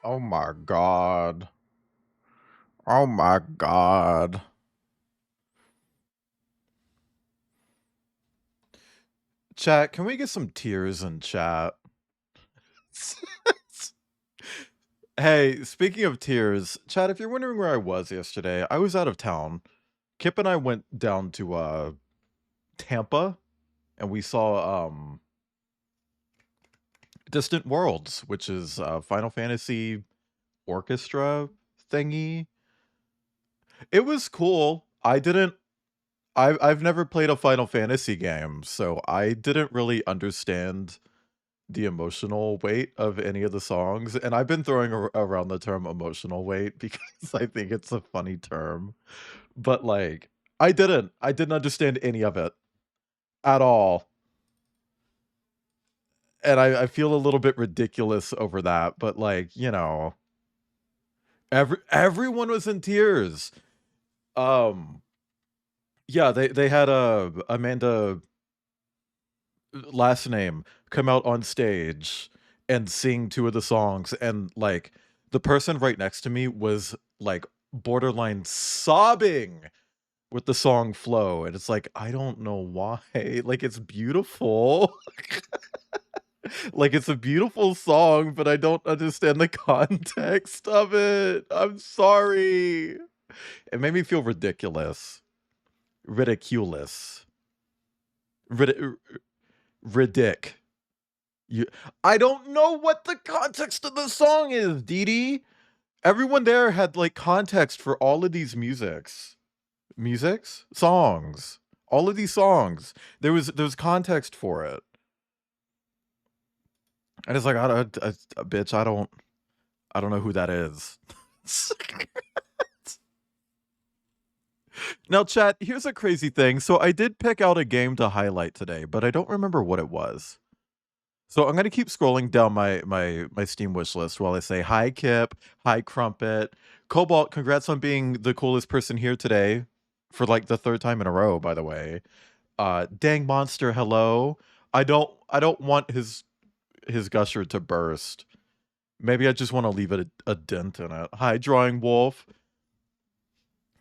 Oh my god. Oh my god. Chat, can we get some tears in chat? Hey, speaking of tears, chat, if you're wondering where I was yesterday, I was out of town. Kip and I went down to Tampa and we saw Distant Worlds, which is Final Fantasy orchestra thingy. It was cool. I've never played a Final Fantasy game, so I didn't really understand the emotional weight of any of the songs, and I've been throwing around the term emotional weight because I think it's a funny term. But like, I didn't understand any of it at all. And I feel a little bit ridiculous over that, but like, everyone was in tears. Um yeah, they had Amanda last name come out on stage and sing two of the songs, and like the person right next to me was like borderline sobbing with the song flow, and it's like I don't know why. Like it's beautiful. Like it's a beautiful song, but I don't understand the context of it. I'm sorry. It made me feel ridiculous. Ridiculous. Rid- ridic. You I don't know what the context of the song is, Dee Dee. Everyone there had like context for all of these songs. All of these songs. There was context for it. And it's like bitch, I don't know who that is. Now, chat, here's a crazy thing. So I did pick out a game to highlight today, but I don't remember what it was. So I'm gonna keep scrolling down my Steam wish list while I say hi Kip, hi Crumpet, Cobalt. Congrats on being the coolest person here today, for like the third time in a row. By the way, Dang Monster, hello. I don't want his gusher to burst. Maybe I just want to leave it a dent in it. Hi Drawing Wolf.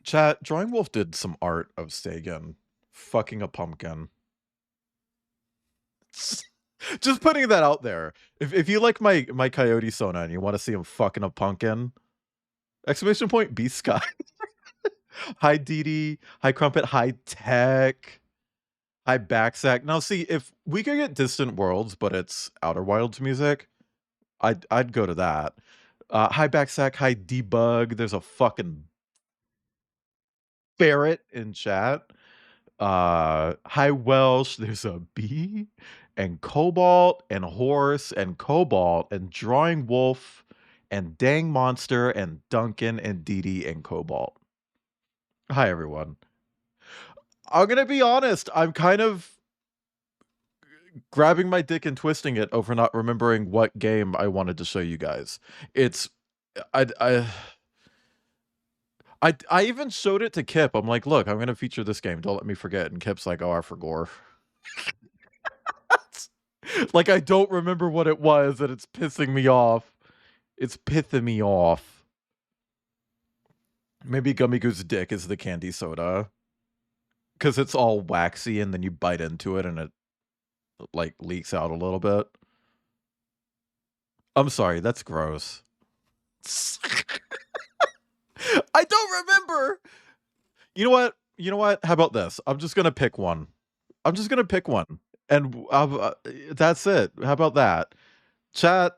Chat, Drawing Wolf did some art of Sagan fucking a pumpkin. Just putting that out there. If you like my Coyote Sona and you want to see him fucking a pumpkin, exclamation point B Sky. Hi Dee Dee, hi Crumpet, hi Tech, hi Backsack. Now see, if we could get Distant Worlds, but it's Outer Wilds music, I'd go to that. Hi Backsack, hi Debug. There's a fucking ferret in chat. Hi Welsh, there's a bee, and Cobalt, and Horse, and Cobalt, and Drawing Wolf, and Dang Monster, and Duncan, and Dee Dee, and Cobalt. Hi, everyone. I'm gonna be honest, I'm kind of grabbing my dick and twisting it over not remembering what game I wanted to show you guys. It's I I I even showed it to Kip. I'm like, look, I'm gonna feature this game. Don't let me forget. And Kip's like, oh, I forgot. Like I don't remember what it was, and it's pissing me off. It's pissing me off. Maybe Gummy Goose Dick is the candy soda. Because it's all waxy and then you bite into it and it like leaks out a little bit. I'm sorry, that's gross. I don't remember. You know what? You know what? How about this? I'm just gonna pick one. I'm just gonna pick one, and that's it. How about that? Chat.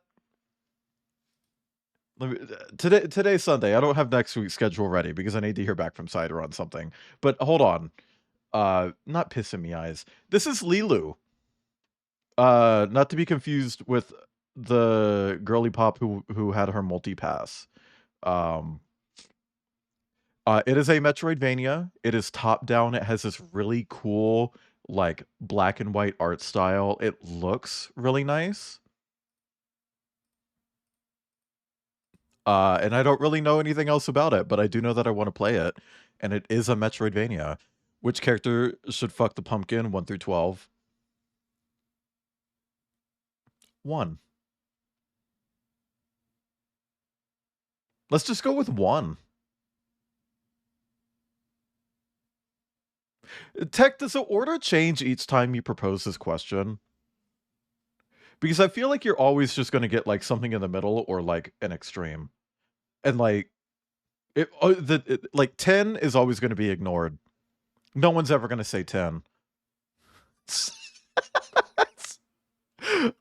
Today's Sunday. I don't have next week's schedule ready because I need to hear back from Cider on something. But hold on. Not pissing me eyes. This is Lilu. Not to be confused with the girly pop who had her multi pass. Um, it is a Metroidvania. It is top down. It has this really cool like black and white art style. It looks really nice. And I don't really know anything else about it, but I do know that I want to play it. And it is a Metroidvania. Which character should fuck the pumpkin 1 through 12? 1. Let's just go with 1. Tech, does the order change each time you propose this question? Because I feel like you're always just gonna get, like, something in the middle or, like, an extreme. And, like, like, 10 is always gonna be ignored. No one's ever gonna say 10.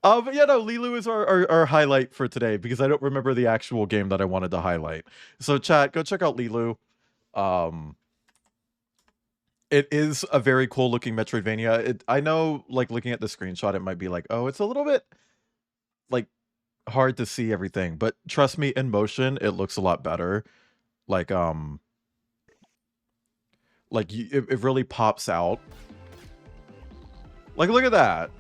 But yeah, no, Lilu is our highlight for today because I don't remember the actual game that I wanted to highlight. So chat, go check out Lilu. It is a very cool looking Metroidvania. I know, like, looking at the screenshot, it might be like, oh, it's a little bit, like, hard to see everything, but trust me, in motion, it looks a lot better. Like, it really pops out. Like, look at that.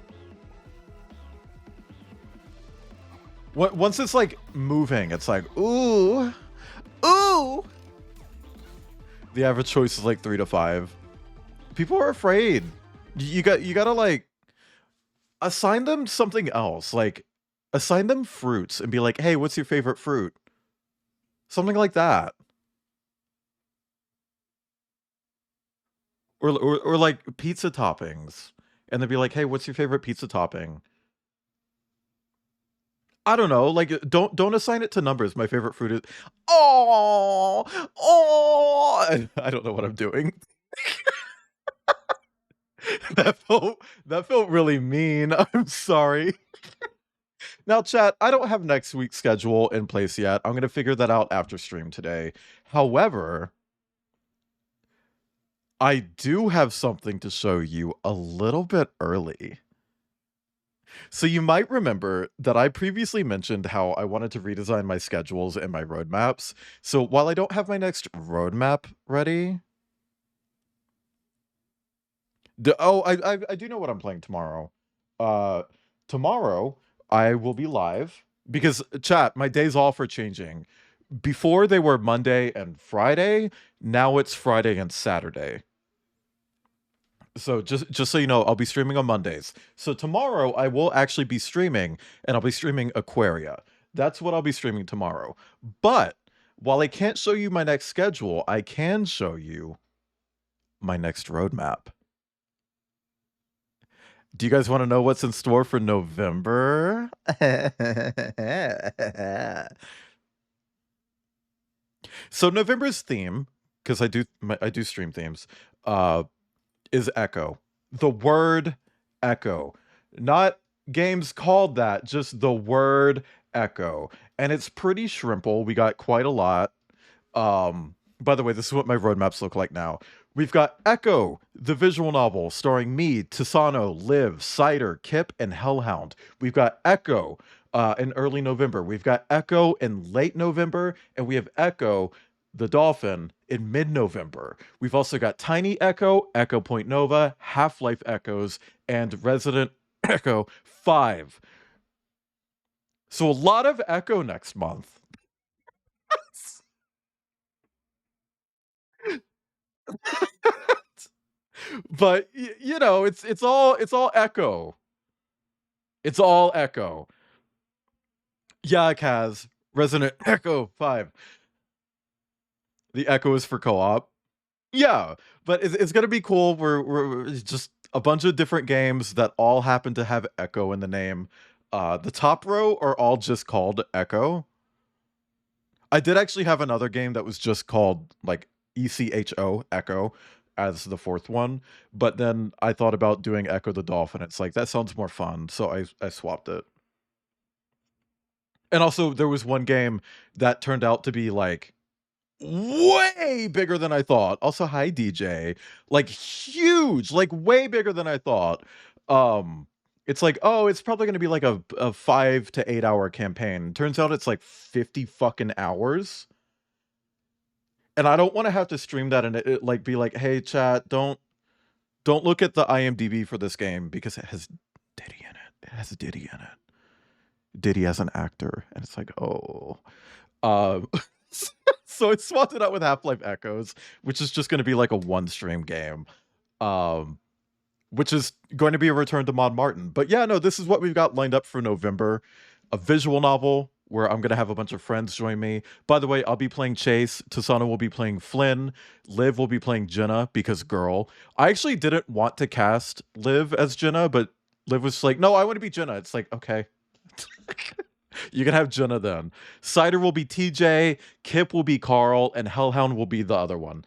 Once it's, like, moving, it's like, ooh, ooh. The average choice is, like, 3 to 5. People are afraid. You gotta, like, assign them something else. Like, assign them fruits and be like, hey, what's your favorite fruit? Something like that. Or like pizza toppings. And they'd be like, hey, what's your favorite pizza topping? I don't know. Like, don't assign it to numbers. My favorite fruit is oh. I don't know what I'm doing. that felt really mean. I'm sorry. Now, chat, I don't have next week's schedule in place yet. I'm gonna figure that out after stream today. However, I do have something to show you a little bit early. So you might remember that I previously mentioned how I wanted to redesign my schedules and my roadmaps. So while I don't have my next roadmap ready, I do know what I'm playing tomorrow. Tomorrow I will be live because chat, my days off are changing. Before they were Monday and Friday, now it's Friday and Saturday. So just so you know, I'll be streaming on Mondays. So tomorrow I will actually be streaming, and I'll be streaming Aquaria. That's what I'll be streaming tomorrow. But while I can't show you my next schedule, I can show you my next roadmap. Do you guys want to know what's in store for November? So November's theme, because I do stream themes, is Echo. The word Echo. Not games called that, just the word Echo. And it's pretty shrimple. We got quite a lot. By the way, this is what my roadmaps look like now. We've got Echo, the visual novel starring me, Tisano, Liv, Cider, Kip, and Hellhound. We've got Echo in early November. We've got Echo in late November, and we have Echo, the Dolphin, in mid-November. We've also got Tiny Echo, Echo Point Nova, Half-Life Echoes, and Resident Echo 5. So a lot of Echo next month. But you know, it's all Echo. It's all Echo. Yeah, Kaz. Resident Echo 5. The Echo is for co-op. Yeah, but it's gonna be cool. We're just a bunch of different games that all happen to have Echo in the name. The top row are all just called Echo. I did actually have another game that was just called like ECHO, Echo, as the fourth one, but then I thought about doing Echo the Dolphin. It's like that sounds more fun, so I swapped it. And also there was one game that turned out to be like way bigger than I thought. Also, hi DJ. Like huge, like way bigger than I thought. It's like, oh, it's probably gonna be like a 5 to 8 hour campaign. Turns out it's like 50 fucking hours. And I don't want to have to stream that and it like be like, hey chat, don't look at the IMDb for this game because it has Diddy in it. It has Diddy in it. Diddy as an actor. And it's like, oh. So I swapped it out with Half-Life Echoes, which is just going to be like a one-stream game, which is going to be a return to Mon Martin. But yeah, no, this is what we've got lined up for November. A visual novel, where I'm gonna have a bunch of friends join me. By the way, I'll be playing Chase, Tasana will be playing Flynn, Liv will be playing Jenna because girl. I actually didn't want to cast Liv as Jenna, but Liv was like, no, I want to be Jenna. It's like, okay. You can have Jenna then. Cider will be TJ, Kip will be Carl, and Hellhound will be the other one.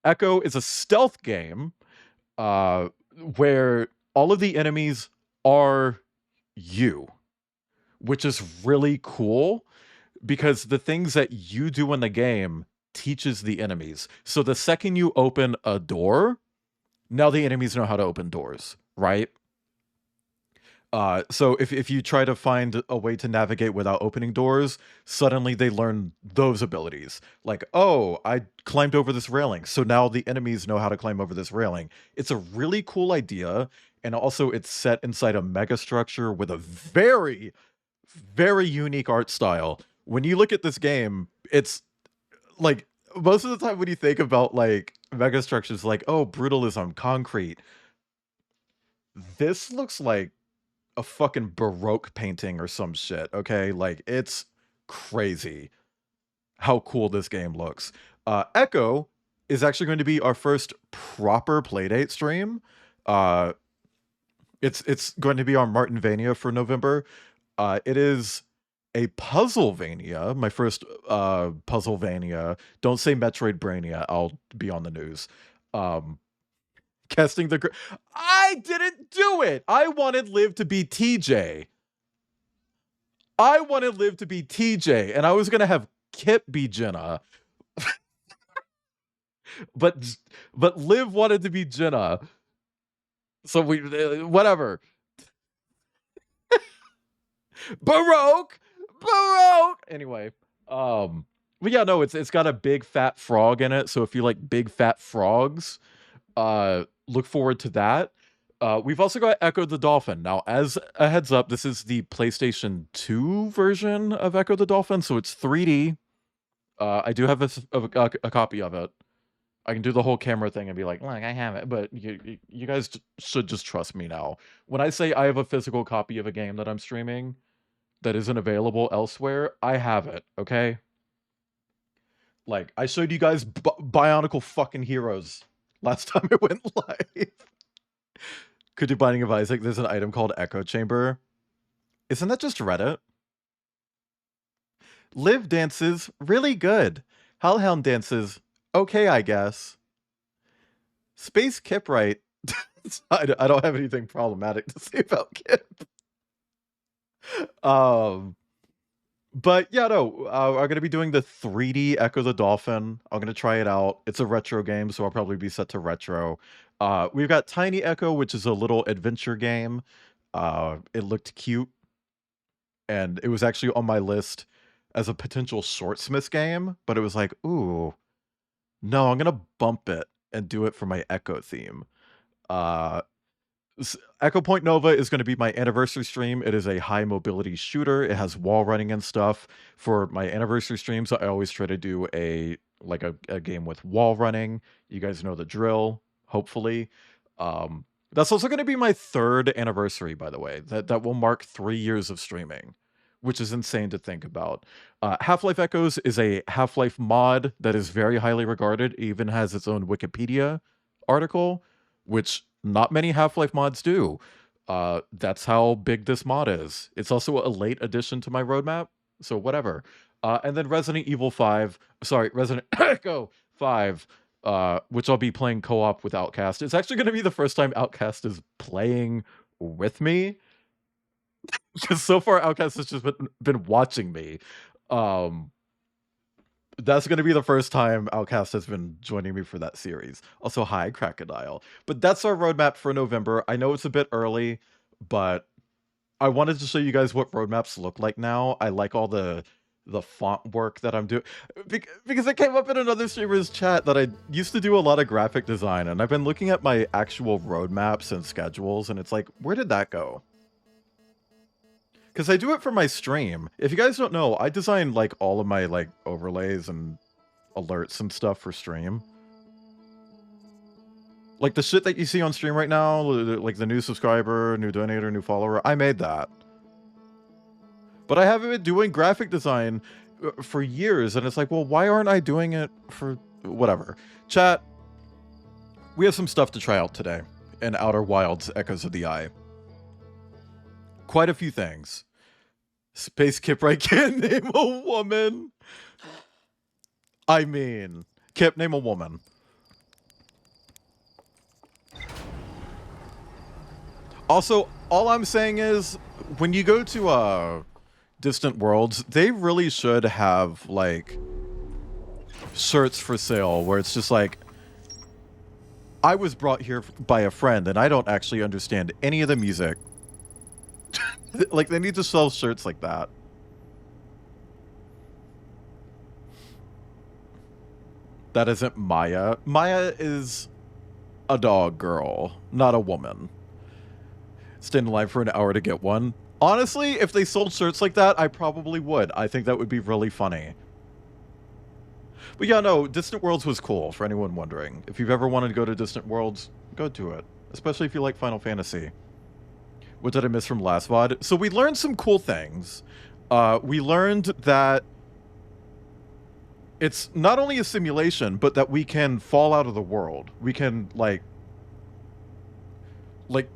Echo is a stealth game where all of the enemies are you, which is really cool because the things that you do in the game teaches the enemies. So the second you open a door, now the enemies know how to open doors, right? So if you try to find a way to navigate without opening doors, suddenly they learn those abilities. Like, oh, I climbed over this railing, so now the enemies know how to climb over this railing. It's a really cool idea, and also it's set inside a mega structure with a very, very unique art style. When you look at this game, it's like most of the time when you think about like mega structures, like, oh, brutalism, concrete. This looks like a fucking Baroque painting or some shit, okay? Like, it's crazy how cool this game looks. Echo is actually going to be our first proper Playdate stream. It's going to be on Martinvania for November. It is a Puzzlevania, my first Puzzlevania. Don't say Metroid Brainia, I'll be on the news. Casting the... I didn't do it! I wanted Liv to be TJ. I wanted Liv to be TJ, and I was gonna have Kip be Jenna. but Liv wanted to be Jenna. So we... whatever. Baroque! Anyway, but yeah, no, it's got a big fat frog in it, so if you like big fat frogs, look forward to that. We've also got Echo the Dolphin. Now, as a heads up, this is the PlayStation 2 version of Echo the Dolphin, so it's 3D. I do have a copy of it. I can do the whole camera thing and be like, look, I have it, but you guys should just trust me now. When I say I have a physical copy of a game that I'm streaming that isn't available elsewhere, I have it, okay? Like, I showed you guys Bionicle fucking Heroes last time it went live. Could you Binding of Isaac? There's an item called Echo Chamber. Isn't that just Reddit? Liv dances really good. Hellhound dances okay, I guess. Space Kiprite. I don't have anything problematic to say about Kip. But yeah, no, I'm gonna be doing the 3D Echo the Dolphin. I'm gonna try it out. It's a retro game, so I'll probably be set to retro. We've got Tiny Echo, which is a little adventure game. It looked cute, and it was actually on my list as a potential Swordsmith game, but it was like, ooh, no, I'm gonna bump it and do it for my Echo theme. Echo Point Nova is going to be my anniversary stream. It is a high mobility shooter. It has wall running and stuff. For my anniversary streams, I always try to do a game with wall running. You guys know the drill, hopefully. That's also going to be my 3rd anniversary, by the way. That will mark 3 years of streaming, which is insane to think about. Half-Life Echoes is a Half-Life mod that is very highly regarded. It even has its own Wikipedia article, which not many Half-Life mods do. That's how big this mod is. It's also a late addition to my roadmap, so whatever. And then Resident Echo 5, which I'll be playing co-op with Outcast. It's actually going to be the first time Outcast is playing with me. Because so far Outcast has just been watching me. That's going to be the first time Outcast has been joining me for that series. Also, hi, Crocodile. But that's our roadmap for November. I know it's a bit early, but I wanted to show you guys what roadmaps look like now. I like all the font work that I'm doing. Because it came up in another streamer's chat that I used to do a lot of graphic design, and I've been looking at my actual roadmaps and schedules, and it's like, where did that go? Because I do it for my stream. If you guys don't know, I design like all of my like overlays and alerts and stuff for stream. Like the shit that you see on stream right now, like the new subscriber, new donator, new follower, I made that. But I haven't been doing graphic design for years, and it's like, well, why aren't I doing it for whatever? Chat, we have some stuff to try out today in Outer Wilds Echoes of the Eye. Quite a few things. Space Kipwright can't name a woman. I mean, Kip, name a woman. Also, all I'm saying is, when you go to Distant Worlds, they really should have, like, shirts for sale where it's just like, I was brought here by a friend and I don't actually understand any of the music. Like, they need to sell shirts like that. That isn't Maya. Maya is a dog girl, not a woman. Stand in line for an hour to get one. Honestly, if they sold shirts like that, I probably would. I think that would be really funny. But yeah, no, Distant Worlds was cool, for anyone wondering. If you've ever wanted to go to Distant Worlds, go to it. Especially if you like Final Fantasy. What did I miss from last VOD? So we learned some cool things. We learned that it's not only a simulation, but that we can fall out of the world. We can, like,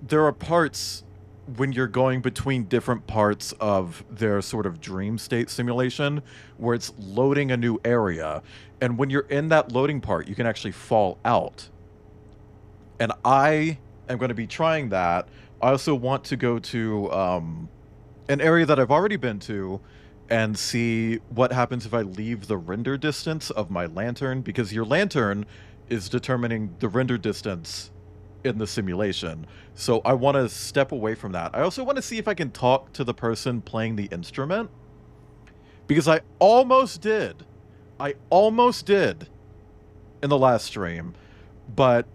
there are parts when you're going between different parts of their sort of dream state simulation where it's loading a new area. And when you're in that loading part, you can actually fall out. And I am going to be trying that. I also want to go to an area that I've already been to and see what happens if I leave the render distance of my lantern, because your lantern is determining the render distance in the simulation. So I want to step away from that. I also want to see if I can talk to the person playing the instrument, because I almost did in the last stream, but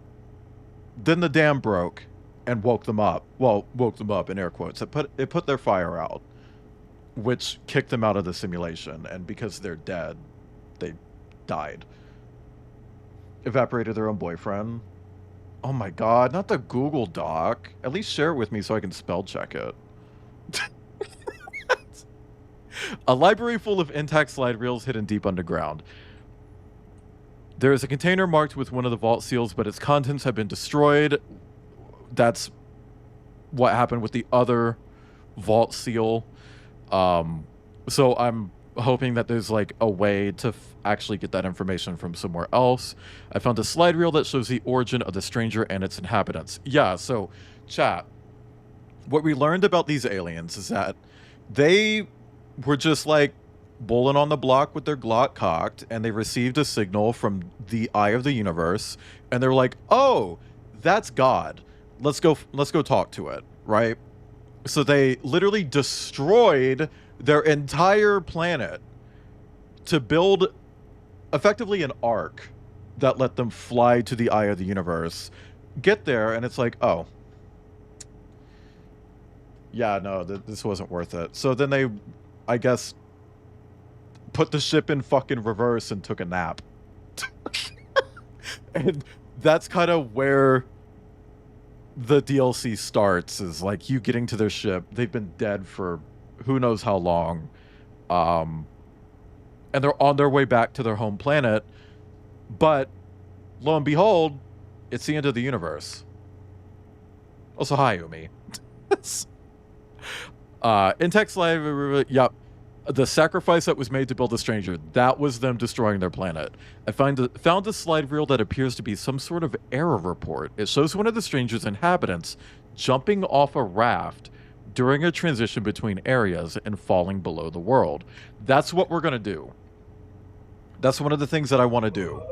then the dam broke and woke them up. Well, woke them up in air quotes. It put their fire out, which kicked them out of the simulation, and because they're dead, they died. Evaporated their own boyfriend. Oh my god, not the Google Doc. At least share it with me so I can spell check it. A library full of intact slide reels hidden deep underground. There is a container marked with one of the vault seals, but its contents have been destroyed. That's what happened with the other vault seal. So I'm hoping that there's like a way to actually get that information from somewhere else. I found a slide reel that shows the origin of the stranger and its inhabitants. Yeah, so chat, what we learned about these aliens is that they were just like bowling on the block with their Glock cocked, and they received a signal from the eye of the universe, and they're like, oh, that's God. Let's go talk to it, right? So they literally destroyed their entire planet to build effectively an ark that let them fly to the eye of the universe. Get there, and it's like, oh. Yeah, no, this wasn't worth it. So then they, I guess, put the ship in fucking reverse and took a nap. And that's kind of where the DLC starts, is like you getting to their ship. They've been dead for who knows how long. And they're on their way back to their home planet. But lo and behold, it's the end of the universe. Also, hi, Umi. Intex Live, yep. The sacrifice that was made to build the stranger, that was them destroying their planet. I found a slide reel that appears to be some sort of error report. It shows one of the stranger's inhabitants jumping off a raft during a transition between areas and falling below the world. That's what we're going to do. That's one of the things that I want to do.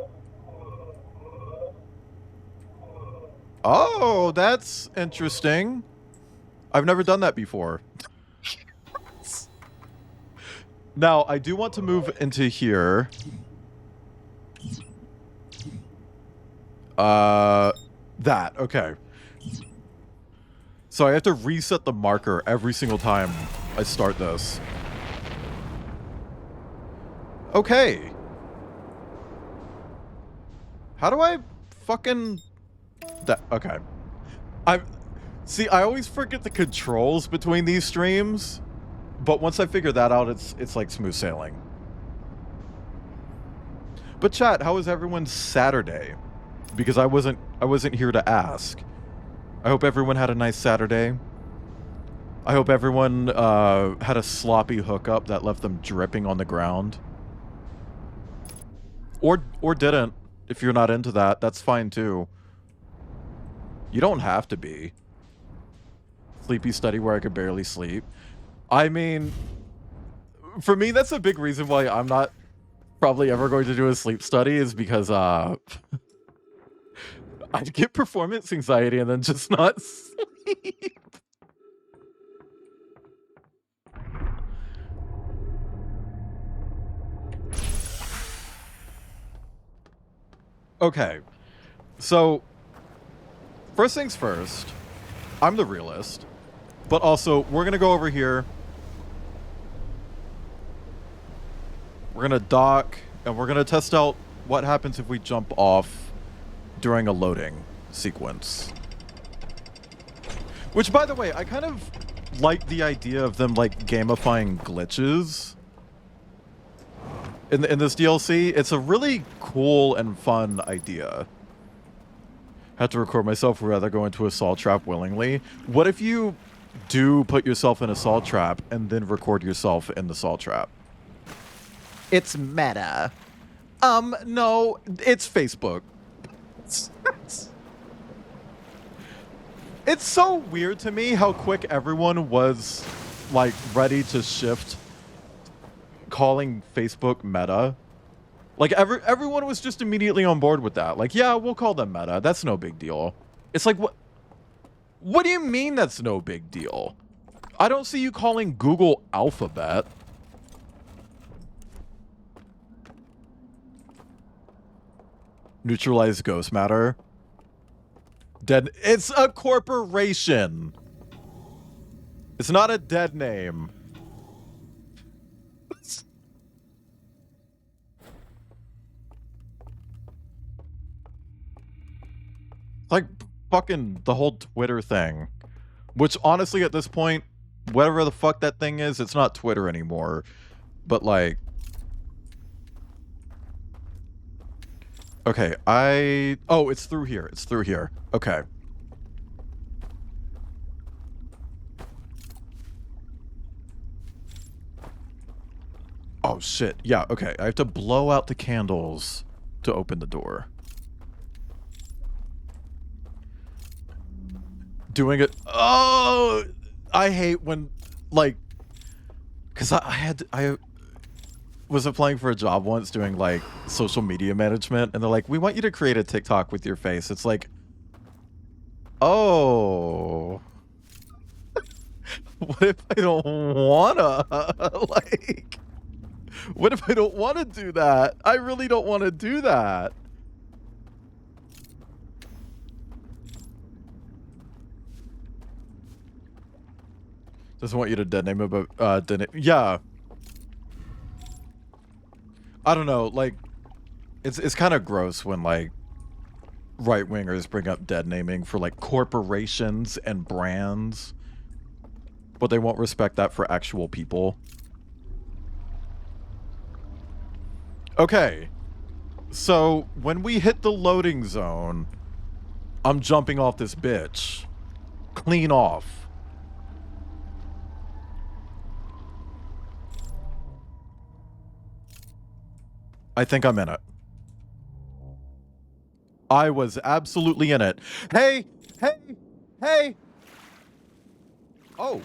Oh, that's interesting. I've never done that before. Now, I do want to move into here. That, okay. So I have to reset the marker every single time I start this. Okay. How do I fucking... That, okay. See, I always forget the controls between these streams. But once I figure that out, it's like smooth sailing. But chat, how was everyone's Saturday? Because I wasn't here to ask. I hope everyone had a nice Saturday. I hope everyone had a sloppy hookup that left them dripping on the ground. Or didn't. If you're not into that, that's fine too. You don't have to be. Sleepy study where I could barely sleep. I mean, for me, that's a big reason why I'm not probably ever going to do a sleep study, is because I'd get performance anxiety and then just not sleep. Okay, so first things first, I'm the realist, but also we're gonna go over here. We're gonna dock, and we're gonna test out what happens if we jump off during a loading sequence. Which, by the way, I kind of like the idea of them like gamifying glitches in this DLC. It's a really cool and fun idea. Had to record myself, would rather go into a salt trap willingly. What if you do put yourself in a salt trap and then record yourself in the salt trap? It's meta. No, it's Facebook. It's so weird to me how quick everyone was, like, ready to shift calling Facebook Meta. Like, everyone was just immediately on board with that. Like, yeah, we'll call them Meta. That's no big deal. It's like, what do you mean that's no big deal? I don't see you calling Google Alphabet. Neutralize ghost matter. Dead. It's a corporation. It's not a dead name. Like fucking the whole Twitter thing. Which honestly at this point, whatever the fuck that thing is, it's not Twitter anymore. But like... Okay, oh, it's through here. It's through here. Okay. Oh shit. Yeah, okay. I have to blow out the candles to open the door. Doing it. Oh, I hate when, like, because I was applying for a job once doing like social media management, and they're like, we want you to create a TikTok with your face. It's like, oh, what if I don't wanna? Like, what if I don't want to do that? I really don't want to do that. Doesn't want you to dead name it, but yeah. I don't know, like, it's kind of gross when like right-wingers bring up dead naming for like corporations and brands, but they won't respect that for actual people. Okay, so when we hit the loading zone, I'm jumping off this bitch. Clean off. I think I'm in it. I was absolutely in it. Hey! Hey! Hey! Oh.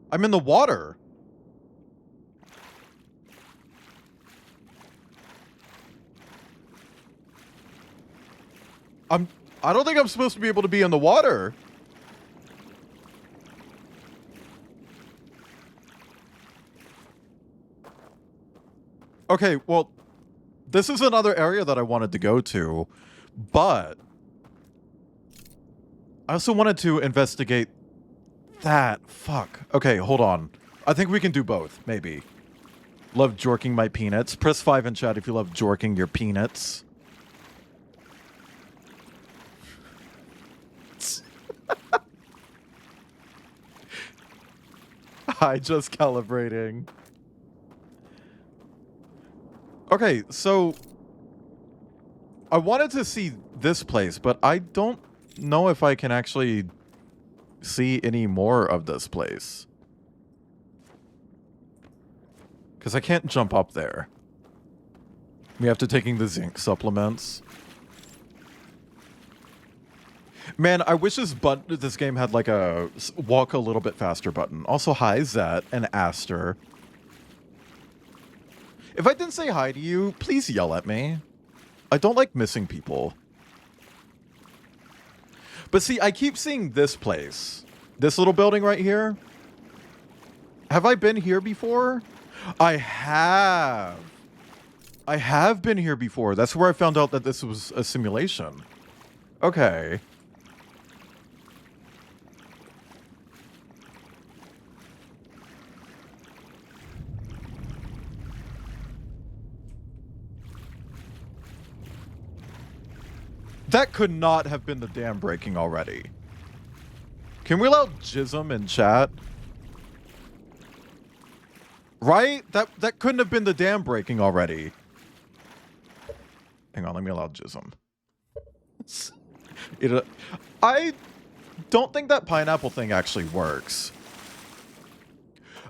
I'm in the water. I don't think I'm supposed to be able to be in the water. Okay, well, this is another area that I wanted to go to, but I also wanted to investigate that. Fuck. Okay, hold on. I think we can do both, maybe. Love jorking my peanuts. Press 5 in chat if you love jorking your peanuts. Hi, just calibrating. Okay, so I wanted to see this place, but I don't know if I can actually see any more of this place. Because I can't jump up there. We have to taking the zinc supplements. Man, I wish this game had like a walk a little bit faster button. Also, hi, Zet and Aster. If I didn't say hi to you, please yell at me. I don't like missing people. But see, I keep seeing this place. This little building right here. Have I been here before? I have. I have been here before. That's where I found out that this was a simulation. Okay. That could not have been the dam breaking already. Can we allow Jism in chat? Right? That couldn't have been the dam breaking already. Hang on, let me allow Jism. I don't think that pineapple thing actually works.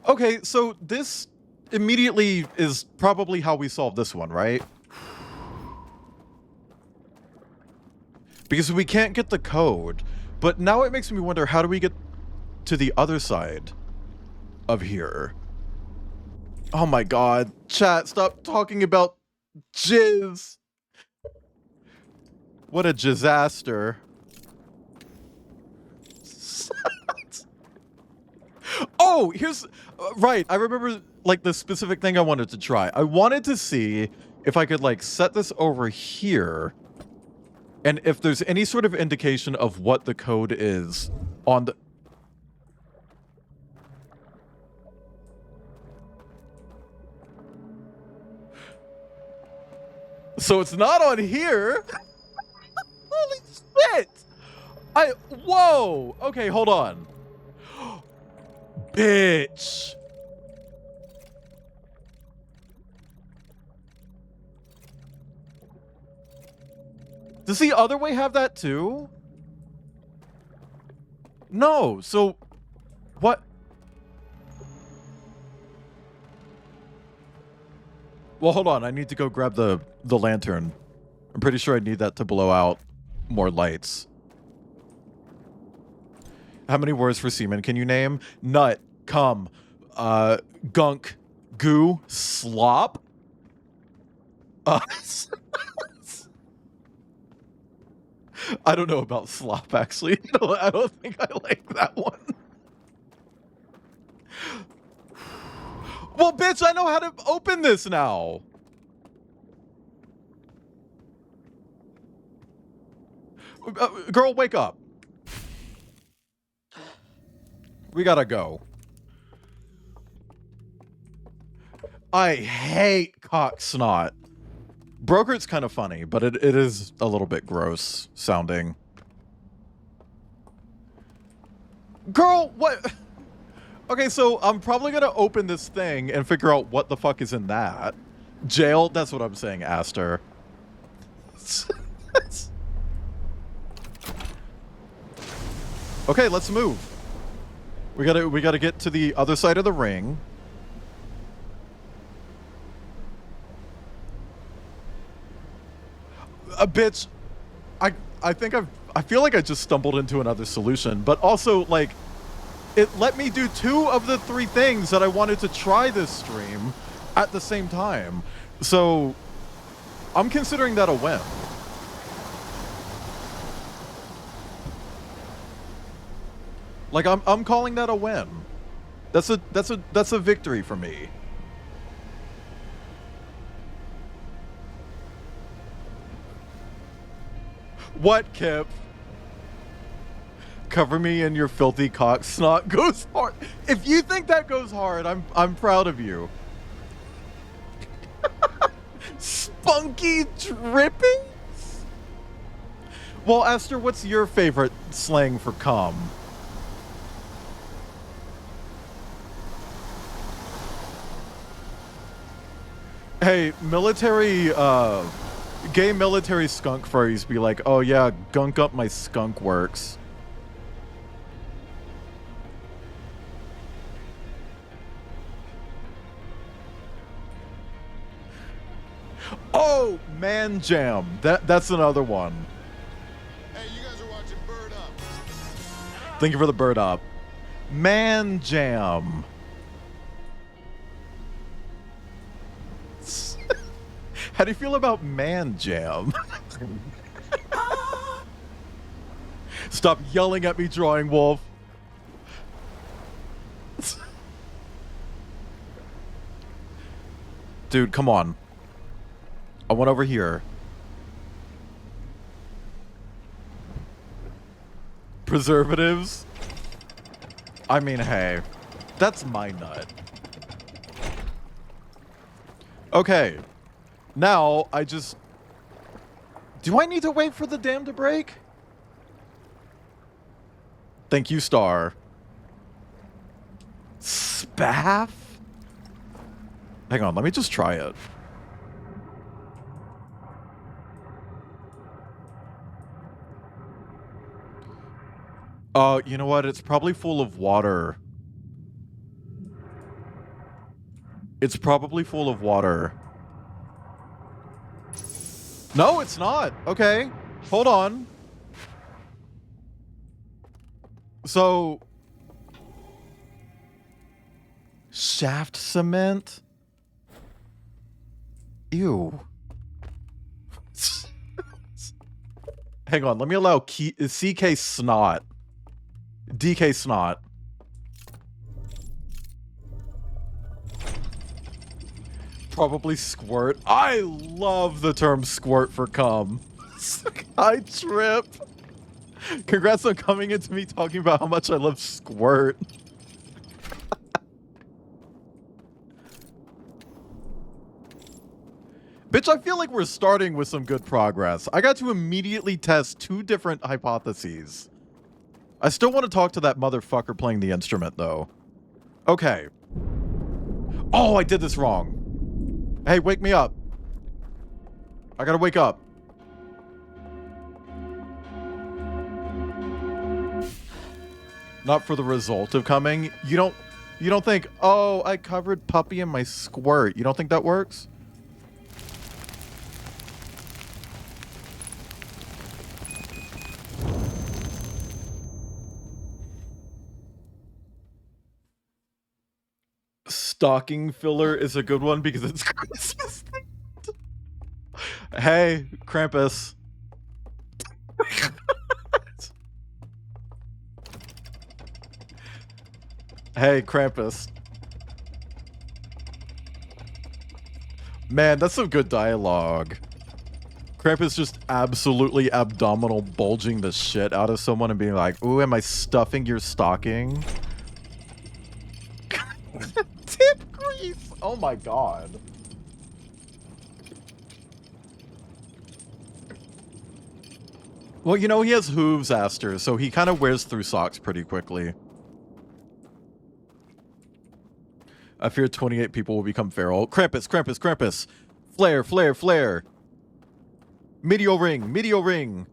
Okay, so this immediately is probably how we solve this one, right? Because we can't get the code. But now it makes me wonder, how do we get to the other side of here? Oh my god. Chat, stop talking about jizz. What a disaster. Oh, here's... right, I remember, like, the specific thing I wanted to try. I wanted to see if I could, like, set this over here... and if there's any sort of indication of what the code is on the... So it's not on here? Holy shit! Whoa! Okay, hold on. Bitch! Does the other way have that too? No, so... what? Well, hold on, I need to go grab the lantern. I'm pretty sure I need that to blow out more lights. How many words for semen can you name? Nut, cum, gunk, goo, slop? I don't know about slop, actually. No, I don't think I like that one. Well, bitch, I know how to open this now. Girl, wake up. We gotta go. I hate cock snot. Broker's kind of funny, but it is a little bit gross sounding. Girl, what? Okay, so I'm probably gonna open this thing and figure out what the fuck is in that. Jail? That's what I'm saying, Aster. Okay, let's move. We gotta get to the other side of the ring. Bitch, I think I feel like I just stumbled into another solution, but also, like, it let me do 2 of the 3 things that I wanted to try this stream at the same time. So, I'm considering that a win. Like, I'm calling that a win. That's a victory for me. What, Kip? Cover me in your filthy cock snot goes hard. If you think that goes hard, I'm proud of you. Spunky drippings? Well, Esther, what's your favorite slang for cum? Hey, gay military skunk furries be like, oh yeah, gunk up my skunk works. Oh, Man Jam. That's another one. Hey, you guys are watching Bird Up. Thank you for the bird up. Man Jam. How do you feel about Man Jam? Stop yelling at me, Drawing Wolf. Dude, come on. I went over here. Preservatives? I mean, hey. That's my nut. Okay. Now, I just... Do I need to wait for the dam to break? Thank you, Star. Spaff? Hang on, let me just try it. You know what? It's probably full of water. It's probably full of water. No, it's not. Okay. Hold on. So... Shaft cement? Ew. Hang on, let me allow CK Snot. DK Snot. Probably squirt. I love the term squirt for cum. I trip. Congrats on coming into me talking about how much I love squirt. Bitch, I feel like we're starting with some good progress. I got to immediately test 2 different hypotheses. I still want to talk to that motherfucker playing the instrument, though. Okay. Oh, I did this wrong. Hey, wake me up. I gotta wake up. Not for the result of coming. You don't think, oh, I covered puppy in my squirt. You don't think that works? Stocking filler is a good one because it's Christmas. Hey, Krampus. Hey, Krampus. Man, that's some good dialogue. Krampus just absolutely abdominal bulging the shit out of someone and being like, ooh, am I stuffing your stocking? Tip grease! Oh my god. Well, you know, he has hooves, Aster, so he kind of wears through socks pretty quickly. I fear 28 people will become feral. Krampus, Krampus, Krampus! Flare, flare, flare! Meteor ring, meteor ring!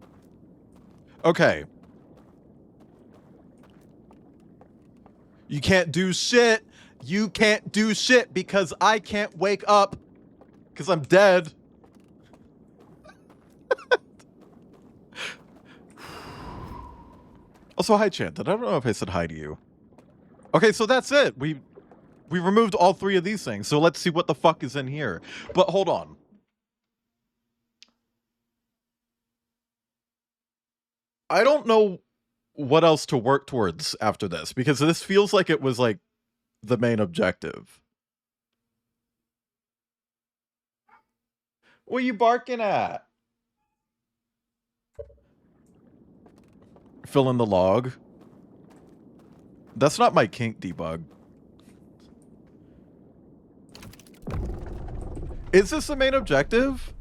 Okay. You can't do shit! You can't do shit because I can't wake up! Because I'm dead. Also, hi, Chanted. I don't know if I said hi to you. Okay, so that's it. We removed all 3 of these things, so let's see what the fuck is in here. But hold on. I don't know what else to work towards after this, because this feels like it was, like, the main objective. What are you barking at? Fill in the log. That's not my kink debug. Is this the main objective?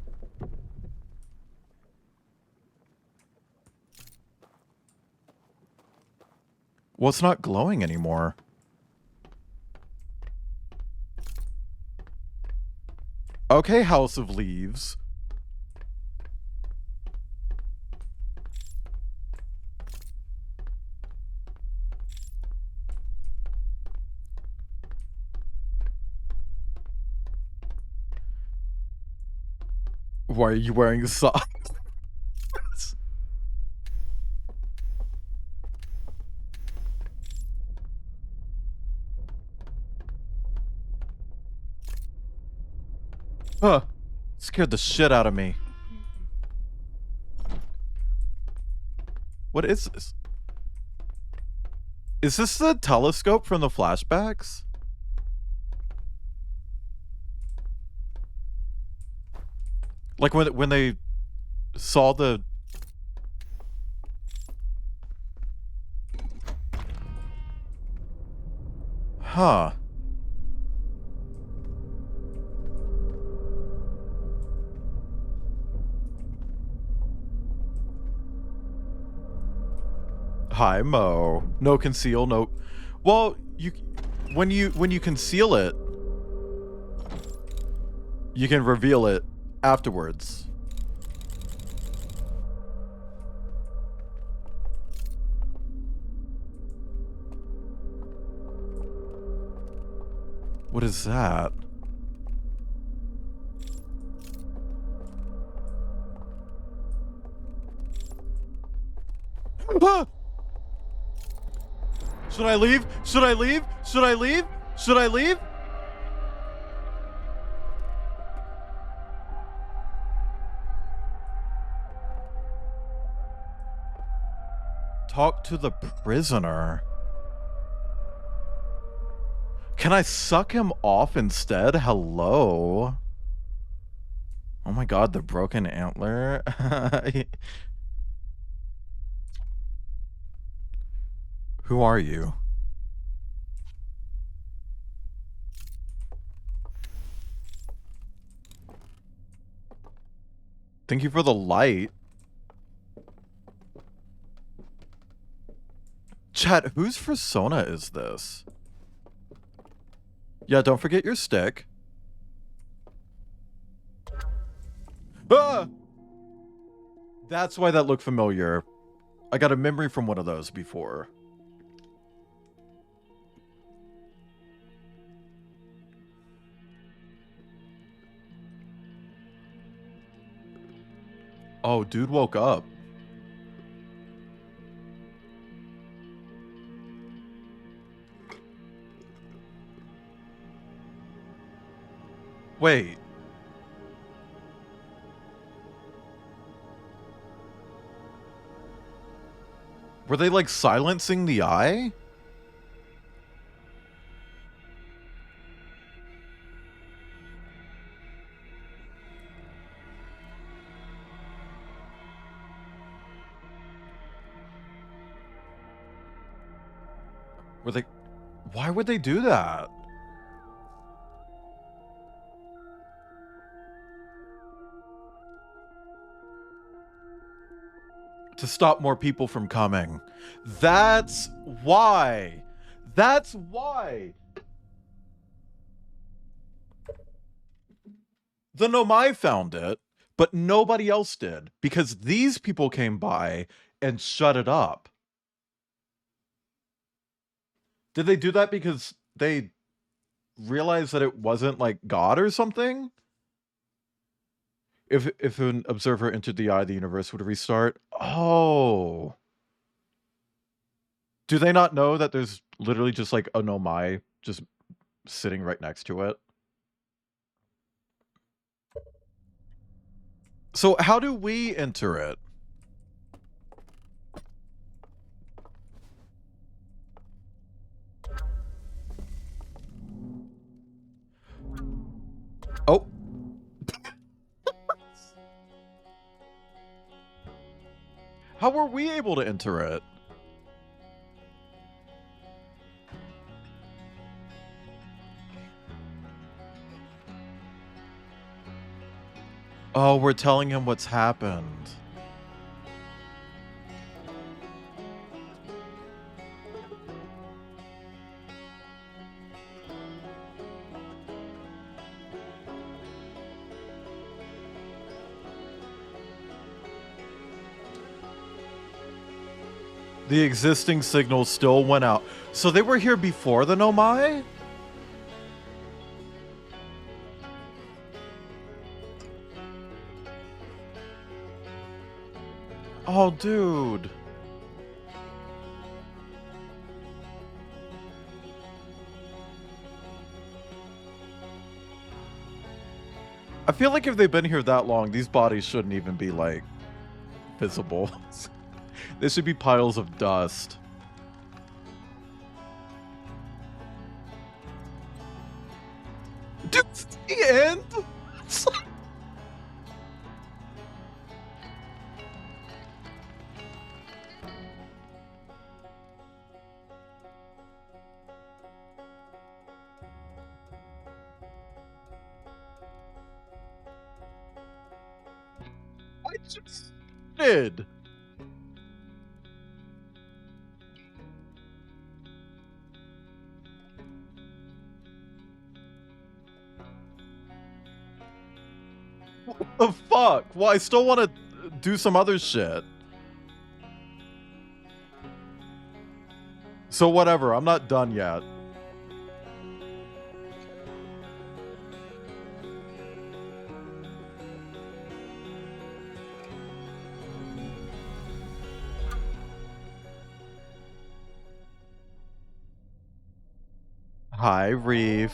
Well, it's not glowing anymore. Okay, House of Leaves. Why are you wearing socks? Huh. Scared the shit out of me. What is this? Is this the telescope from the flashbacks? Like when they saw the... Huh. Hi, Mo. No conceal, no... Well, when you conceal it, you can reveal it afterwards. What is that? Ah! Should I leave? Should I leave? Should I leave? Should I leave? Talk to the prisoner. Can I suck him off instead? Hello? Oh my god, the broken antler. Who are you? Thank you for the light. Chat, whose persona is this? Yeah, don't forget your stick. Ah! That's why that looked familiar. I got a memory from one of those before. Oh, dude woke up. Wait. Were they like silencing the eye? Were they... Why would they do that? To stop more people from coming. That's why. That's why. The Nomai found it, but nobody else did, because these people came by and shut it up. Did they do that because they realized that it wasn't like God or something? If an observer entered the eye, the universe would restart. Oh. Do they not know that there's literally just like a Nomai just sitting right next to it? So how do we enter it? Oh. How were we able to enter it? Oh, we're telling him what's happened. The existing signal still went out. So they were here before the Nomai? Oh, dude. I feel like if they've been here that long, these bodies shouldn't even be, like, visible. They should be piles of dust. Dude, it's the end? I just did. What the fuck? Well, I still want to do some other shit. So whatever, I'm not done yet. Hi, Reef.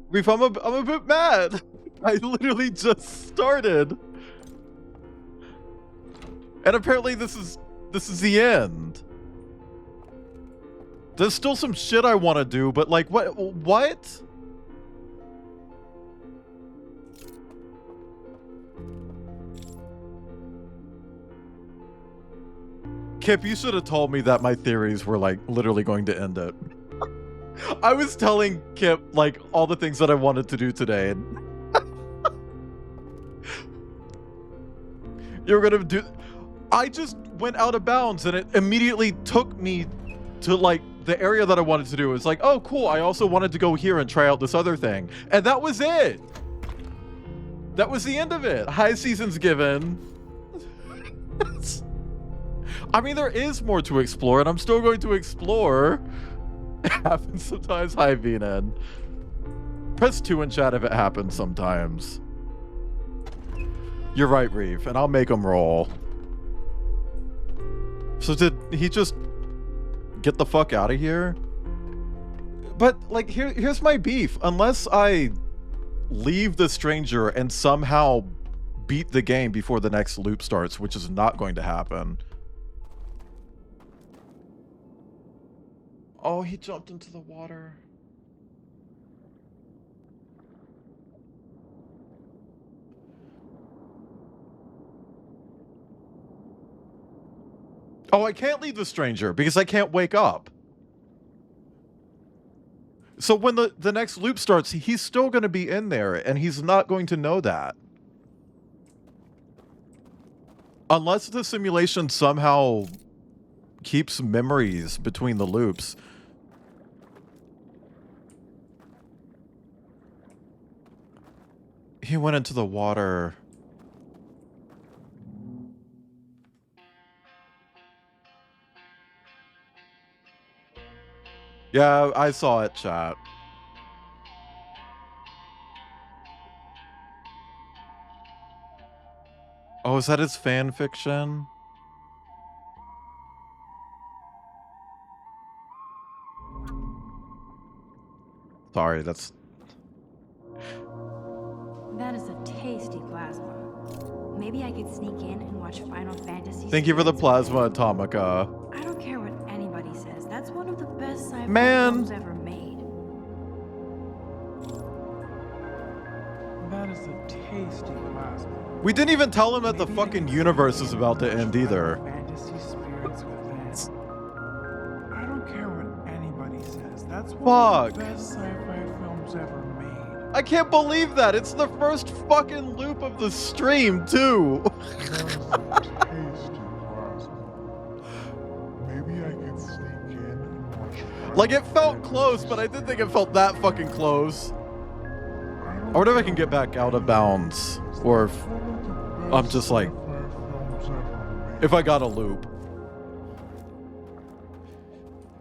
Reef, I'm a bit mad. I literally just started. And apparently this is the end. There's still some shit I want to do, but like what? Kip, you should have told me that my theories were like literally going to end it. I was telling Kip like all the things that I wanted to do today, and you were gonna do. I just went out of bounds, and it immediately took me to like the area that I wanted to do. It's like, oh cool, I also wanted to go here and try out this other thing, and that was it. That was the end of it. High season's given. I mean, there is more to explore, and I'm still going to explore. It happens sometimes. Hi, VNN. Press 2 in chat if it happens sometimes. You're right, Reef, and I'll make him roll. So did he just get the fuck out of here? But, like, here's my beef. Unless I leave the stranger and somehow beat the game before the next loop starts, which is not going to happen. Oh, he jumped into the water. Oh, I can't leave the stranger because I can't wake up. So when the next loop starts, he's still going to be in there, and he's not going to know that. Unless the simulation somehow keeps memories between the loops. He went into the water. Yeah, I saw it, chat. Oh, is that his fan fiction? Sorry, that's... That is a tasty plasma. Maybe I could sneak in and watch Final Fantasy. Thank you for the plasma, Atomica. I don't care what anybody says. That's one of the best sci-fi Man. films ever made. That is a tasty plasma. We didn't even tell him that the fucking universe is about to end either. Fantasy spirits within. I don't care what anybody says. That's one Fuck. of the best sci-fi films ever made. I can't believe that. It's the first fucking loop of the stream, too. That was a tasty plasma. Maybe I can sneak in and watch. Like, it felt close, but I didn't think it felt that fucking close. I wonder if I can get back out of bounds. Or if I'm just like, if I got a loop.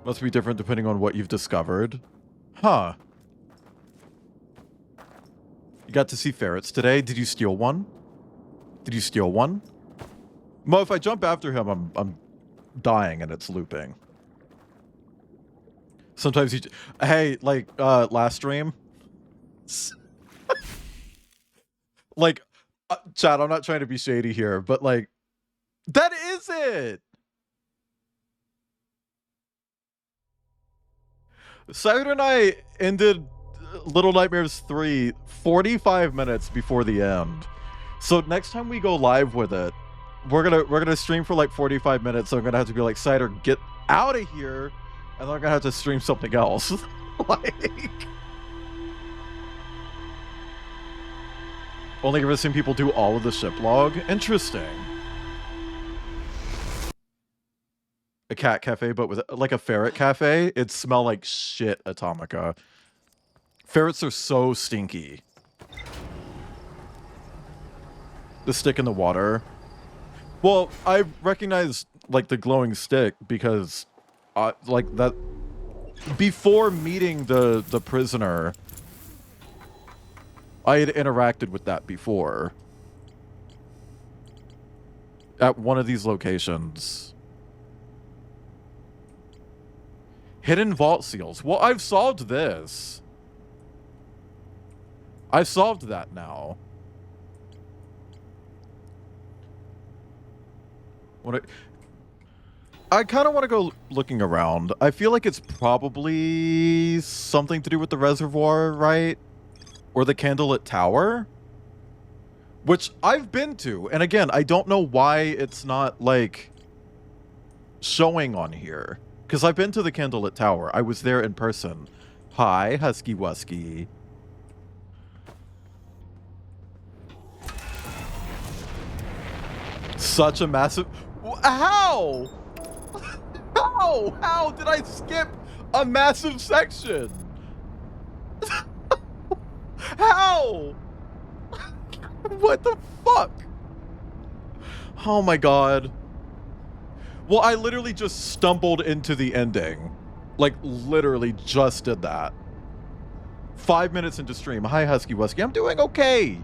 Must be different depending on what you've discovered. Huh. You got to see ferrets today. Did you steal one? Did you steal one? Mo, if I jump after him, I'm dying and it's looping. Sometimes you... Hey, like, last stream... like, Chad, I'm not trying to be shady here, but, like... That is it! Cider and I ended Little Nightmares 3 45 minutes before the end. So next time we go live with it, we're gonna stream for like 45 minutes, so I'm gonna have to be like, Cider, get out of here, and then I'm gonna have to stream something else. Like, only ever seen people do all of the ship log. Interesting. A cat cafe, but with like a ferret cafe. It smell like shit, Atomica. Ferrets are so stinky. The stick in the water. Well, I recognize like the glowing stick because like that before meeting the prisoner, I had interacted with that before at one of these locations. Hidden vault seals. Well, I've solved this. I've solved that now. I kind of want to go looking around. I feel like it's probably something to do with the reservoir, right? Or the Candlelit Tower? Which I've been to. And again, I don't know why it's not, like, showing on here. Because I've been to the Candlelit Tower. I was there in person. Hi, Husky Wusky. Such a massive... How? How did I skip a massive section? How? What the fuck? Oh my god. Well, I literally just stumbled into the ending. Like, literally just did that. 5 minutes into stream. Hi, Husky Wusky. I'm doing okay.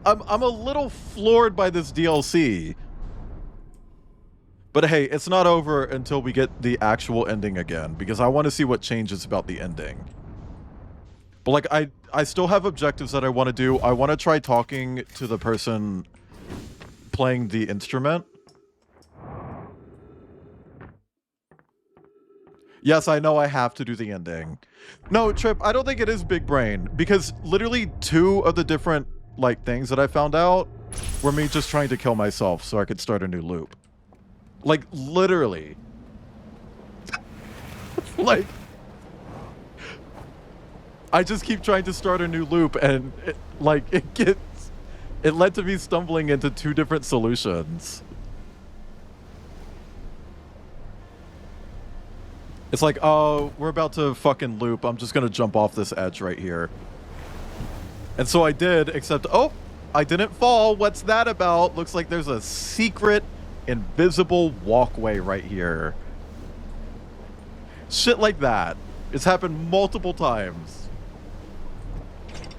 I'm a little floored by this DLC. But hey, it's not over until we get the actual ending again, because I want to see what changes about the ending. But like, I still have objectives that I want to do. I want to try talking to the person playing the instrument. Yes, I know I have to do the ending. No, Trip, I don't think it is big brain, because literally 2 of the different like things that I found out were me just trying to kill myself so I could start a new loop. Like, literally. Like, I just keep trying to start a new loop, and it led to me stumbling into 2 different solutions. It's like, oh, we're about to fucking loop. I'm just gonna jump off this edge right here. And so I did, except, oh, I didn't fall. What's that about? Looks like there's a secret, invisible walkway right here. Shit like that. It's happened multiple times.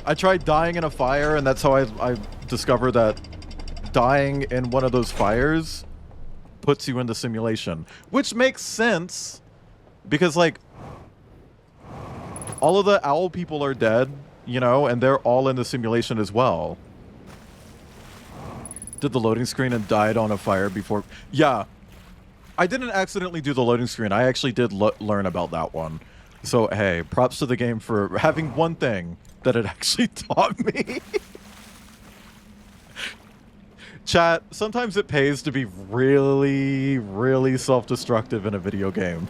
I tried dying in a fire, and that's how I discovered that dying in one of those fires puts you in the simulation. Which makes sense, because, like, all of the owl people are dead, you know, and they're all in the simulation as well. Did the loading screen and died on a fire before... Yeah. I didn't accidentally do the loading screen. I actually did learn about that one. So, hey, props to the game for having one thing that it actually taught me. Chat, sometimes it pays to be really, really self-destructive in a video game.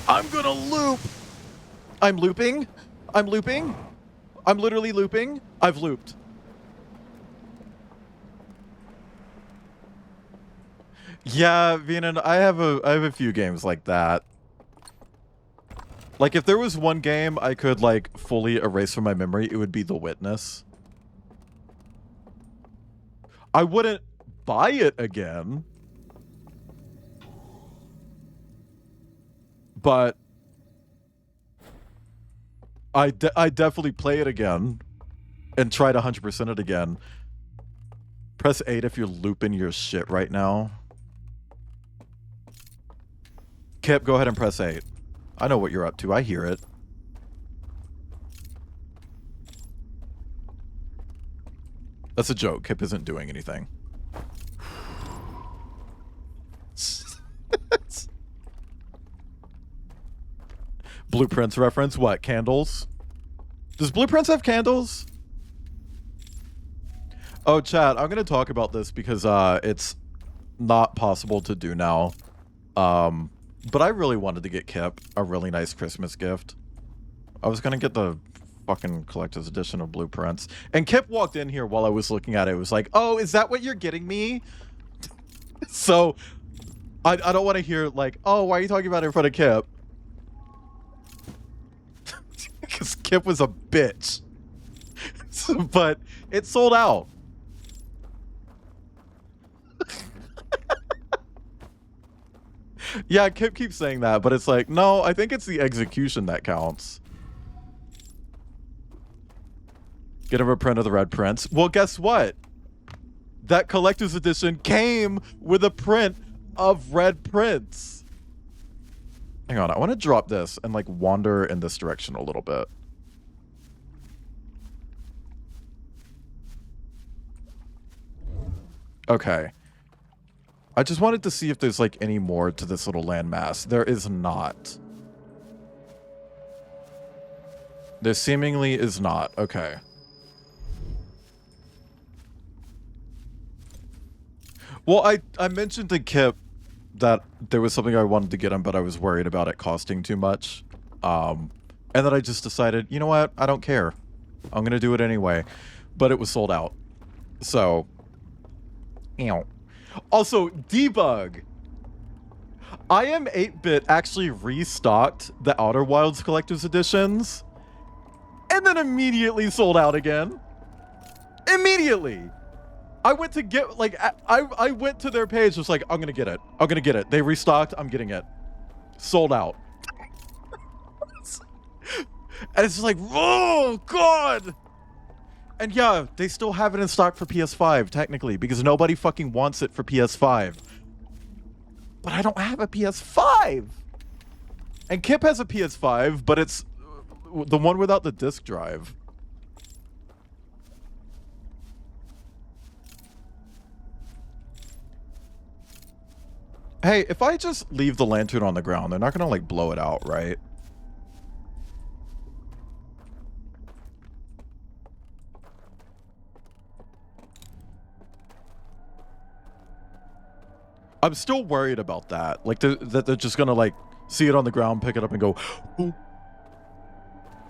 I'm gonna loop. I'm looping. I'm looping. I'm literally looping. I've looped. Yeah, Venan, I have a few games like that. Like if there was one game I could like fully erase from my memory, it would be The Witness. I wouldn't buy it again. But I definitely play it again and try to 100% it again. Press 8 if you're looping your shit right now. Kip, go ahead and press 8. I know what you're up to. I hear it. That's a joke. Kip isn't doing anything. Blueprints reference? What? Candles? Does Blueprints have candles? Oh, chat, I'm going to talk about this because it's not possible to do now. But I really wanted to get Kip a really nice Christmas gift. I was going to get the fucking collector's edition of Blueprints. And Kip walked in here while I was looking at it. It was like, oh, is that what you're getting me? So, I don't want to hear like, oh, why are you talking about it in front of Kip? Because Kip was a bitch. But it sold out. Yeah, Kip keeps saying that, but it's like, no, I think it's the execution that counts. Get him a print of the Red Prince. Well, guess what? That collector's edition came with a print of Red Prince. Hang on, I want to drop this and like wander in this direction a little bit. Okay. I just wanted to see if there's like any more to this little landmass. There is not. There seemingly is not. Okay. Well, I mentioned to Kip that there was something I wanted to get him, but I was worried about it costing too much. And then I just decided, you know what? I don't care. I'm going to do it anyway. But it was sold out. So, ew. Also, debug. I Am 8-Bit actually restocked the Outer Wilds Collector's Editions and then immediately sold out again. Immediately. I went to get, like, I went to their page, was like, I'm gonna get it. I'm gonna get it. They restocked, I'm getting it. Sold out. And it's just like, oh, God. And yeah, they still have it in stock for PS5, technically, because nobody fucking wants it for PS5. But I don't have a PS5! And Kip has a PS5, but it's the one without the disc drive. Hey, if I just leave the lantern on the ground, they're not gonna, like, blow it out, right? I'm still worried about that. Like, that they're just gonna, like, see it on the ground, pick it up, and go, ooh.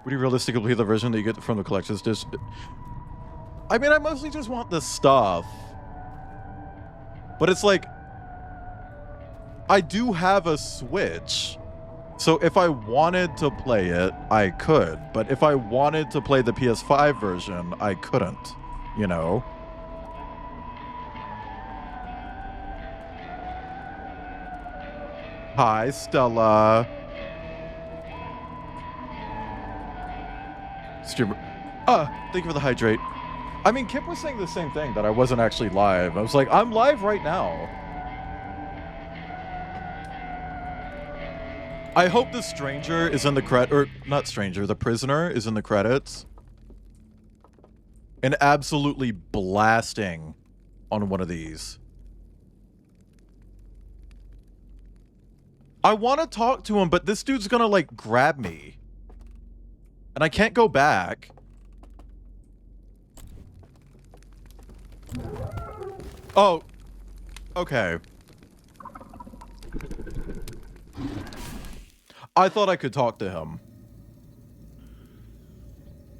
Would you realistically play the version that you get from the collector's disc? I mean, I mostly just want the stuff. But it's like, I do have a Switch. So if I wanted to play it, I could. But if I wanted to play the PS5 version, I couldn't, you know? Hi, Stella. Streamer. Thank you for the hydrate. I mean, Kip was saying the same thing, that I wasn't actually live. I was like, I'm live right now. I hope the stranger is in the or not stranger, the prisoner is in the credits. And absolutely blasting on one of these. I want to talk to him, but this dude's gonna, like, grab me. And I can't go back. Oh. Okay. I thought I could talk to him.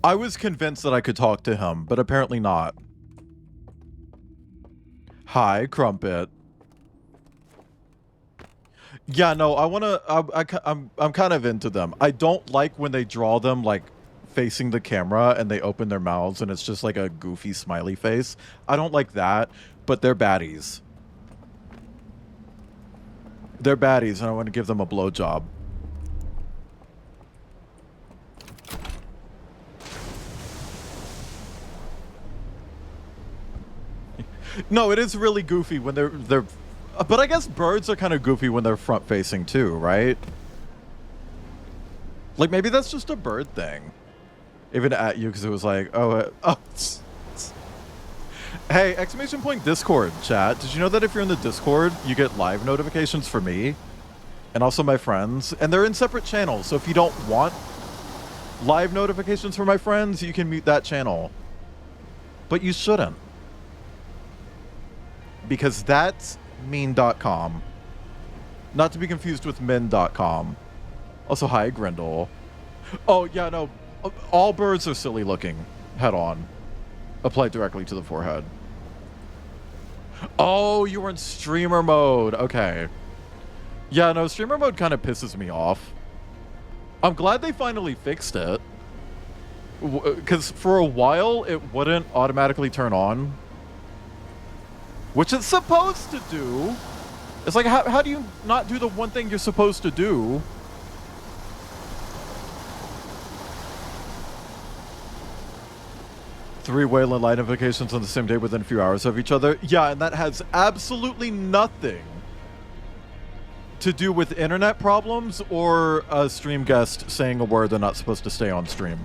I was convinced that I could talk to him, but apparently not. Hi, Crumpet. Yeah, no, I want to. I'm kind of into them. I don't like when they draw them like facing the camera and they open their mouths and it's just like a goofy smiley face. I don't like that, but they're baddies. They're baddies, and I want to give them a blowjob. No, it is really goofy when they're. But I guess birds are kind of goofy when they're front facing too, right? Like maybe that's just a bird thing. Even at you because it was like, Hey, exclamation point Discord chat. Did you know that if you're in the Discord, you get live notifications for me and also my friends, and they're in separate channels. So if you don't want live notifications for my friends, you can mute that channel. But you shouldn't. Because that's mean.com. Not to be confused with min.com. Also, hi, Grendel. Oh, yeah, no. All birds are silly looking. Head on. Applied directly to the forehead. Oh, you were in streamer mode. Okay. Yeah, no, streamer mode kind of pisses me off. I'm glad they finally fixed it. Because for a while, it wouldn't automatically turn on. Which it's supposed to do. It's like, how do you not do the one thing you're supposed to do? Three Wayland light notifications on the same day within a few hours of each other. Yeah, and that has absolutely nothing to do with internet problems or a stream guest saying a word they're not supposed to say on stream.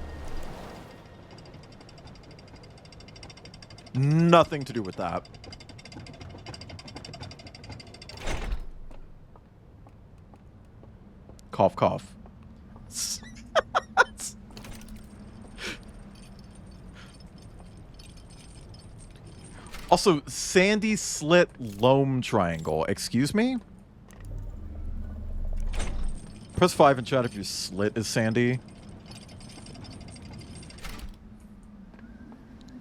Nothing to do with that. Cough, cough. Also, sandy slit loam triangle. Excuse me? Press 5 in chat if your slit is sandy.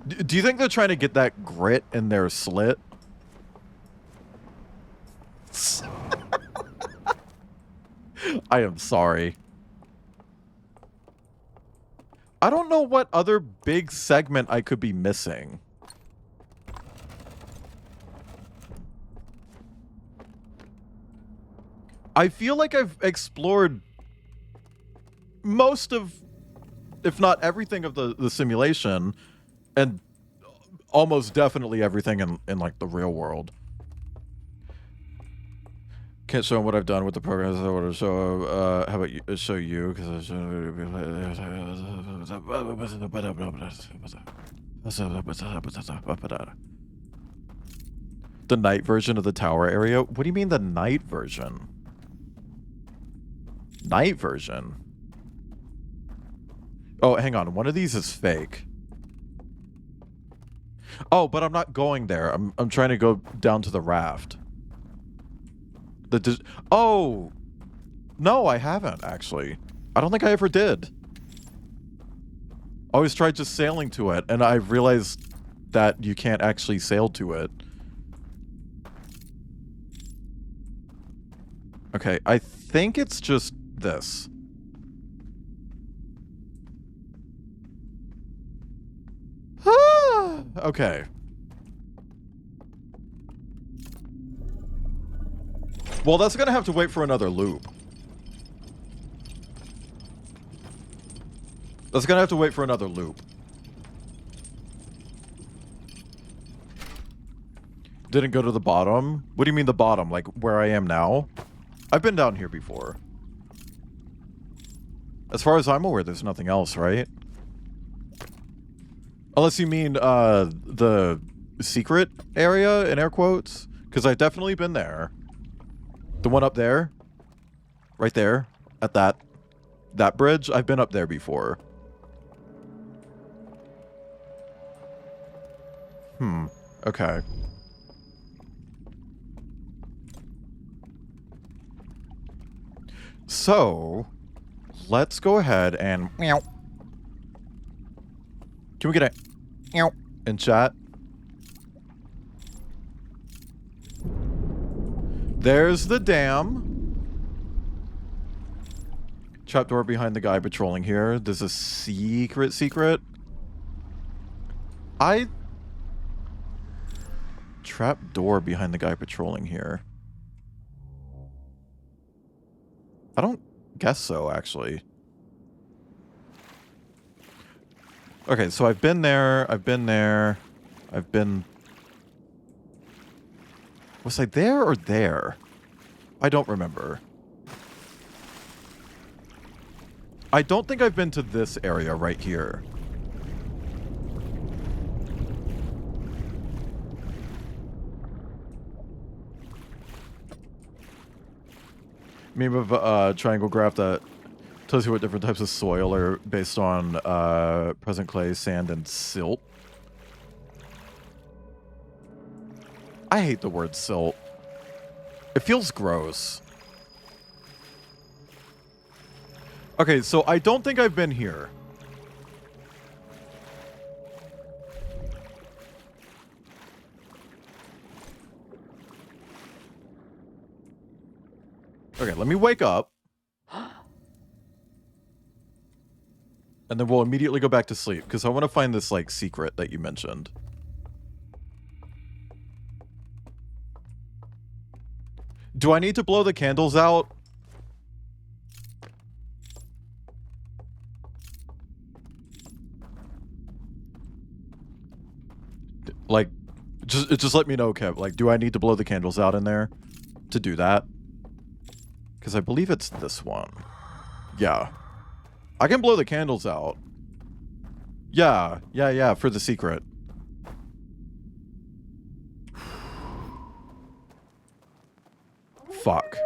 Do you think they're trying to get that grit in their slit? I am sorry. I don't know what other big segment I could be missing. I feel like I've explored most of, if not everything of the simulation, and almost definitely everything in like the real world. Can't show them what I've done with the programs. I want to show. How about you? Show you because the night version of the tower area. What do you mean the night version? Night version. Oh, hang on. One of these is fake. Oh, but I'm not going there. I'm trying to go down to the raft. Oh, no, I haven't actually. I don't think I ever did. I always tried just sailing to it, and I realized that you can't actually sail to it. Okay, I think it's just this. Okay. Well, that's gonna have to wait for another loop. That's gonna have to wait for another loop. Didn't go to the bottom? What do you mean the bottom? Like where I am now? I've been down here before. As far as I'm aware, there's nothing else, right? Unless you mean the secret area, in air quotes? Because I've definitely been there. The one up there? Right there? At that bridge? I've been up there before. Okay. So, let's go ahead and meow. Can we get a meow in chat? There's the dam. Trapdoor behind the guy patrolling here. There's a secret. Trapdoor behind the guy patrolling here. I don't guess so, actually. Okay, so I've been there. Was I there or there? I don't remember. I don't think I've been to this area right here. Meme of triangle graph that tells you what different types of soil are based on present clay, sand, and silt. I hate the word silt. It feels gross. Okay, so I don't think I've been here. Okay, let me wake up. And then we'll immediately go back to sleep, because I want to find this, like, secret that you mentioned. Do I need to blow the candles out? Like, just let me know, Kev. Like, do I need to blow the candles out in there to do that? Because I believe it's this one. Yeah. I can blow the candles out. Yeah, for the secret. Fuck.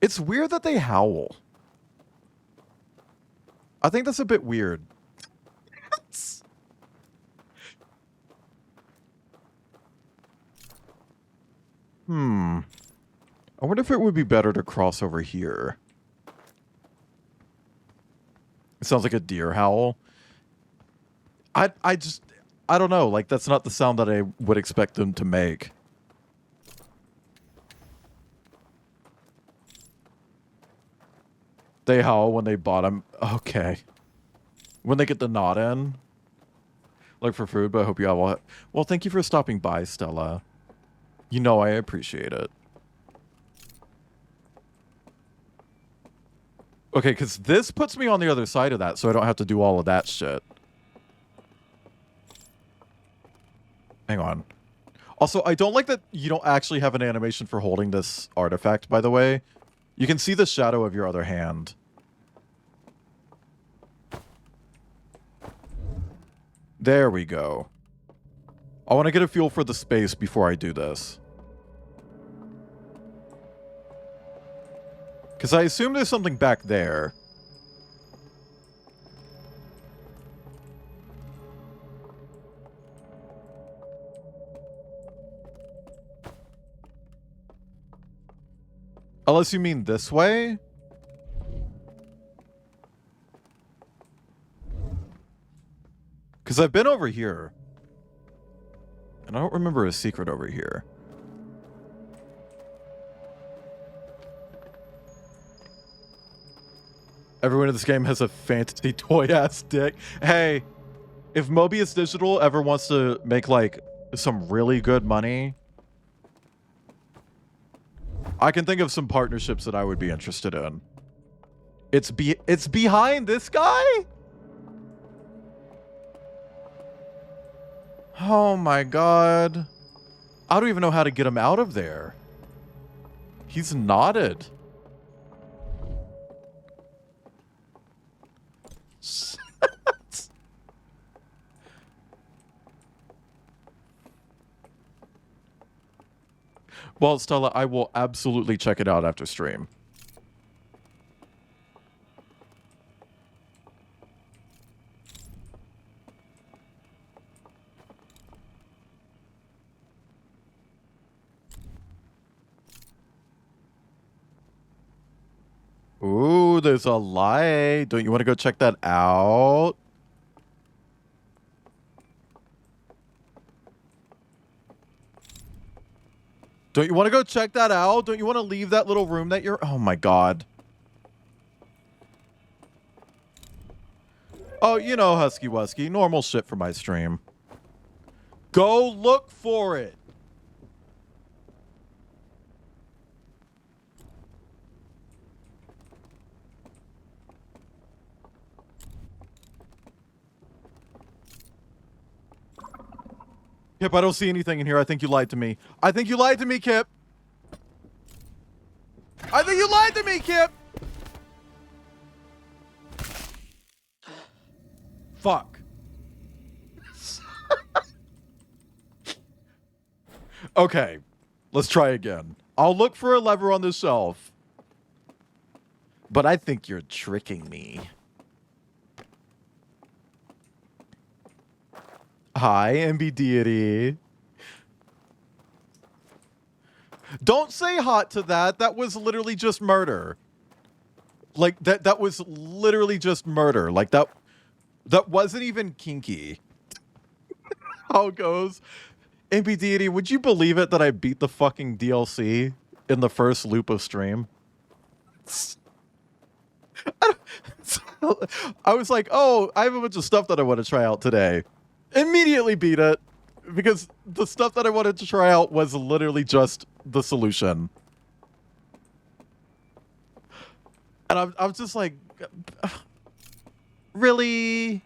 It's weird that they howl. I think that's a bit weird. I wonder if it would be better to cross over here. It sounds like a deer howl. I don't know. Like, that's not the sound that I would expect them to make. They howl when they bottom. Okay. When they get the knot in. Like for food, but I hope you have all. Well, thank you for stopping by, Stella. You know I appreciate it. Okay, because this puts me on the other side of that, so I don't have to do all of that shit. Hang on. Also, I don't like that you don't actually have an animation for holding this artifact, by the way. You can see the shadow of your other hand. There we go. I want to get a feel for the space before I do this. Because I assume there's something back there. Unless you mean this way? Because I've been over here. And I don't remember a secret over here. Everyone in this game has a fantasy toy-ass dick. Hey, if Mobius Digital ever wants to make, like, some really good money, I can think of some partnerships that I would be interested in. It's behind this guy? Oh my god. I don't even know how to get him out of there. He's knotted. Well, Stella, I will absolutely check it out after stream. there's a light. Don't you want to go check that out? Don't you want to go check that out? Don't you want to leave that little room that you're... Oh my god. Oh, you know, Husky Wusky. Normal shit for my stream. Go look for it. Kip, I don't see anything in here. I think you lied to me. I think you lied to me, Kip. I think you lied to me, Kip. Fuck. Okay, let's try again. I'll look for a lever on the shelf. But I think you're tricking me. Hi, MB Deity. Don't say hot to that. That was literally just murder. Like, that was literally just murder. Like, that wasn't even kinky. How it goes. MB Deity, would you believe it that I beat the fucking DLC in the first loop of stream? I was like, oh, I have a bunch of stuff that I want to try out today. Immediately beat it because the stuff that I wanted to try out was literally just the solution. And I'm just like, really?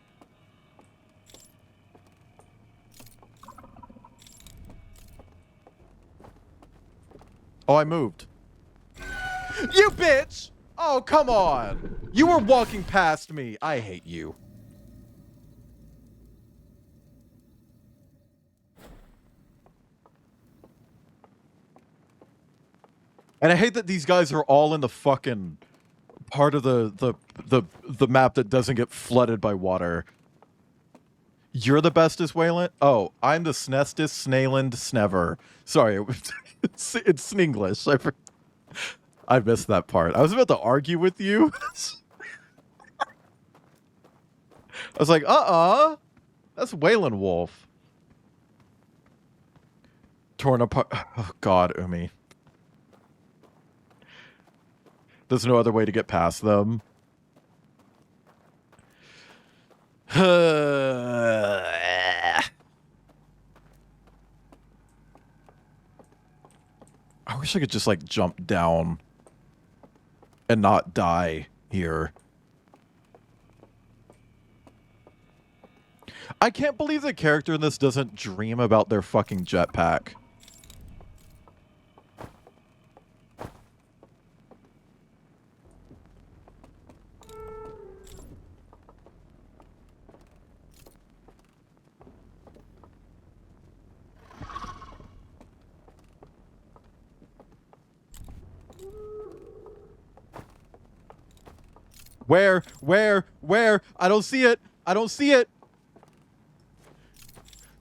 Oh, I moved. You bitch! Oh, come on. You were walking past me. I hate you. And I hate that these guys are all in the fucking part of the map that doesn't get flooded by water. You're the bestest Wayland? Oh, I'm the snestest Snayland Snever. Sorry, it's Snenglish. I missed that part. I was about to argue with you. I was like, that's Wayland Wolf. Torn apart. Oh God, Umi. There's no other way to get past them. I wish I could just like jump down and not die here. I can't believe the character in this doesn't dream about their fucking jetpack. Where? I don't see it. I don't see it.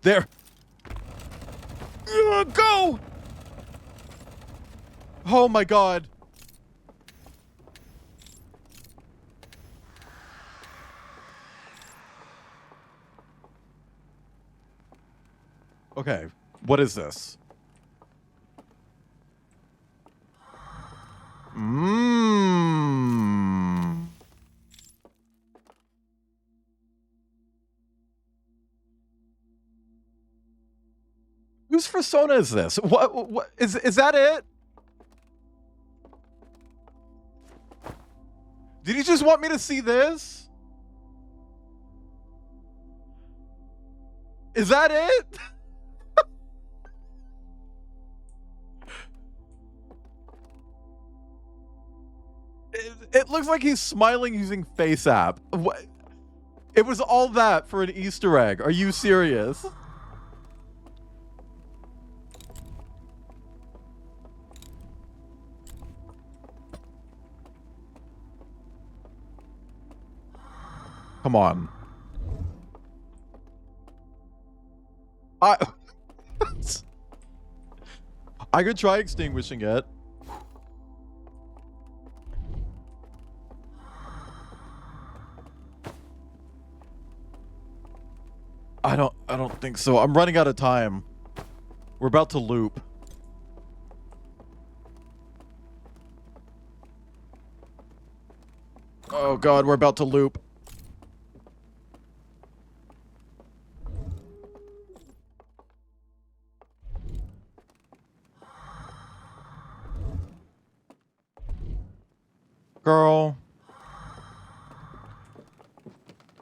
There. Go! Oh my God. Okay, what is this? Whose persona is this? What is that it? Did he just want me to see this? Is that it? It looks like he's smiling using Face App. What? It was all that for an Easter egg. Are you serious? Come on. I could try extinguishing it. I don't think so. I'm running out of time. We're about to loop. Oh god, we're about to loop. Girl.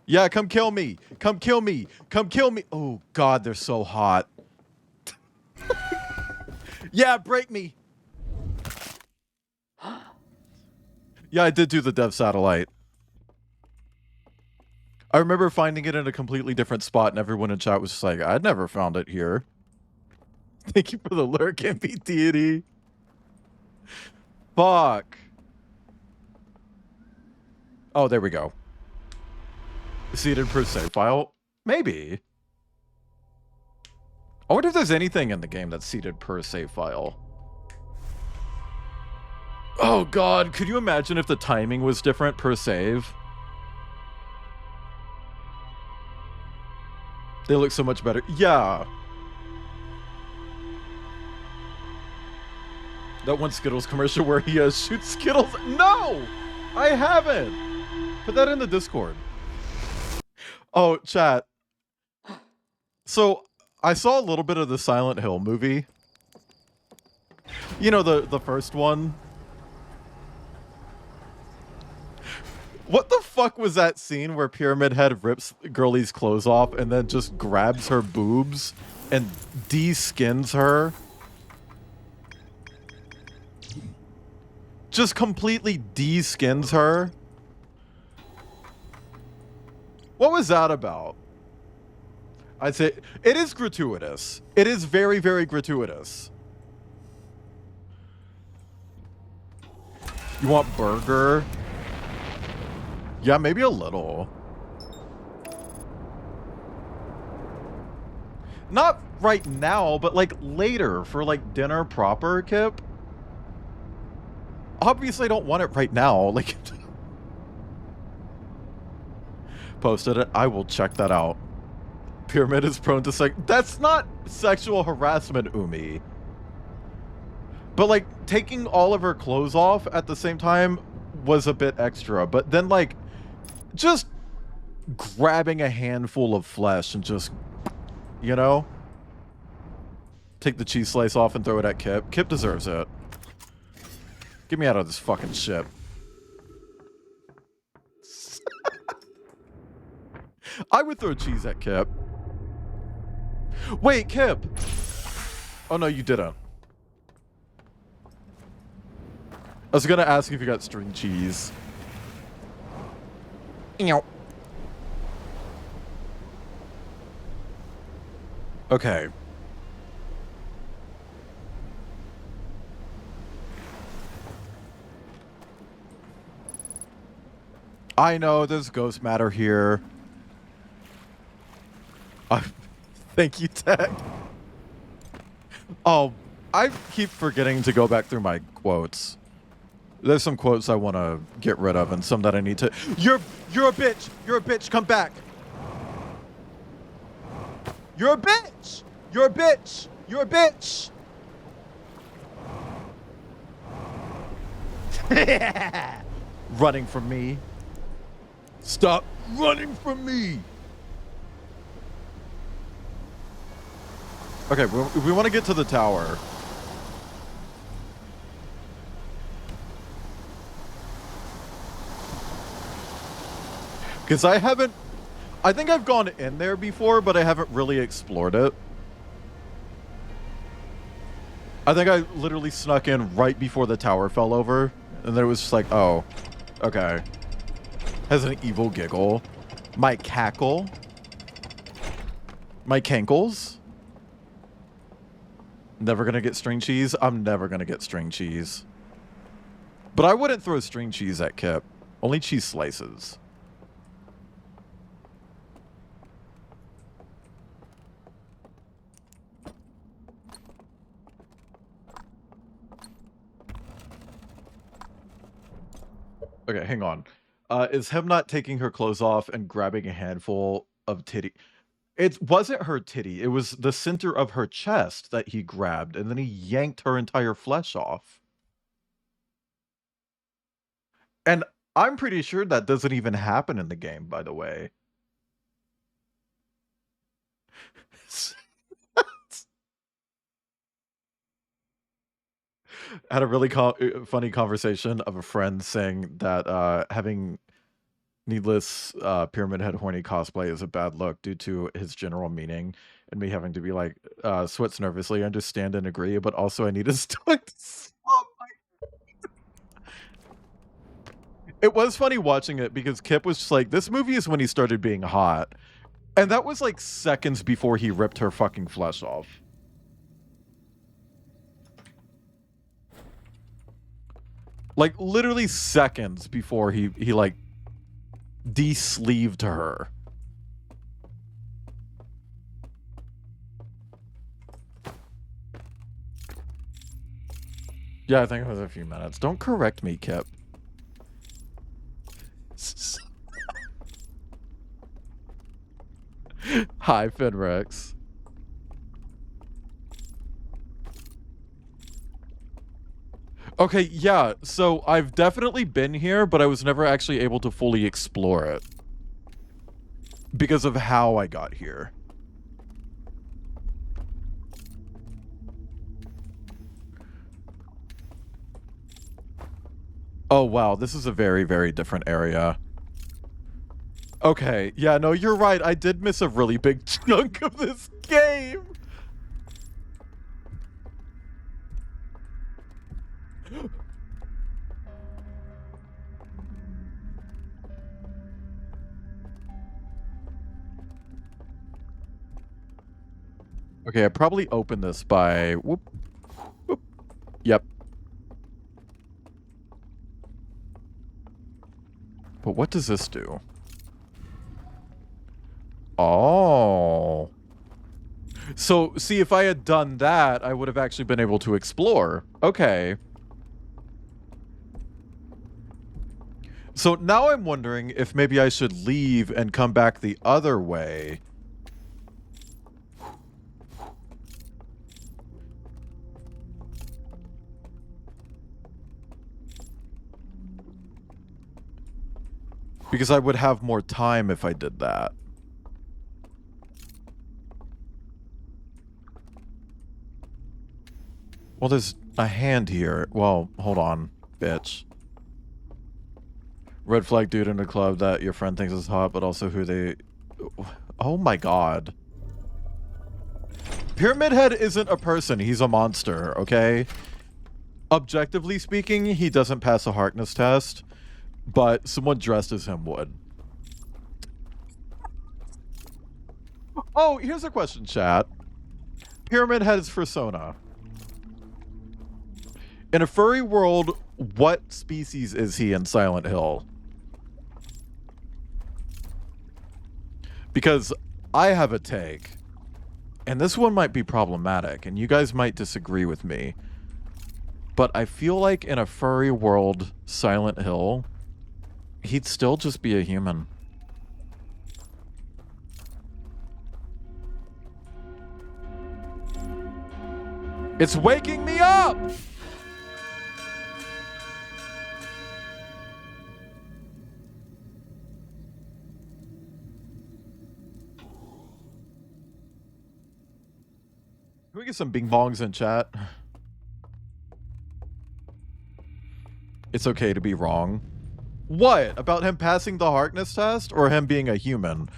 Yeah, come kill me. Come kill me. Come kill me. Oh god, they're so hot. Yeah, break me. Yeah, I did do the dev satellite. I remember finding it in a completely different spot, and everyone in chat was just like, I'd never found it here. Thank you for the lurk, MP deity. Fuck. Oh, there we go. Seeded per save file? Maybe. I wonder if there's anything in the game that's seeded per save file. Oh god, could you imagine if the timing was different per save? They look so much better. Yeah. That one Skittles commercial where he shoots Skittles. No! I haven't! Put that in the Discord. Oh, chat. So, I saw a little bit of the Silent Hill movie. You know, the first one. What the fuck was that scene where Pyramid Head rips Girlie's clothes off and then just grabs her boobs and de-skins her? Just completely de-skins her? What was that about? I'd say it is gratuitous. It is very, very gratuitous. You want burger? Yeah, maybe a little. Not right now, but like later for like dinner proper, Kip. Obviously, I don't want it right now. Like, posted it. I will check that out. Pyramid is prone to sex. That's not sexual harassment, Umi. But like taking all of her clothes off at the same time was a bit extra. But then like just grabbing a handful of flesh and just, you know, take the cheese slice off and throw it at Kip. Kip deserves it. Get me out of this fucking ship. I would throw cheese at Kip. Wait, Kip. Oh, no, you didn't. I was gonna ask if you got string cheese. Ew. Okay. I know there's ghost matter here. Thank you, Tech. Oh, I keep forgetting to go back through my quotes. There's some quotes I want to get rid of and some that I need to... You're a bitch! You're a bitch! Come back! You're a bitch! You're a bitch! You're a bitch! Running from me. Stop running from me! Okay, we want to get to the tower. Because I think I've gone in there before, but I haven't really explored it. I think I literally snuck in right before the tower fell over, and then it was just like, oh, okay. Has an evil giggle. My cackle. My cankles. Never gonna get string cheese? I'm never gonna get string cheese. But I wouldn't throw string cheese at Kip. Only cheese slices. Okay, hang on. Is him not taking her clothes off and grabbing a handful of titty? It wasn't her titty, it was the center of her chest that he grabbed, and then he yanked her entire flesh off. And I'm pretty sure that doesn't even happen in the game, by the way. I had a really funny conversation of a friend saying that having needless Pyramid Head horny cosplay is a bad look due to his general meaning, and me having to be like, sweats nervously, understand and agree, but also I need a stomach to stop. It was funny watching it because Kip was just like, this movie is when he started being hot. And that was like seconds before he ripped her fucking flesh off. Like literally seconds before he like de-sleeved her. Yeah, I think it was a few minutes. Don't correct me, Kip. Hi, Finrex. Okay, yeah, so I've definitely been here, but I was never actually able to fully explore it. Because of how I got here. Oh, wow, this is a very, very different area. Okay, yeah, no, you're right. I did miss a really big chunk of this game. Okay, I probably opened this by whoop, whoop. Yep. But what does this do? Oh. So, see, if I had done that, I would have actually been able to explore. Okay. So now I'm wondering if maybe I should leave and come back the other way. Because I would have more time if I did that. Well, there's a hand here. Well, hold on, bitch. Red flag dude in a club that your friend thinks is hot, but also who they... Oh my god. Pyramid Head isn't a person, he's a monster, okay? Objectively speaking, he doesn't pass a Harkness test, but someone dressed as him would. Oh, here's a question, chat. Pyramid Head's persona. In a furry world, what species is he in Silent Hill? Because I have a take, and this one might be problematic, and you guys might disagree with me, but I feel like in a furry world, Silent Hill, he'd still just be a human. It's waking me up! Can we get some bing bongs in chat? It's okay to be wrong. What? About him passing the Harkness test or him being a human?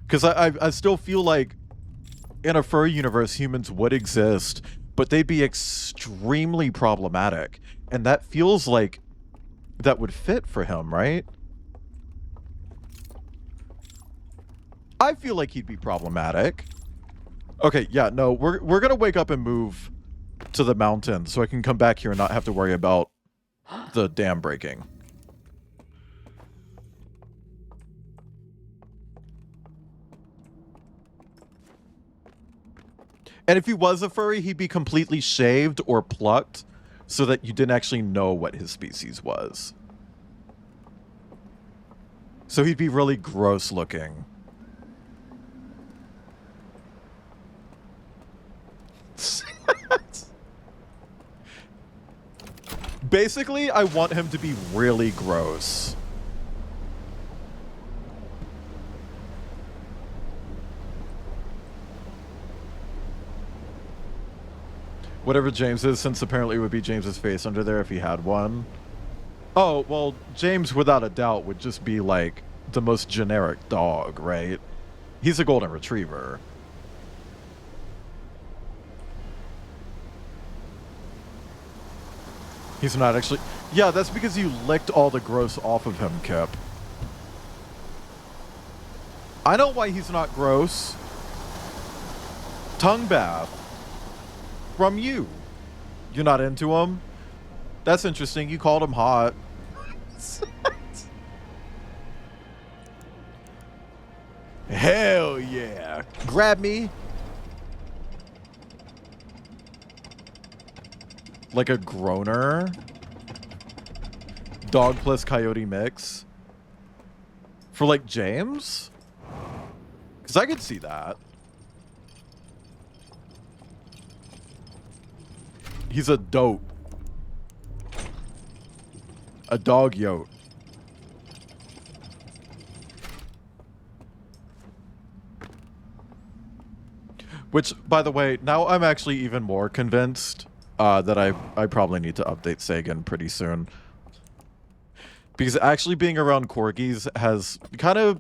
Because I still feel like in a furry universe, humans would exist, but they'd be extremely problematic. And that feels like that would fit for him, right? I feel like he'd be problematic. Okay, yeah, no, we're gonna wake up and move to the mountain so I can come back here and not have to worry about the dam breaking. And if he was a furry, he'd be completely shaved or plucked so that you didn't actually know what his species was. So he'd be really gross looking. Basically, I want him to be really gross. Whatever James is, since apparently it would be James's face under there if he had one. Oh, well, James, without a doubt, would just be like the most generic dog, right? He's a golden retriever. He's not actually... Yeah, that's because you licked all the gross off of him, Kip. I know why he's not gross. Tongue bath. From you. You're not into him? That's interesting. You called him hot. Hell yeah. Grab me. Like a groaner. Dog plus coyote mix. For like James? Because I could see that. He's a dope. A dog yote. Which, by the way, now I'm actually even more convinced that I probably need to update Sagan pretty soon. Because actually being around corgis has kind of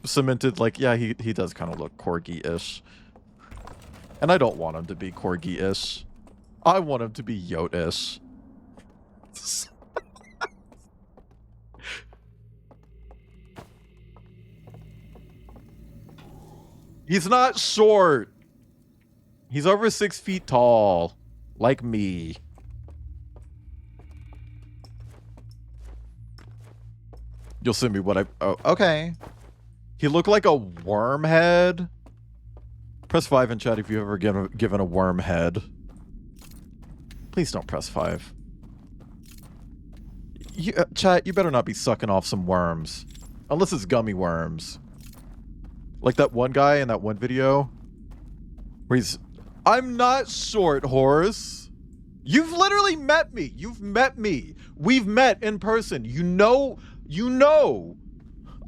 cemented, like, yeah, he does kind of look corgi-ish. And I don't want him to be corgi-ish. I want him to be yote-ish. He's not short. He's over 6 feet tall. Like me. You'll send me what I... Oh, okay. He looked like a worm head. Press 5 in chat if you've ever given a worm head. Please don't press 5. Chat, you better not be sucking off some worms. Unless it's gummy worms. Like that one guy in that one video. Where he's... I'm not short, Horace. You've literally met me. You've met me. We've met in person. You know.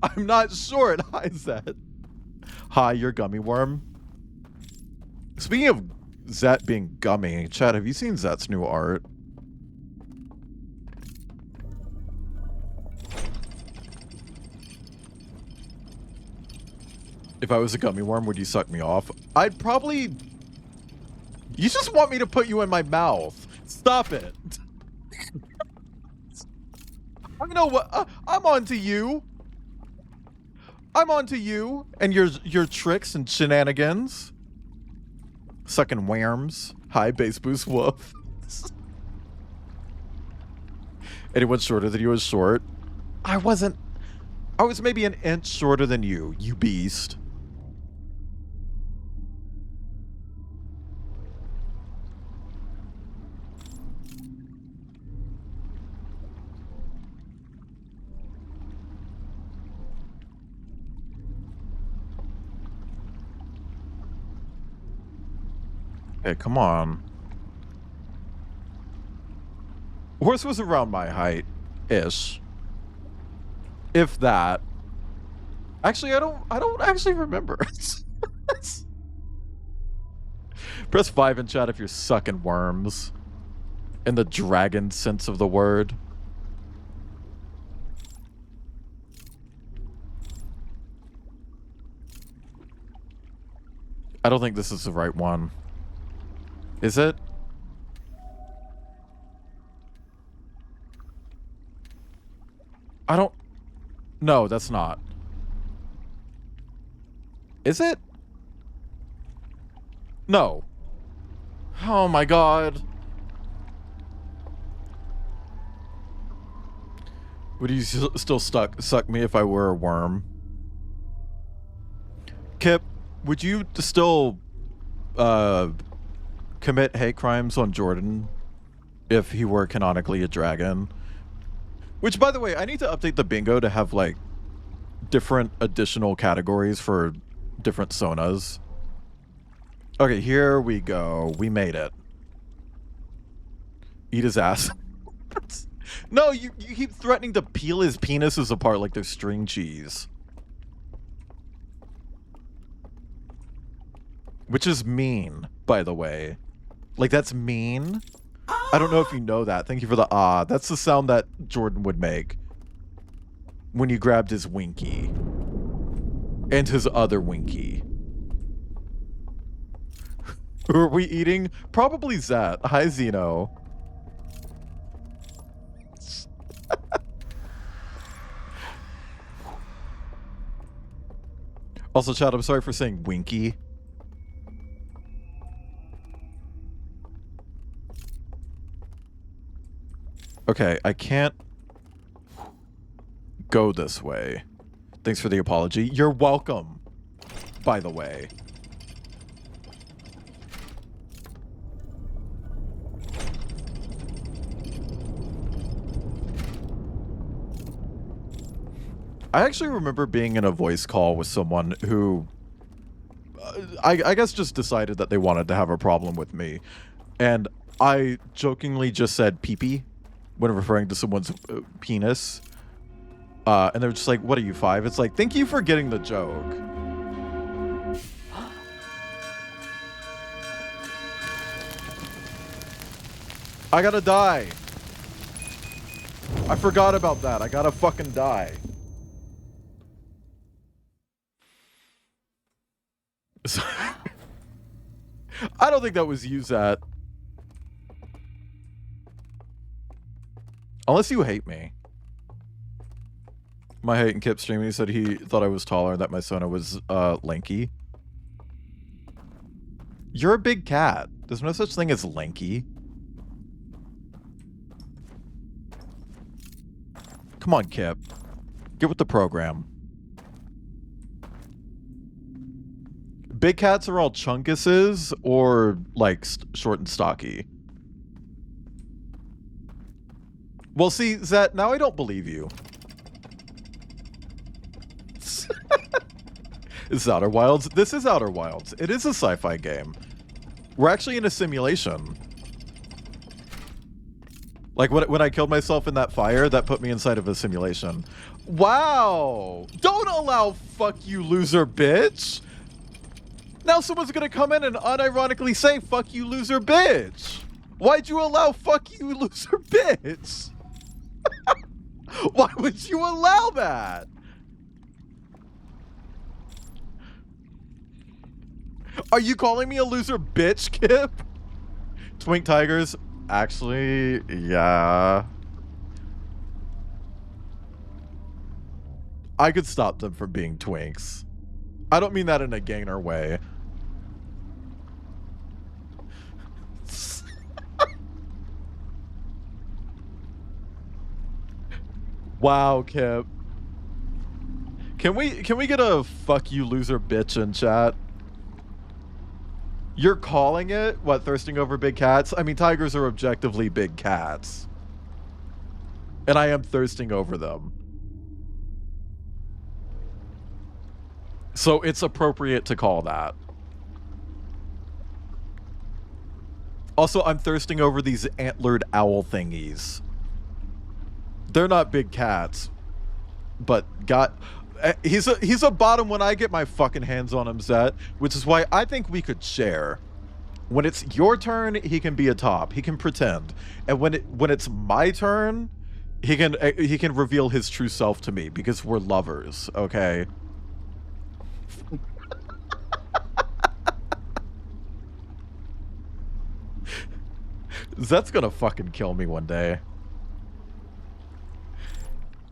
I'm not short. Hi, Zet. Hi, you're gummy worm. Speaking of Zet being gummy, Chad, have you seen Zet's new art? If I was a gummy worm, would you suck me off? I'd probably... You just want me to put you in my mouth. Stop it. I know what... I'm on to you. I'm on to you and your tricks and shenanigans. Sucking worms. Hi, Bass Boost Wolf. Anyone shorter than you was short? I wasn't... I was maybe an inch shorter than you, you beast. Hey, come on. Horse was around my height-ish. If that. Actually, I don't actually remember. Press 5 in chat if you're sucking worms. In the dragon sense of the word. I don't think this is the right one. Is it? I don't... No, that's not. Is it? No. Oh my god. Would you still suck me if I were a worm? Kip, would you still commit hate crimes on Jordan if he were canonically a dragon? Which, by the way, I need to update the bingo to have, like, different additional categories for different sonas. Okay, here we go. We made it. Eat his ass. No, you keep threatening to peel his penises apart like they're string cheese. Which is mean, by the way. Like, that's mean. I don't know if you know that. Thank you for the ah. That's the sound that Jordan would make when you grabbed his winky. And his other winky. Who are we eating? Probably Zat. Hi, Zeno. Also, Chad, I'm sorry for saying winky. Okay, I can't go this way. Thanks for the apology. You're welcome, by the way. I actually remember being in a voice call with someone who, I guess just decided that they wanted to have a problem with me. And I jokingly just said pee-pee when referring to someone's penis. And they're just like, what are you, 5? It's like, thank you for getting the joke. I gotta die. I forgot about that. I gotta fucking die. I don't think that was used at. Unless you hate me. My hate and Kip streaming, he said he thought I was taller and that my Sona was lanky. You're a big cat. There's no such thing as lanky. Come on, Kip. Get with the program. Big cats are all chunkuses or like short and stocky. Well, see, Zet, now I don't believe you. This is Outer Wilds. This is Outer Wilds. It is a sci-fi game. We're actually in a simulation. Like when I killed myself in that fire, that put me inside of a simulation. Wow! Don't allow fuck you loser bitch! Now someone's gonna come in and unironically say fuck you loser bitch! Why'd you allow fuck you loser bitch? Why would you allow that? Are you calling me a loser bitch, Kip? Twink Tigers? Actually, yeah. I could stop them from being twinks. I don't mean that in a gainer way. Wow, Kip. Can we get a fuck you loser bitch in chat? You're calling it, what, thirsting over big cats? I mean, tigers are objectively big cats. And I am thirsting over them. So it's appropriate to call that. Also, I'm thirsting over these antlered owl thingies. They're not big cats, but he's a bottom when I get my fucking hands on him, Zet, which is why I think we could share. When it's your turn, he can be a top. He can pretend. And when it's my turn, he can reveal his true self to me because we're lovers, okay? Zet's gonna fucking kill me one day.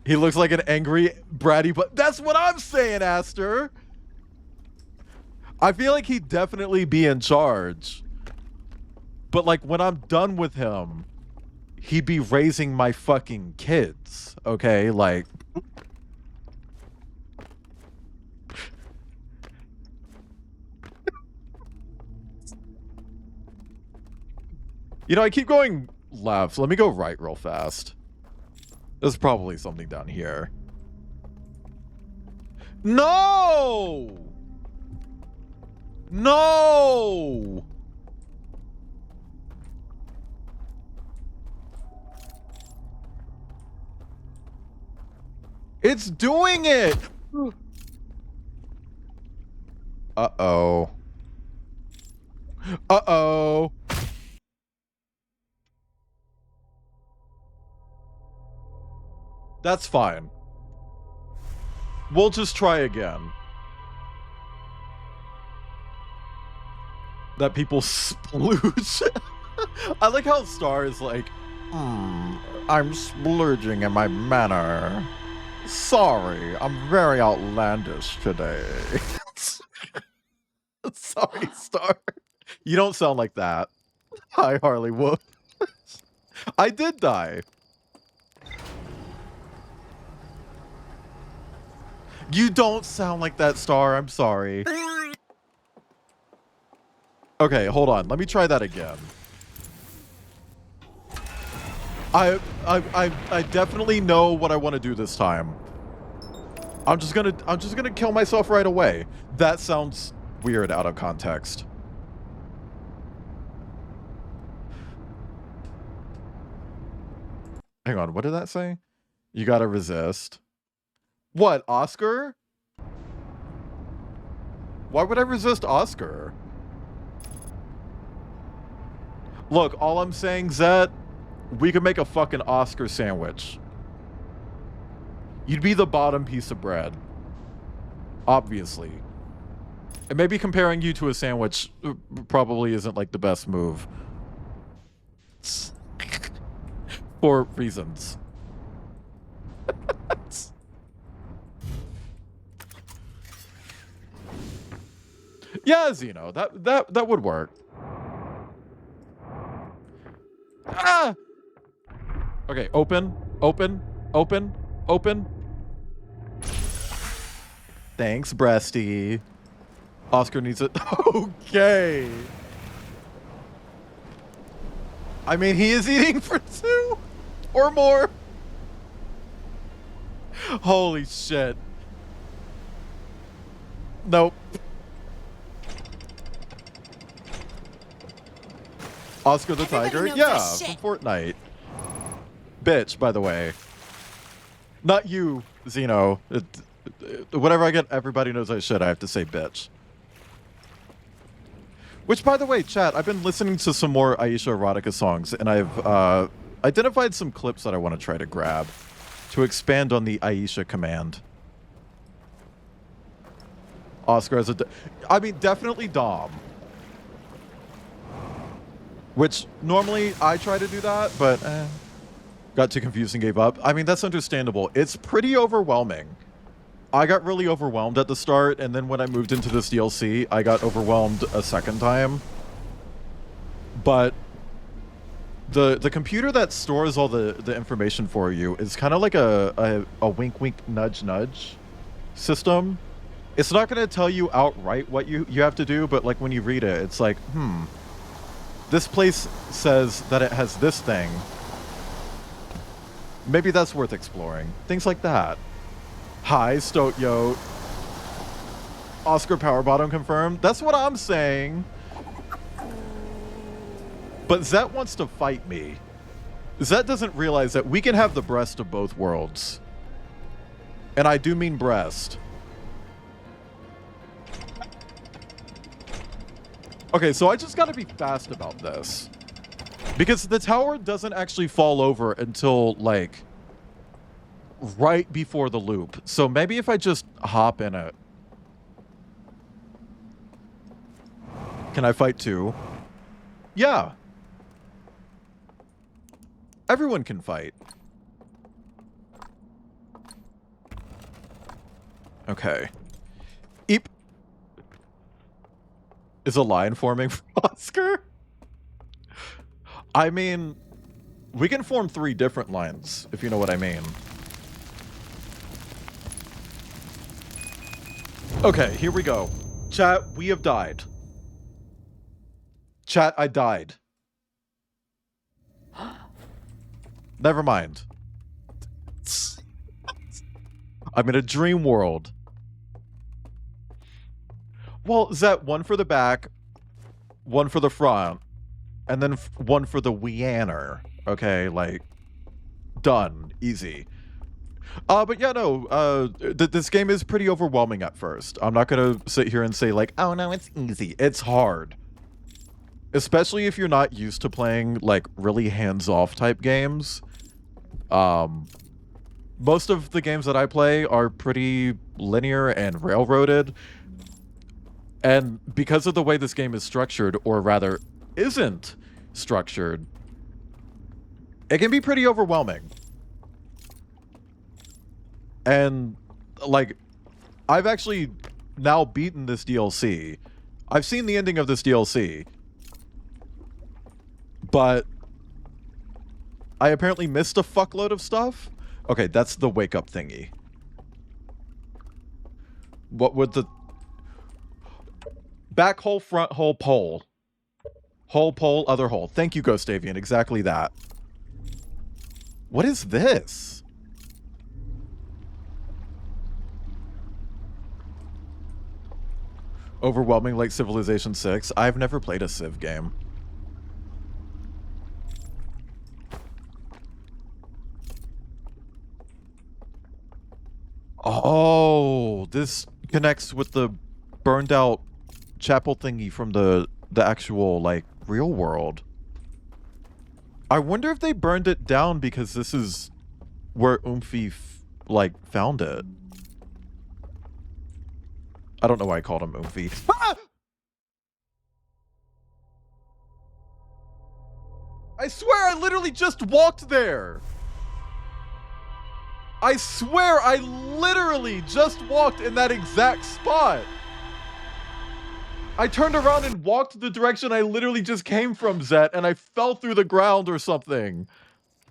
He looks like an angry, bratty, but that's what I'm saying, Aster. I feel like he'd definitely be in charge. But like when I'm done with him, he'd be raising my fucking kids. Okay, like you know, I keep going left. Let me go right real fast. There's probably something down here. No! No! It's doing it! Uh-oh. Uh-oh. That's fine. We'll just try again. That people splooge. I like how Star is like, I'm splurging in my manner. Sorry, I'm very outlandish today. Sorry, Star. You don't sound like that. Hi, Harley Wolf. I did die. You don't sound like that, Star. I'm sorry. Okay, hold on. Let me try that again. I definitely know what I want to do this time. I'm just gonna kill myself right away. That sounds weird out of context. Hang on, what did that say? You gotta resist. What, Oscar? Why would I resist Oscar? Look, all I'm saying, Zed, we could make a fucking Oscar sandwich. You'd be the bottom piece of bread. Obviously. And maybe comparing you to a sandwich probably isn't like the best move. For reasons. Yeah, Zeno, that would work. Ah! Okay, open, open, open, open. Thanks, breasty. Oscar needs it. Okay. I mean, he is eating for 2 or more. Holy shit. Nope. Oscar the Tiger? Yeah, from Fortnite. Bitch, by the way. Not you, Zeno. Whenever I get everybody knows I should, I have to say bitch. Which, by the way, chat, I've been listening to some more Aisha Erotica songs, and I've identified some clips that I want to try to grab to expand on the Aisha command. Oscar as a... I mean, definitely Dom. Which, normally, I try to do that, but got too confused and gave up. I mean, that's understandable. It's pretty overwhelming. I got really overwhelmed at the start, and then when I moved into this DLC, I got overwhelmed a second time. But the computer that stores all the information for you is kind of like a wink wink nudge nudge system. It's not going to tell you outright what you have to do, but like when you read it, it's like, this place says that it has this thing. Maybe that's worth exploring. Things like that. Hi, Stoatyo. Oscar Power Bottom confirmed. That's what I'm saying. But Zet wants to fight me. Zet doesn't realize that we can have the breast of both worlds. And I do mean breast. Okay, so I just gotta be fast about this. Because the tower doesn't actually fall over until, like, right before the loop. So maybe if I just hop in it. Can I fight too? Yeah. Everyone can fight. Okay. Eep. Is a line forming for Oscar? I mean, we can form 3 different lines, if you know what I mean. Okay, here we go. Chat, we have died. Chat, I died. Never mind. I'm in a dream world. Well, Zet, one for the back, one for the front, and then one for the Weaner. Okay, like, done. Easy. But yeah, no, this game is pretty overwhelming at first. I'm not gonna sit here and say like, oh no, it's easy. It's hard. Especially if you're not used to playing like really hands-off type games. Most of the games that I play are pretty linear and railroaded. And because of the way this game is structured, or rather, isn't structured, it can be pretty overwhelming. And, like, I've actually now beaten this DLC. I've seen the ending of this DLC. But I apparently missed a fuckload of stuff. Okay, that's the wake-up thingy. What would the... Back hole, front hole, pole. Hole, pole, other hole. Thank you, Ghostavian. Exactly that. What is this? Overwhelming like Civilization 6. I've never played a Civ game. Oh, this connects with the burned out chapel thingy from the actual, like, real world. I wonder if they burned it down because this is where Oomphy, like, found it. I don't know why I called him Oomphy. Ah! I swear I literally just walked there! I swear I literally just walked in that exact spot! I turned around and walked the direction I literally just came from, Zet, and I fell through the ground or something.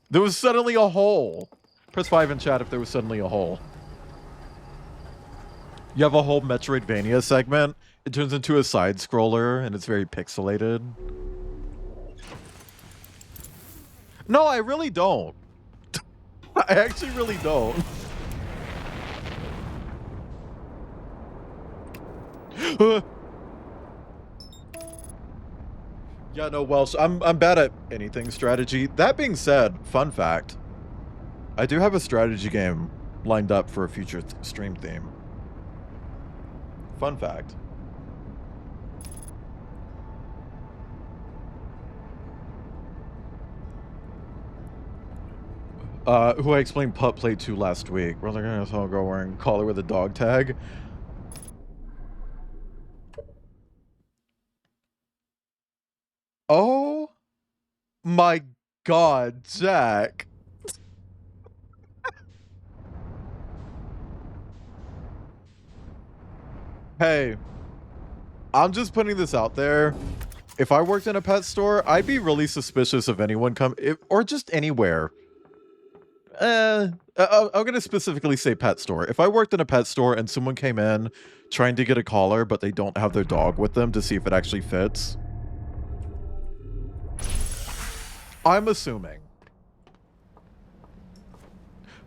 There was suddenly a hole. Press 5 in chat if there was suddenly a hole. You have a whole Metroidvania segment. It turns into a side-scroller, and it's very pixelated. No, I really don't. I actually really don't. Yeah, no, Welsh, I'm bad at anything strategy. That being said, fun fact, I do have a strategy game lined up for a future stream theme. Fun fact. Who I explained Pup Play to last week. We're like, I saw a girl wearing collar with a dog tag. Oh my god, Jack. Hey, I'm just putting this out there. If I worked in a pet store, I'd be really suspicious of anyone or just anywhere. I'm gonna specifically say pet store. If I worked in a pet store and someone came in trying to get a collar, but they don't have their dog with them to see if it actually fits, I'm assuming.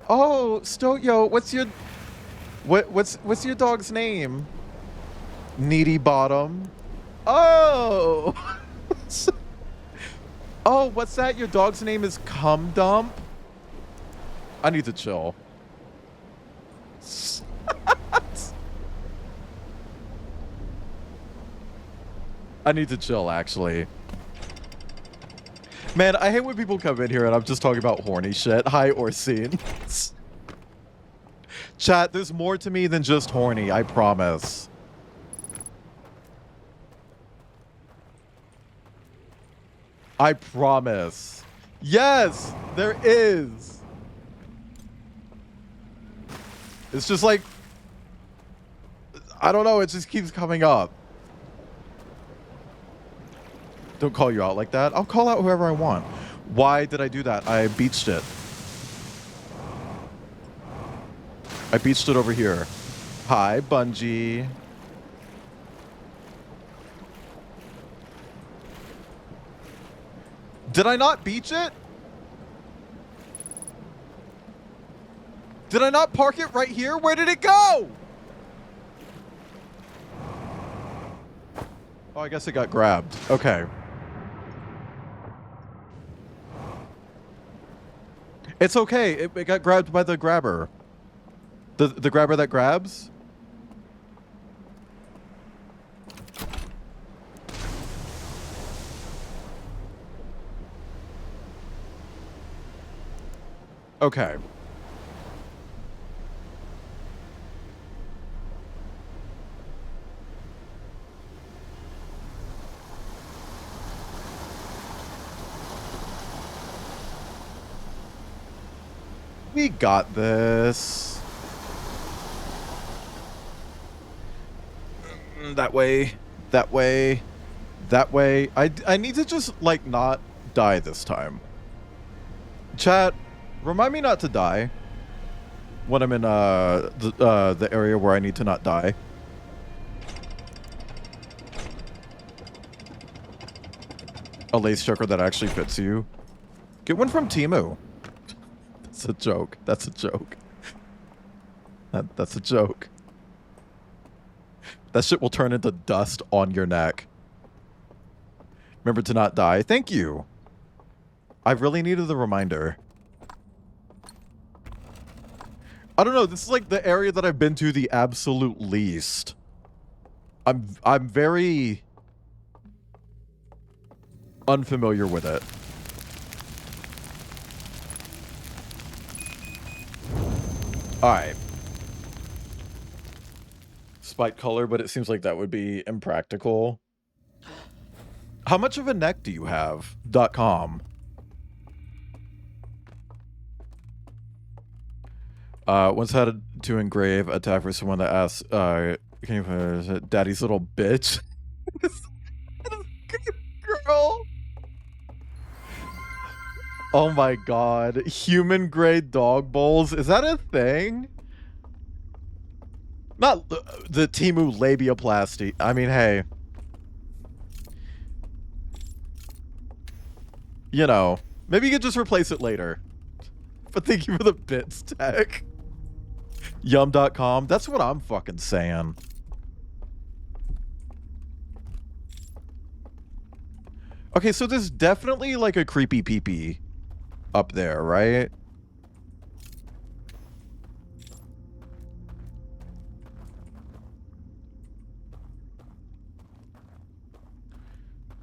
Oh, Stoyo, what's your dog's name? Needy Bottom. Oh. Oh, what's that? Your dog's name is Cum Dump? I need to chill. I need to chill, actually. Man, I hate when people come in here and I'm just talking about horny shit. Hi, Orsine. Chat, there's more to me than just horny, I promise. I promise. Yes, there is. It's just like, I don't know, it just keeps coming up. Don't call you out like that. I'll call out whoever I want. Why did I do that? I beached it. I beached it over here. Hi, Bungie. Did I not beach it? Did I not park it right here? Where did it go? Oh, I guess it got grabbed. Okay. It's okay. It got grabbed by the grabber. The grabber that grabs? Okay. We got this. That way. That way. That way. I need to just, like, not die this time. Chat, remind me not to die when I'm in the area where I need to not die. A lace choker that actually fits you. Get one from Temu. That's a joke. That's a joke. That's a joke. That shit will turn into dust on your neck. Remember to not die. Thank you. I really needed the reminder. I don't know. This is like the area that I've been to the absolute least. I'm very unfamiliar with it. Alright. Spike color, but it seems like that would be impractical. How much of a neck do you have? .com. Once had to engrave attack for someone that asks, can you put daddy's little bitch? Girl. Oh my god. Human grade dog bowls. Is that a thing? Not the Temu labiaplasty. I mean, hey. You know, maybe you could just replace it later. But thank you for the bits tech. Yum.com. That's what I'm fucking saying. Okay, so there's definitely like a creepy peepee up there, right?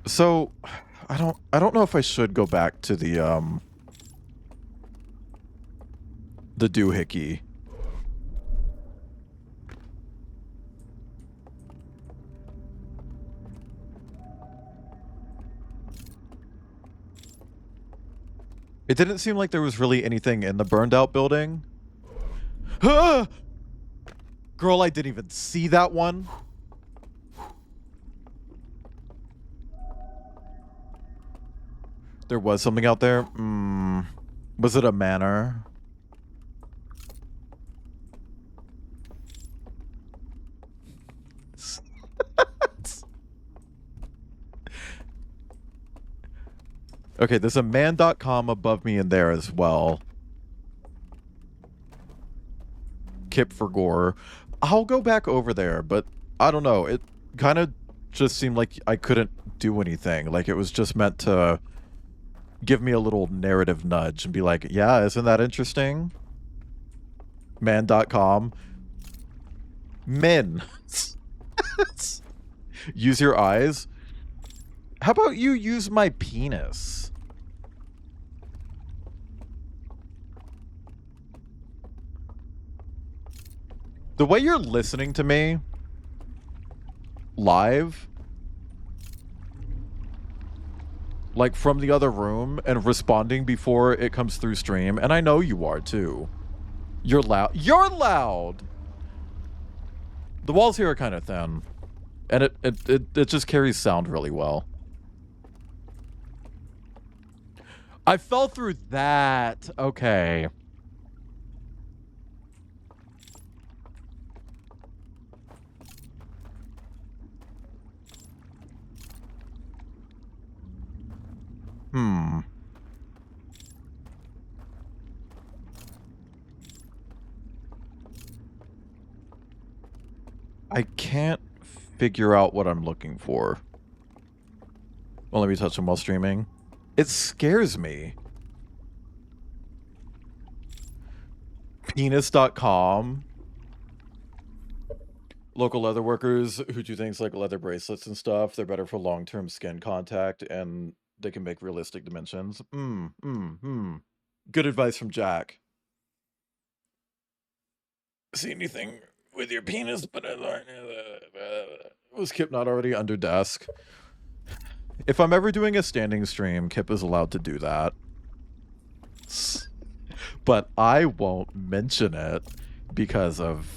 So I don't know if I should go back to the doohickey. It didn't seem like there was really anything in the burned out building. Ah! Girl, I didn't even see that one. There was something out there. Was it a manor? Okay, there's a man.com above me in there as well. Kip for gore. I'll go back over there, but I don't know. It kind of just seemed like I couldn't do anything. Like it was just meant to give me a little narrative nudge and be like, yeah, isn't that interesting? Man.com. Men. Use your eyes. How about you use my penis? The way you're listening to me live, like from the other room and responding before it comes through stream, and I know you are too. You're loud. You're loud! The walls here are kind of thin, and it just carries sound really well. I fell through that. Okay. I can't figure out what I'm looking for. Won't let me touch them while streaming. It scares me. Penis.com. Local leather workers who do things like leather bracelets and stuff. They're better for long-term skin contact, and they can make realistic dimensions. Good advice from Jack. See anything with your penis? But was Kip not already under desk? If I'm ever doing a standing stream, Kip is allowed to do that. But I won't mention it because of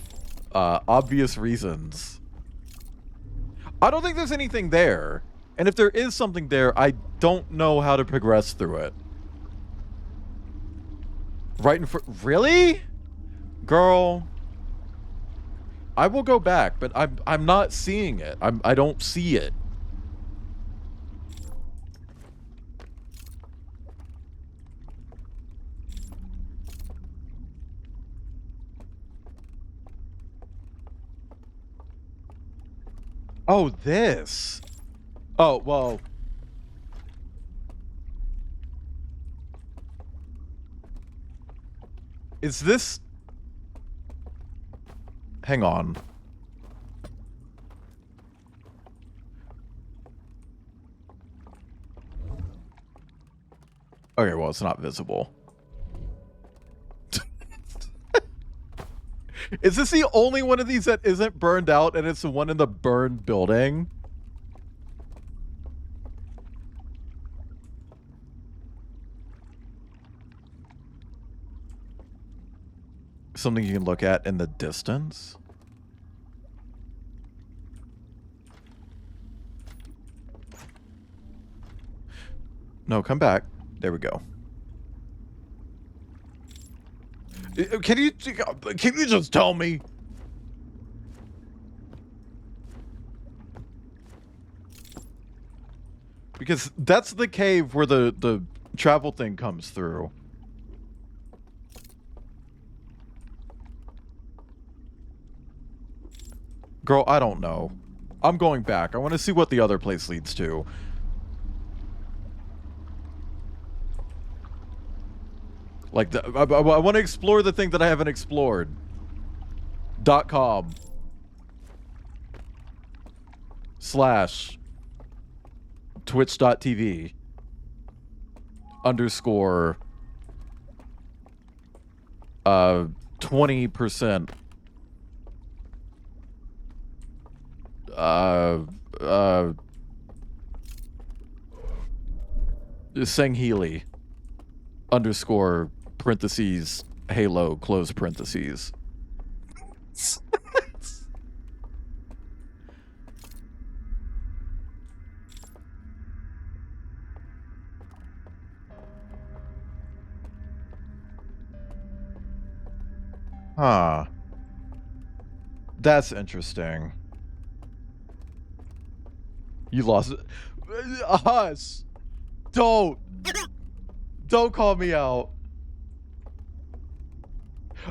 obvious reasons. I don't think there's anything there. And if there is something there, I don't know how to progress through it. Right in front. Really? Girl. I will go back, but I'm not seeing it. I don't see it. Oh, this. Oh, well. Is this... Hang on. Okay, well, it's not visible. Is this the only one of these that isn't burned out, and it's the one in the burned building? Something you can look at in the distance? No, come back. There we go. Can you just tell me? Because that's the cave where the travel thing comes through. Girl, I don't know. I'm going back. I want to see what the other place leads to. Like, I want to explore the thing that I haven't explored. .com / twitch.tv _ 20% Sangheili _ parentheses Halo close parentheses. Huh. That's interesting. You lost it. Us. Don't call me out.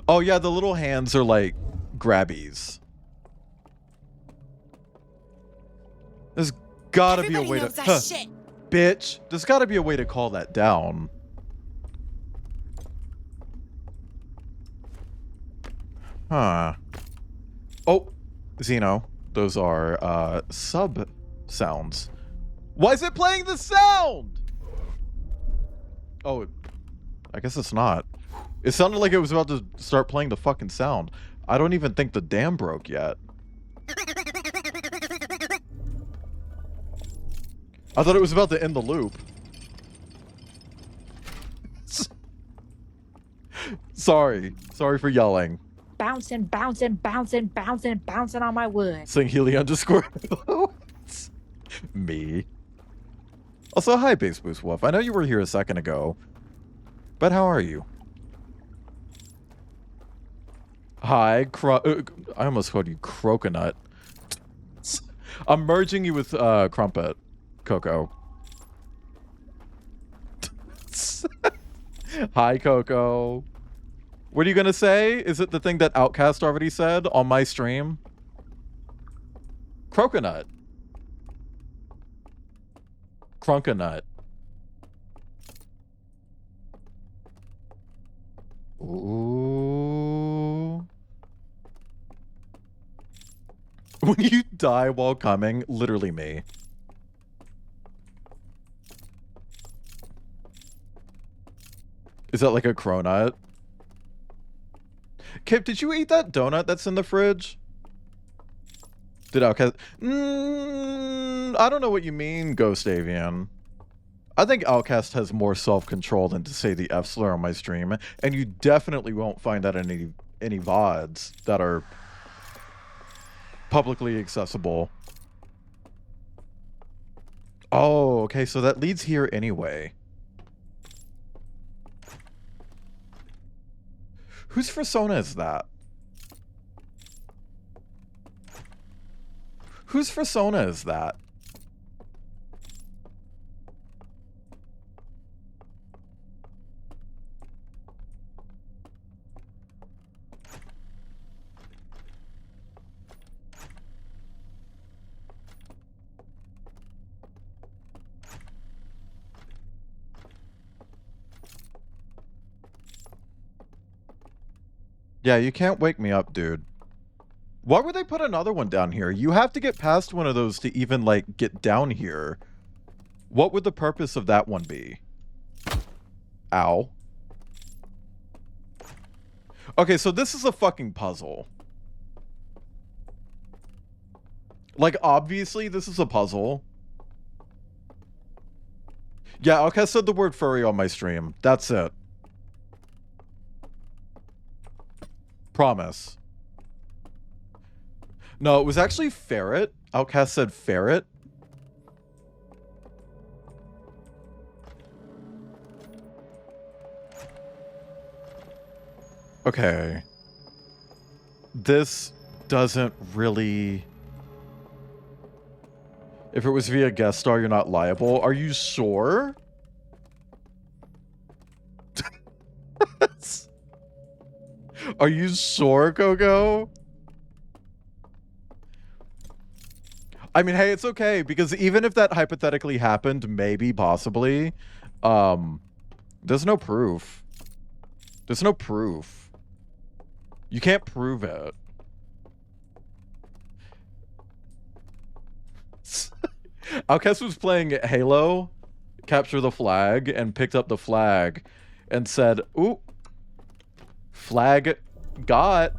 Oh yeah, the little hands are like grabbies. There's gotta be a way to... Bitch, there's gotta be a way to call that down. Huh. Oh, Xeno. Those are sub sounds. Why is it playing the sound? Oh, I guess it's not. It sounded like it was about to start playing the fucking sound. I don't even think the dam broke yet. I thought it was about to end the loop. Sorry for yelling. Bouncing on my wood. Sangheili _ me. Also, hi, Base Boost Wolf. I know you were here a second ago, but how are you? Hi, I almost called you Croconut. I'm merging you with Crumpet, Coco. Hi, Coco. What are you gonna say? Is it the thing that Outcast already said on my stream? Croconut. Crunkanut. Ooh. When you die while coming, literally me. Is that like a cronut? Kip, did you eat that donut that's in the fridge? Did Outcast... I don't know what you mean, Ghost Avian. I think Outcast has more self-control than to say the F slur on my stream, and you definitely won't find that in any VODs that are publicly accessible. Oh, okay, so that leads here anyway. Whose persona is that? Whose persona is that? Yeah, you can't wake me up, dude. Why would they put another one down here? You have to get past one of those to even, like, get down here. What would the purpose of that one be? Ow. Okay, so this is a fucking puzzle. Like, obviously, this is a puzzle. Yeah, Outcast said the word furry on my stream. That's it. Promise. No, it was actually ferret. Outcast said ferret. Okay. This doesn't really... If it was via guest star, you're not liable. Are you sure? Are you sure, Coco? I mean, hey, it's okay, because even if that hypothetically happened, maybe, possibly, there's no proof. There's no proof. You can't prove it. Outcast was playing Halo, Capture the Flag, and picked up the flag and said, ooh, flag got.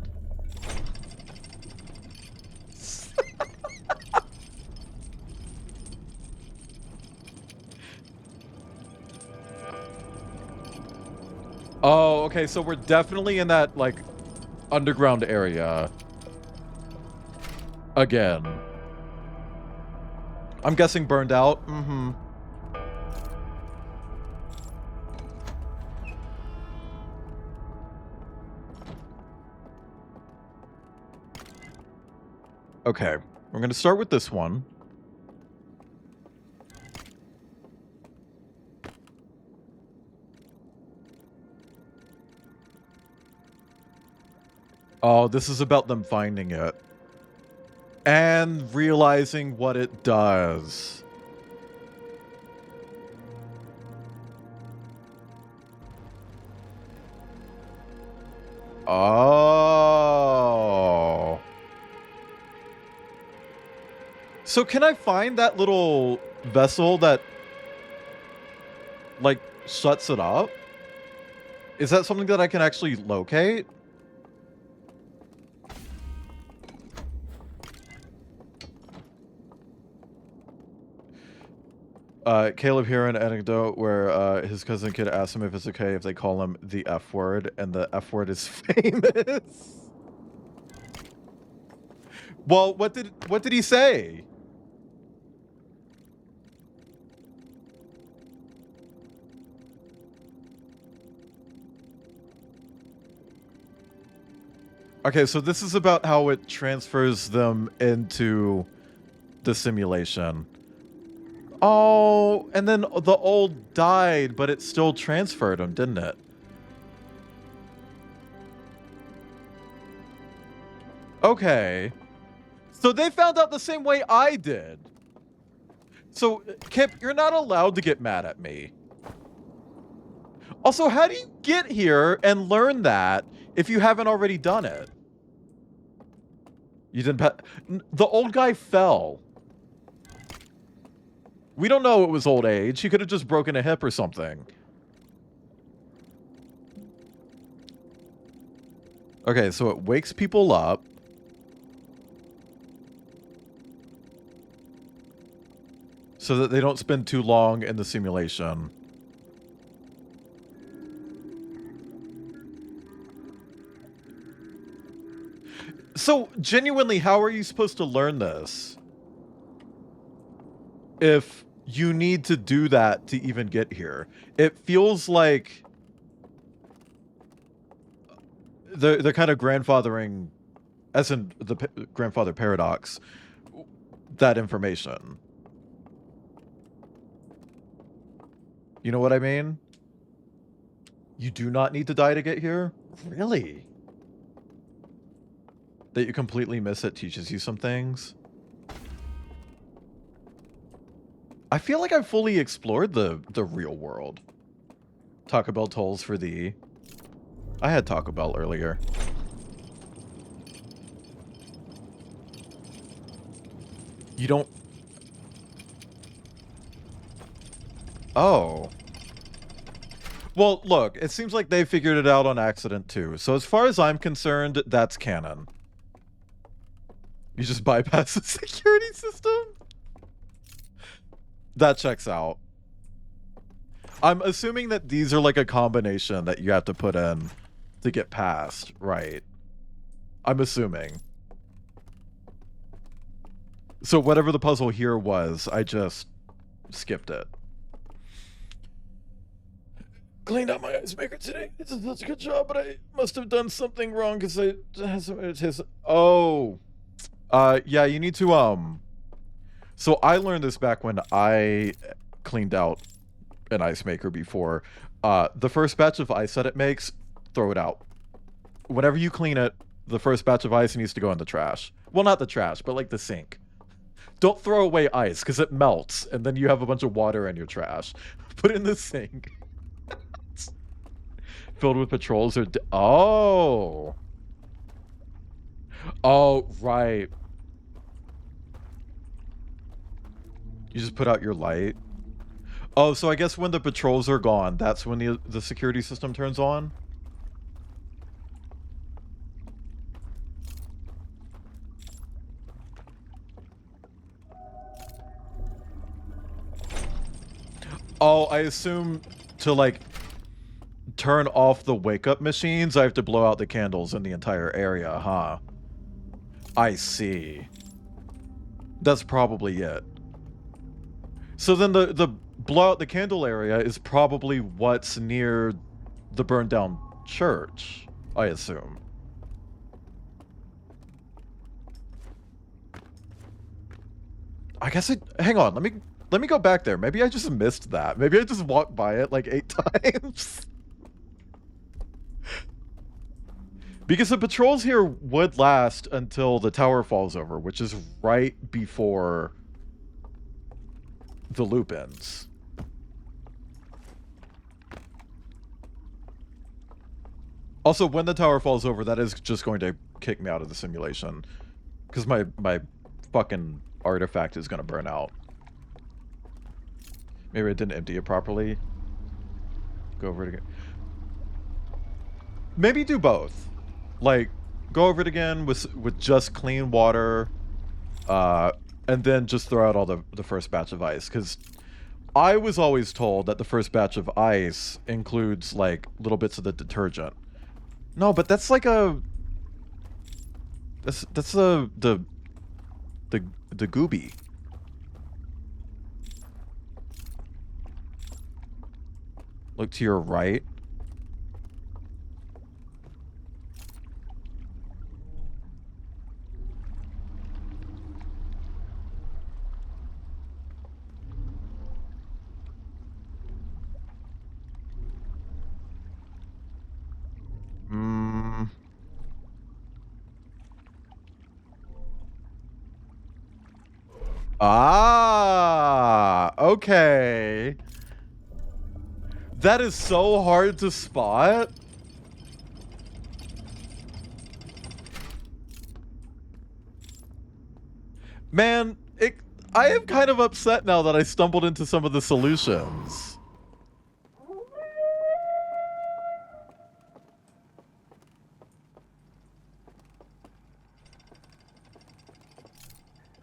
Oh, okay, so we're definitely in that, like, underground area. Again. I'm guessing burned out? Mm-hmm. Okay, we're gonna start with this one. Oh, this is about them finding it. And realizing what it does. Oh. So can I find that little vessel that, like, shuts it up? Is that something that I can actually locate? Caleb here an anecdote where his cousin kid asked him if it's okay if they call him the F word, and the F word is famous. Well, what did he say? Okay, so this is about how it transfers them into the simulation. Oh, and then the old died, but it still transferred him, didn't it? Okay. So they found out the same way I did. So, Kip, you're not allowed to get mad at me. Also, how do you get here and learn that if you haven't already done it? You didn't the old guy fell. We don't know it was old age. He could have just broken a hip or something. Okay, so it wakes people up. So that they don't spend too long in the simulation. So, genuinely, how are you supposed to learn this? If you need to do that to even get here. It feels like they're kind of grandfathering, as in the grandfather paradox, that information. You know what I mean? You do not need to die to get here? Really? That you completely miss it teaches you some things? I feel like I've fully explored the real world. Taco Bell tolls for thee. I had Taco Bell earlier. You don't... Oh. Well, look, it seems like they figured it out on accident too. So as far as I'm concerned, that's canon. You just bypass the security system? That checks out. I'm assuming that these are like a combination that you have to put in to get past, right? I'm assuming. So whatever the puzzle here was, I just skipped it. Cleaned out my ice maker today. It's such a good job, but I must have done something wrong because it has some... Oh. Yeah, you need to, So I learned this back when I cleaned out an ice maker before. The first batch of ice that it makes, throw it out. Whenever you clean it, the first batch of ice needs to go in the trash. Well, not the trash, but like the sink. Don't throw away ice, because it melts, and then you have a bunch of water in your trash. Put it in the sink. Filled with patrols or... Oh. Oh, right. You just put out your light. Oh, so I guess when the patrols are gone, that's when the security system turns on? Oh, I assume to, like, turn off the wake-up machines, I have to blow out the candles in the entire area, huh? I see. That's probably it. So then the blow out the candle area is probably what's near the burned down church, I assume. I guess hang on, let me go back there. Maybe I just missed that. Maybe I just walked by it like 8 times. Because the patrols here would last until the tower falls over, which is right before the loop ends. Also, when the tower falls over, that is just going to kick me out of the simulation. Because my fucking artifact is going to burn out. Maybe I didn't empty it properly. Go over it again. Maybe do both. Like, go over it again with just clean water. And then just throw out all the first batch of ice. Because I was always told that the first batch of ice includes, like, little bits of the detergent. No, but that's like a... That's the gooby. Look to your right. Ah, okay. That is so hard to spot. Man, I am kind of upset now that I stumbled into some of the solutions.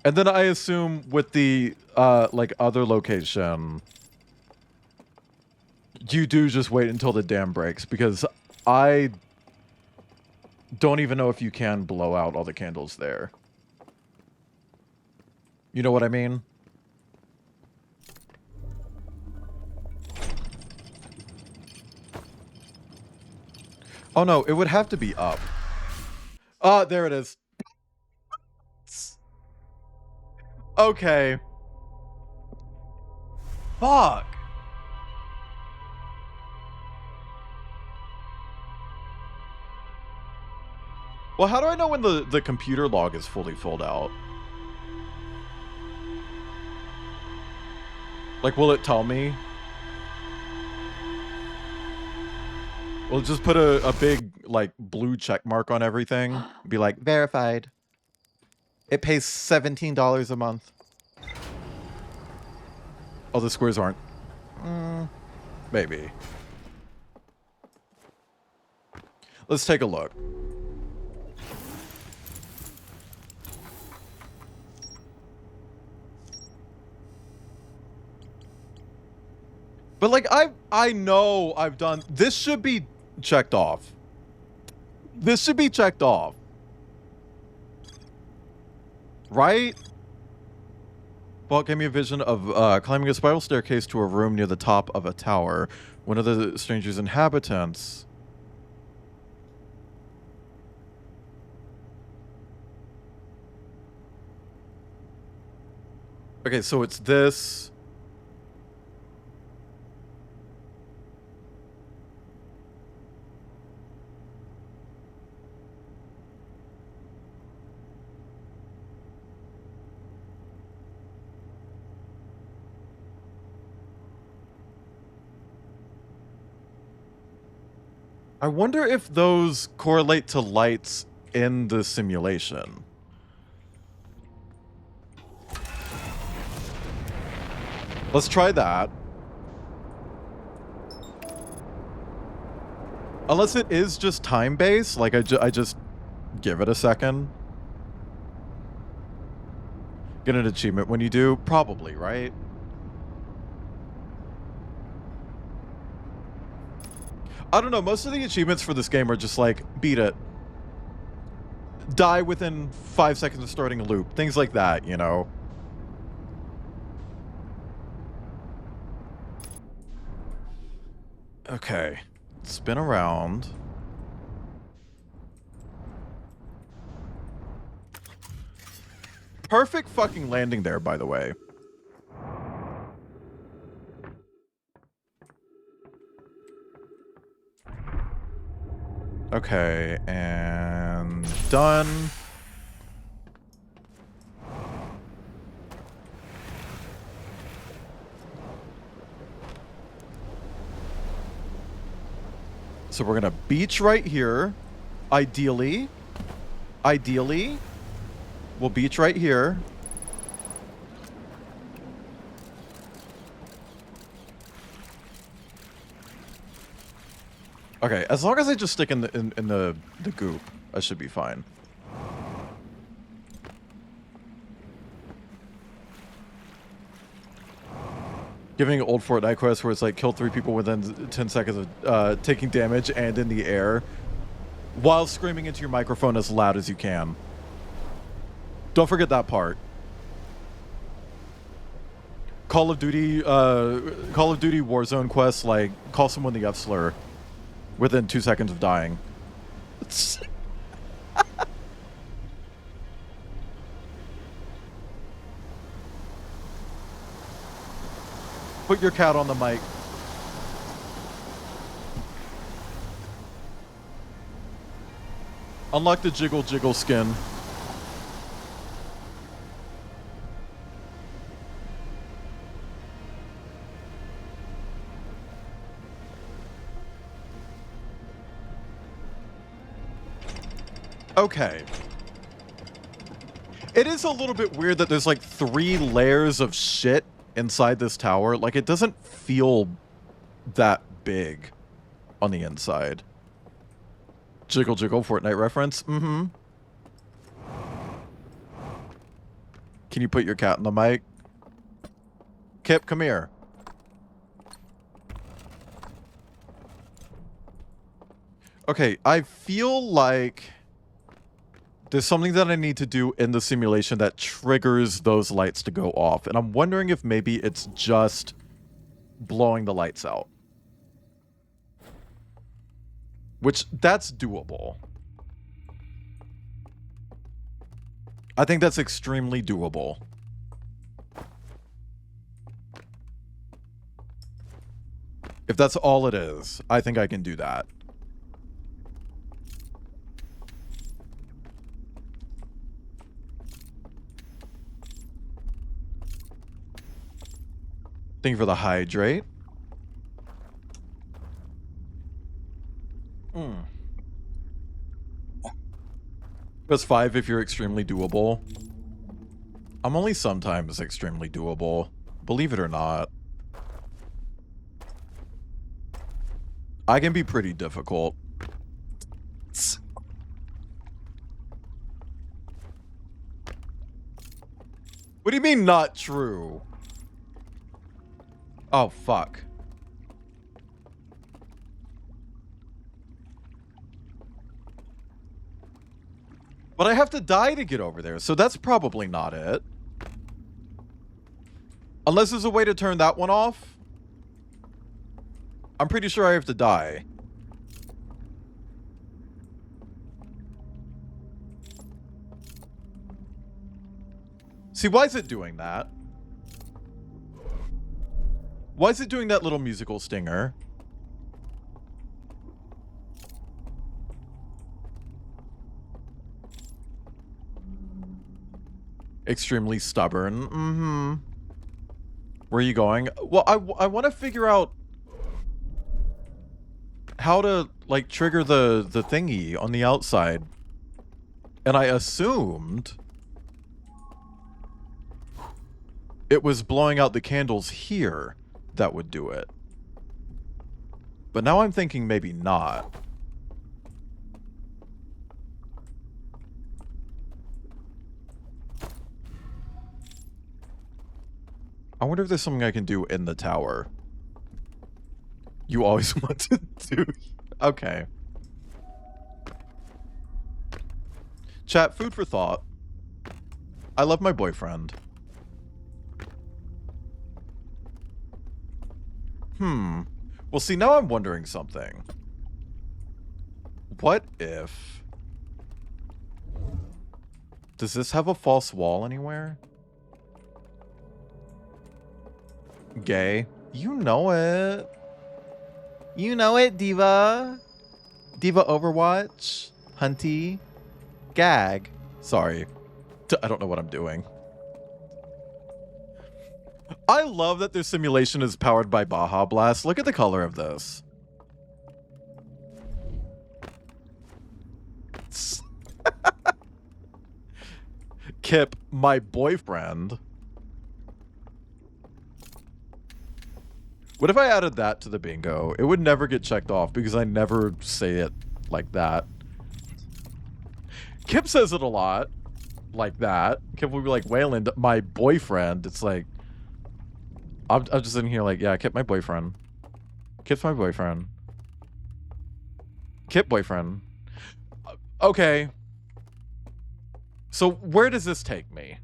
And then I assume with the, like, other location, you do just wait until the dam breaks, because I don't even know if you can blow out all the candles there. You know what I mean? Oh no, it would have to be up. There it is. Okay. Fuck. Well, how do I know when the computer log is fully filled out? Like, will it tell me? We'll just put a big, like, blue check mark on everything. Be like, verified. It pays $17 a month. Oh, the squares aren't. Maybe. Let's take a look. But like I know I've done this. Should be checked off. This should be checked off. Right? Vault gave me a vision of climbing a spiral staircase to a room near the top of a tower. One of the stranger's inhabitants. Okay, so it's this. I wonder if those correlate to lights in the simulation. Let's try that. Unless it is just time-based, like I just give it a second. Get an achievement when you do? Probably, right? I don't know, most of the achievements for this game are just like, beat it. Die within 5 seconds of starting a loop. Things like that, you know? Okay. Spin around. Perfect fucking landing there, by the way. Okay, and done. So we're gonna beach right here. Ideally, we'll beach right here. Okay, as long as I just stick in the goop, I should be fine. Giving old Fortnite quest where it's like kill 3 people within 10 seconds of taking damage and in the air, while screaming into your microphone as loud as you can. Don't forget that part. Call of Duty Warzone quests, like call someone the F-slur within 2 seconds of dying. Put your cat on the mic. Unlock the jiggle skin. Okay. It is a little bit weird that there's like 3 layers of shit inside this tower. Like, it doesn't feel that big on the inside. Jiggle jiggle, Fortnite reference. Mm-hmm. Can you put your cat in the mic? Kip, come here. Okay, I feel like there's something that I need to do in the simulation that triggers those lights to go off. And I'm wondering if maybe it's just blowing the lights out. Which, that's doable. I think that's extremely doable. If that's all it is, I think I can do that. Thank you for the hydrate. Press 5 if you're extremely doable. I'm only sometimes extremely doable. Believe it or not. I can be pretty difficult. What do you mean not true? Oh, fuck. But I have to die to get over there, so that's probably not it. Unless there's a way to turn that one off. I'm pretty sure I have to die. See, why is it doing that? Why is it doing that little musical stinger? Extremely stubborn. Mm-hmm. Where are you going? Well, I want to figure out how to, like, trigger the thingy on the outside. And I assumed it was blowing out the candles here that would do it. But now I'm thinking maybe not. I wonder if there's something I can do in the tower. You always want to do... Okay. Chat, food for thought. I love my boyfriend. Well, see, now I'm wondering something. What if... Does this have a false wall anywhere? Gay. You know it. You know it, Diva. Diva Overwatch. Hunty. Gag. Sorry. I don't know what I'm doing. I love that their simulation is powered by Baja Blast. Look at the color of this. Kip, my boyfriend. What if I added that to the bingo? It would never get checked off because I never say it like that. Kip says it a lot like that. Kip will be like, Wayland, my boyfriend. It's like, I'm just in here like, yeah, Kip, my boyfriend. Kip's my boyfriend. Kip boyfriend. Okay. So where does this take me?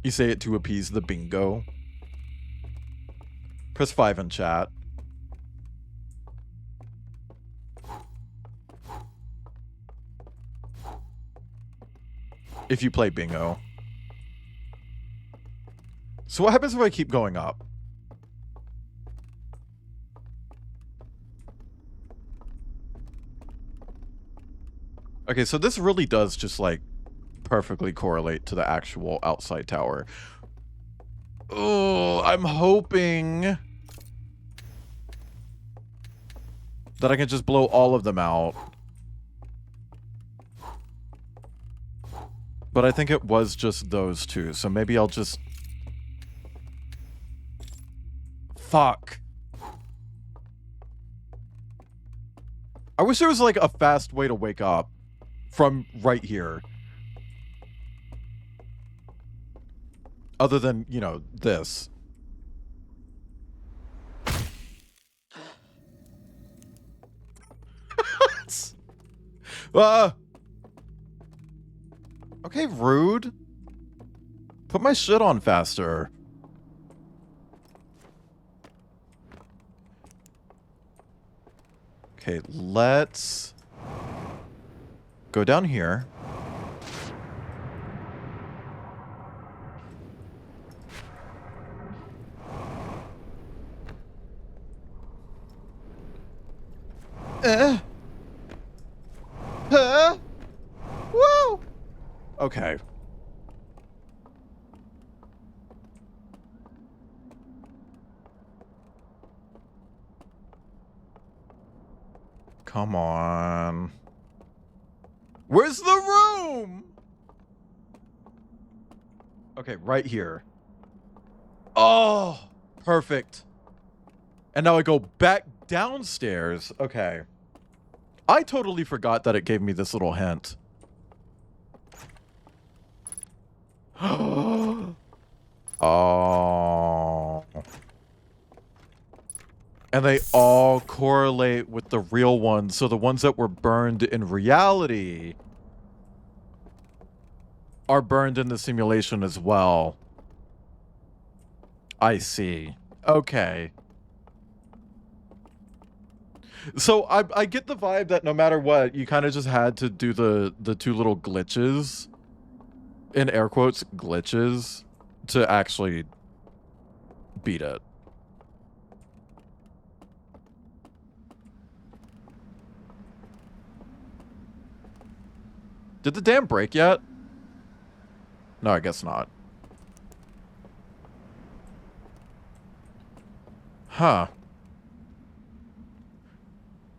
You say it to appease the bingo. Press 5 in chat. If you play bingo. So what happens if I keep going up? Okay, so this really does just like perfectly correlate to the actual outside tower. Oh, I'm hoping that I can just blow all of them out. But I think it was just those two, so maybe I'll just... Fuck. I wish there was like a fast way to wake up from right here. Other than, you know, this. Okay, rude. Put my shit on faster. Okay, let's go down here. Woo! Okay. Come on. Where's the room? Okay, right here. Oh, perfect. And now I go back downstairs. Okay. I totally forgot that it gave me this little hint. Oh. And they all correlate with the real ones. So the ones that were burned in reality are burned in the simulation as well. I see. Okay. So I get the vibe that no matter what, you kind of just had to do the two little glitches, in air quotes, glitches, to actually beat it. Did the dam break yet? No, I guess not. Huh.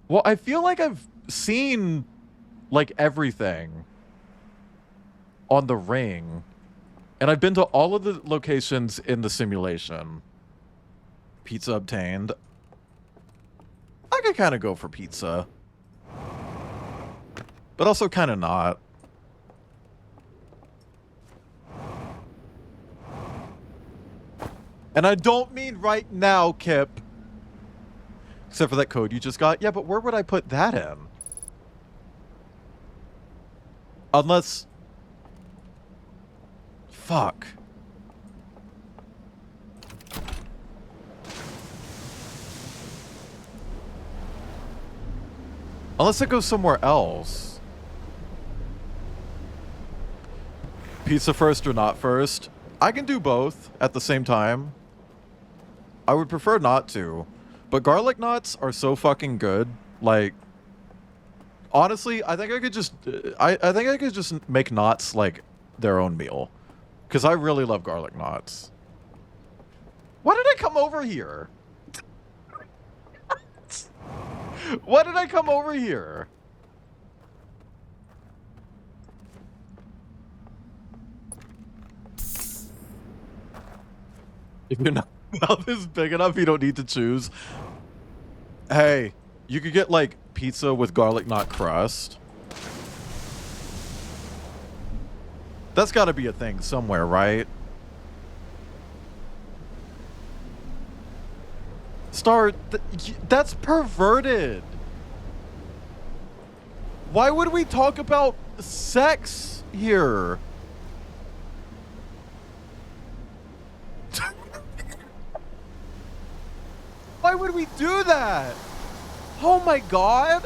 Well, I feel like I've seen, like, everything on the ring. And I've been to all of the locations in the simulation. Pizza obtained. I could kind of go for pizza. But also kind of not. And I don't mean right now, Kip. Except for that code you just got. Yeah, but where would I put that in? Unless... Fuck. Unless it goes somewhere else. Pizza first or not first? I can do both at the same time. I would prefer not to. But garlic knots are so fucking good. Like, honestly, I think I could just... I think I could just make knots, like, their own meal. Because I really love garlic knots. Why did I come over here? Why did I come over here? If your mouth is big enough, you don't need to choose. Hey, you could get, like, pizza with garlic knot crust. That's gotta be a thing somewhere, right? Star, that's perverted. Why would we talk about sex here? Why would we do that? Oh my god.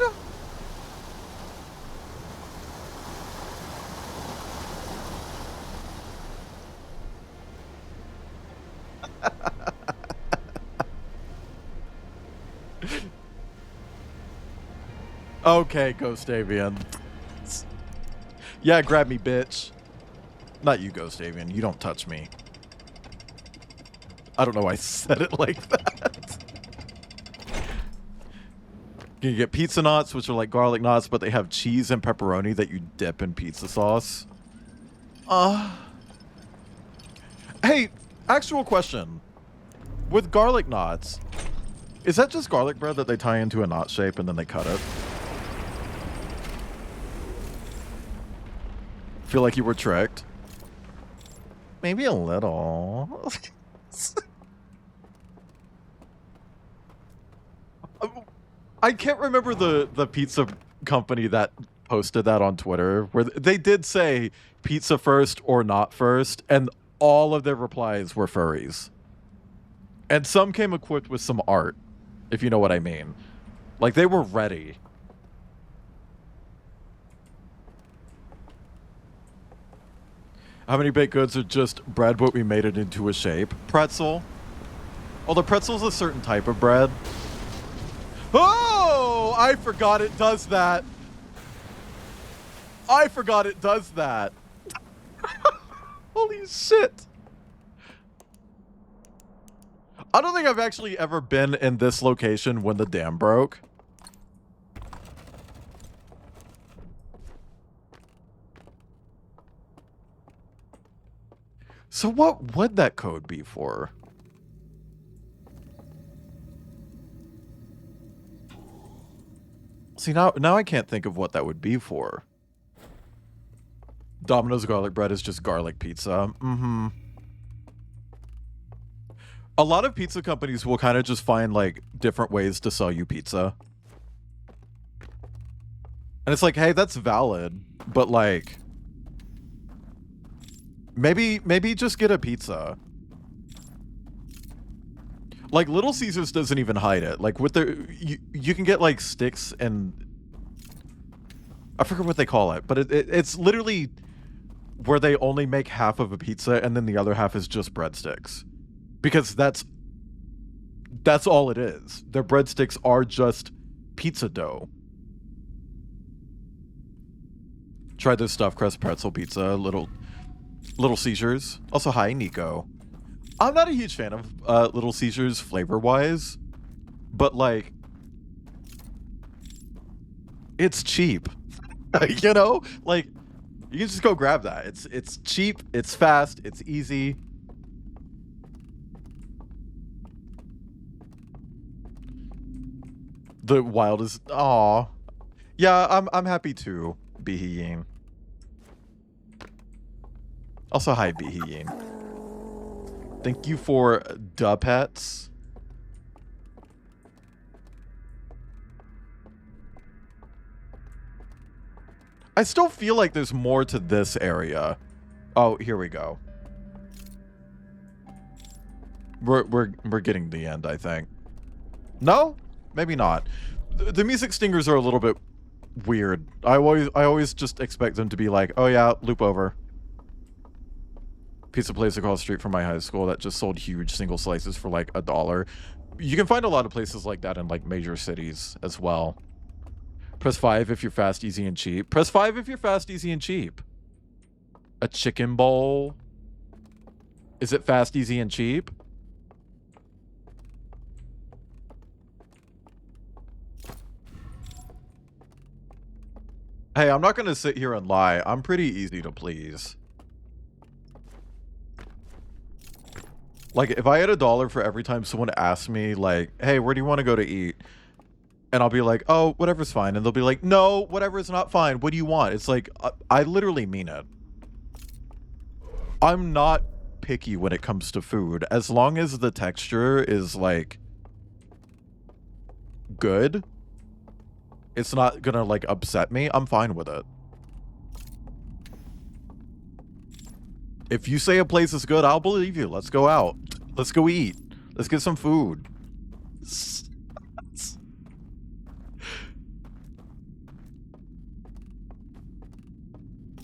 Okay, Ghost Avian. Yeah, grab me, bitch. Not you, Ghost Avian. You don't touch me. I don't know why I said it like that. You can get pizza knots, which are like garlic knots, but they have cheese and pepperoni that you dip in pizza sauce. Hey, actual question. With garlic knots, is that just garlic bread that they tie into a knot shape and then they cut it? Feel like you were tricked? Maybe a little. I can't remember the pizza company that posted that on Twitter, where they did say pizza first or not first, and all of their replies were furries. And some came equipped with some art, if you know what I mean. Like, they were ready. How many baked goods are just bread, but we made it into a shape? Pretzel. Oh, the pretzel's a certain type of bread. Oh, I forgot it does that. I forgot it does that. Holy shit. I don't think I've actually ever been in this location when the dam broke. So what would that code be for? See, now I can't think of what that would be for. Domino's garlic bread is just garlic pizza. Mm-hmm. A lot of pizza companies will kind of just find, like, different ways to sell you pizza. And it's like, hey, that's valid, but, like, maybe just get a pizza. Like, Little Caesars doesn't even hide it. Like, with their... You can get, like, sticks and... I forget what they call it, but it's literally where they only make half of a pizza and then the other half is just breadsticks. Because that's all it is. Their breadsticks are just pizza dough. Try this stuffed crust pretzel pizza, Little Caesars. Also, hi, Nico. I'm not a huge fan of Little Caesars flavor-wise, but, like, it's cheap. You know? Like, you can just go grab that. It's cheap, it's fast, it's easy. The wildest... Aw. Yeah, I'm happy too, Bihiyin. Also, hi, Bihiyin. Thank you for duh pets. I still feel like there's more to this area. Oh, here we go. We're getting the end, I think. No? Maybe not. The music stingers are a little bit weird. I always just expect them to be like, oh yeah, loop over. Pizza place across the street from my high school that just sold huge single slices for like $1. You can find a lot of places like that in like major cities as well. Press 5 if you're fast, easy, and cheap. Press 5 if you're fast, easy, and cheap. A chicken bowl. Is it fast, easy, and cheap? Hey, I'm not gonna sit here and lie. I'm pretty easy to please. Like, if I had $1 for every time someone asks me, like, hey, where do you want to go to eat? And I'll be like, oh, whatever's fine. And they'll be like, no, whatever is not fine. What do you want? It's like, I literally mean it. I'm not picky when it comes to food. As long as the texture is, like, good, it's not gonna, like, upset me. I'm fine with it. If you say a place is good, I'll believe you. Let's go out. Let's go eat. Let's get some food.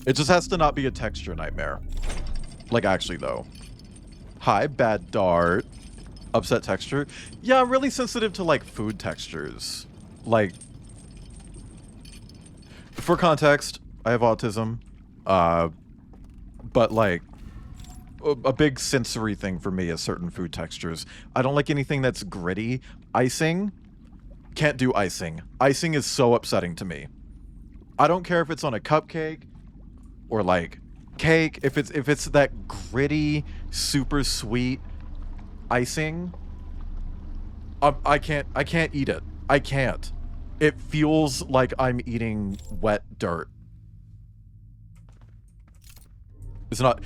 It just has to not be a texture nightmare. Like, actually, though. Hi, Bad Dart. Upset texture? Yeah, I'm really sensitive to, like, food textures. Like, for context, I have autism. But, like, a big sensory thing for me is certain food textures. I don't like anything that's gritty. Icing can't do icing. Icing is so upsetting to me. I don't care if it's on a cupcake or like cake. If it's that gritty, super sweet icing, I can't eat it. I can't. It feels like I'm eating wet dirt. It's not.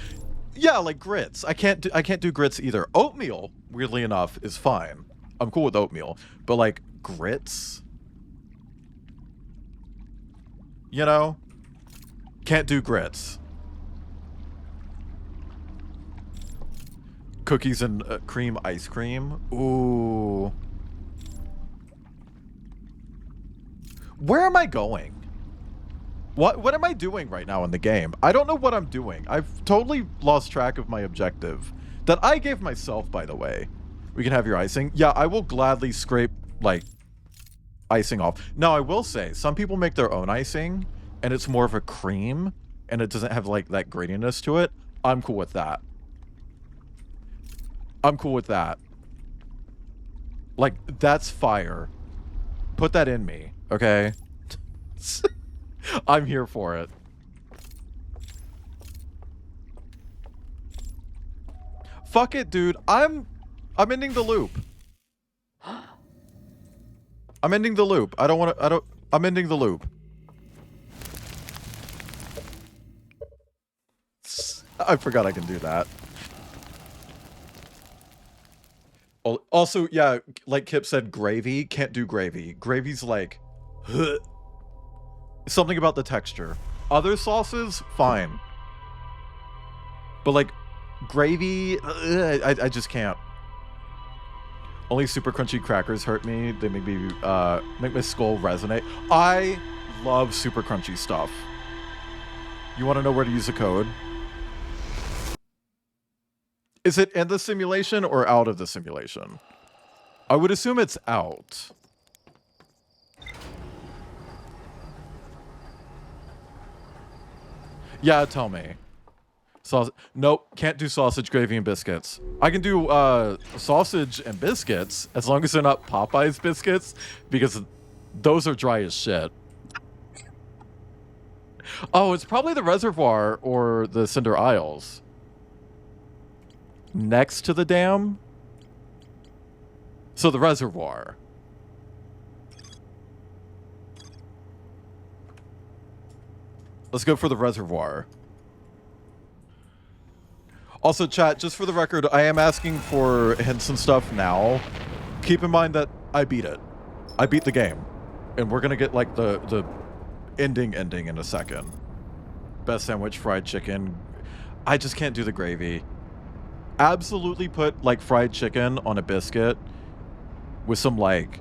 Yeah, like grits. I can't do grits either. Oatmeal, weirdly enough, is fine. I'm cool with oatmeal, but like grits, you know, can't do grits. Cookies and cream ice cream. Ooh. Where am I going? What am I doing right now in the game? I don't know what I'm doing. I've totally lost track of my objective that I gave myself, by the way. We can have your icing. Yeah, I will gladly scrape, like, icing off. Now, I will say, some people make their own icing, and it's more of a cream, and it doesn't have, like, that grittiness to it. I'm cool with that. I'm cool with that. Like, that's fire. Put that in me, okay? I'm here for it. Fuck it, dude. I'm ending the loop. I'm ending the loop. I'm ending the loop. I forgot I can do that. Also, yeah, like Kip said, gravy. Can't do gravy. Gravy's like... something about the texture. Other sauces, fine. But like, gravy, I just can't. Only super crunchy crackers hurt me. They make my skull resonate. I love super crunchy stuff. You want to know where to use the code? Is it in the simulation or out of the simulation? I would assume it's out. Yeah, tell me. Nope, can't do sausage, gravy, and biscuits. I can do sausage and biscuits as long as they're not Popeye's biscuits, because those are dry as shit. Oh, it's probably the reservoir or the Cinder Isles. Next to the dam? So the reservoir. Let's go for the reservoir. Also, chat, just for the record, I am asking for hints and stuff now. Keep in mind that I beat it. I beat the game. And we're gonna get, like, the ending in a second. Best sandwich, fried chicken. I just can't do the gravy. Absolutely put, like, fried chicken on a biscuit with some, like,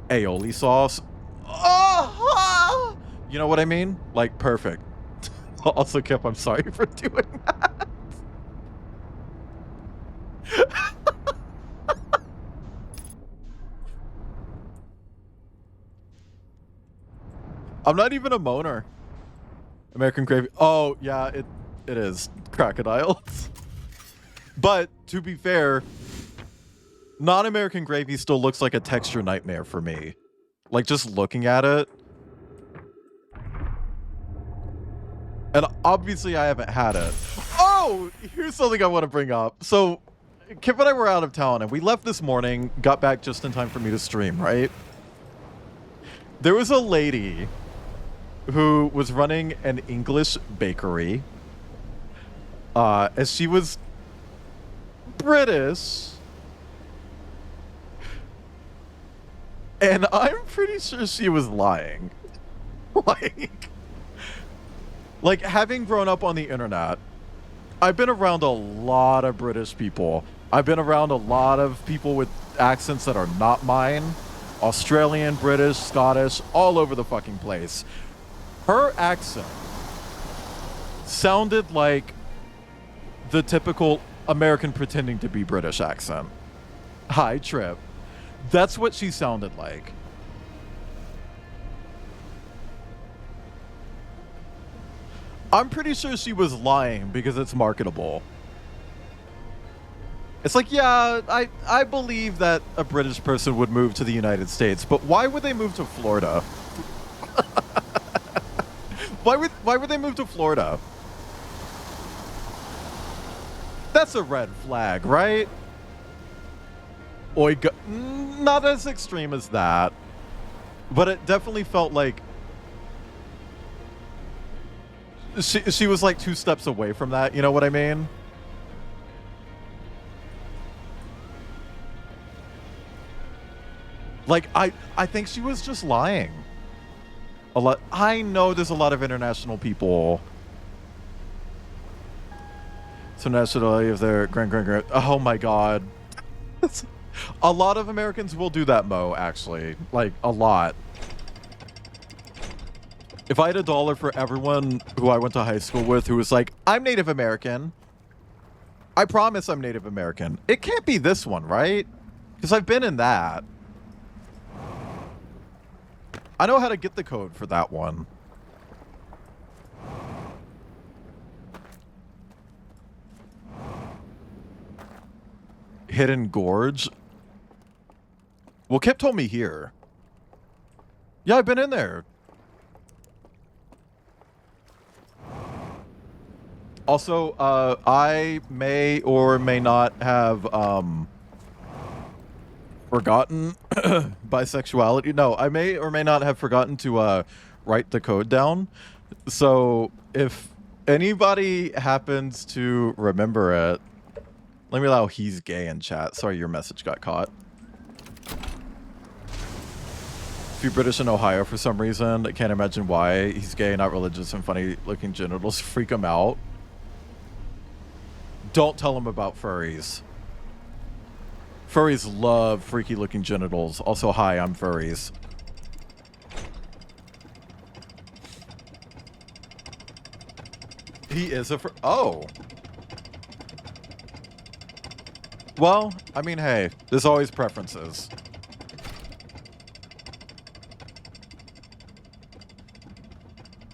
aioli sauce. Oh! You know what I mean? Like, perfect. Also, Kip, I'm sorry for doing that. I'm not even a moaner. American gravy. Oh, yeah, it is. Crocodiles. But, to be fair, non-American gravy still looks like a texture nightmare for me. Like, just looking at it. And obviously I haven't had it. Oh, here's something I want to bring up. So, Kip and I were out of town, and we left this morning, got back just in time for me to stream, right? There was a lady who was running an English bakery. As she was British. And I'm pretty sure she was lying. Like, having grown up on the internet, I've been around a lot of British people. I've been around a lot of people with accents that are not mine. Australian, British, Scottish, all over the fucking place. Her accent sounded like the typical American pretending to be British accent. Hi, Trip. That's what she sounded like. I'm pretty sure she was lying because it's marketable. It's like, yeah, I believe that a British person would move to the United States, but why would they move to Florida? Why would they move to Florida? That's a red flag, right? Not as extreme as that, but it definitely felt like she was like 2 steps away from that. You know what I mean? Like I think she was just lying. A lot. I know there's a lot of international people. So nationality of their grand. Oh my god. A lot of Americans will do that, Mo, actually. Like, a lot. If I had $1 for everyone who I went to high school with who was like, I'm Native American. I promise I'm Native American. It can't be this one, right? Because I've been in that. I know how to get the code for that one. Hidden Gorge? Well, Kip told me here. Yeah, I've been in there. Also, I may or may not have forgotten bisexuality. No, I may or may not have forgotten to write the code down. So if anybody happens to remember it, let me allow he's gay in chat. Sorry, your message got caught. If you're British in Ohio for some reason, I can't imagine why. He's gay, not religious, and funny looking genitals freak him out. Don't tell him about furries. Furries love freaky looking genitals. Also, hi, I'm furries. He is a oh. Well, I mean, hey, there's always preferences.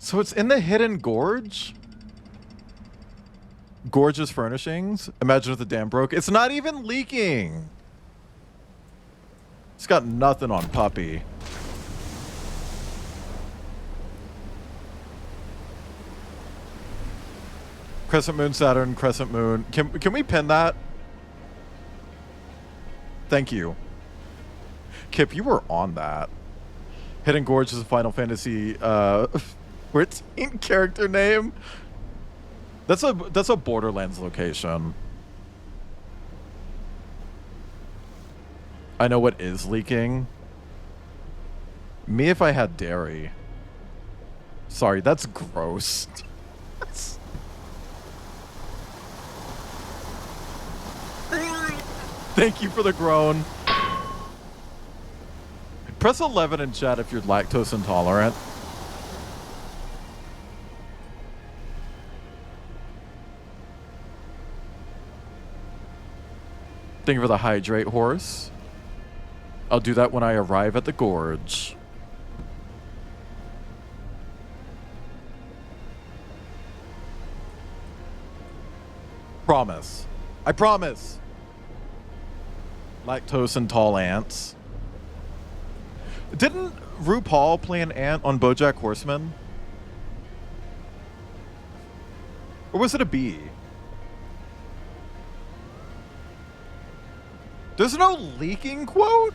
So it's in the Hidden Gorge? Gorgeous furnishings? Imagine if the dam broke. It's not even leaking. It's got nothing on Puppy. Crescent Moon, Saturn, Crescent Moon. Can we pin that? Thank you. Kip, you were on that. Hidden Gorge is a Final Fantasy 14 character name. That's a Borderlands location. I know what is leaking. Me if I had dairy. Sorry, that's gross. Thank you for the groan. Press 11 in chat if you're lactose intolerant. Thank you for the hydrate horse. I'll do that when I arrive at the gorge. Promise. I promise. Lactose and tall ants. Didn't RuPaul play an ant on BoJack Horseman? Or was it a bee? There's no leaking quote?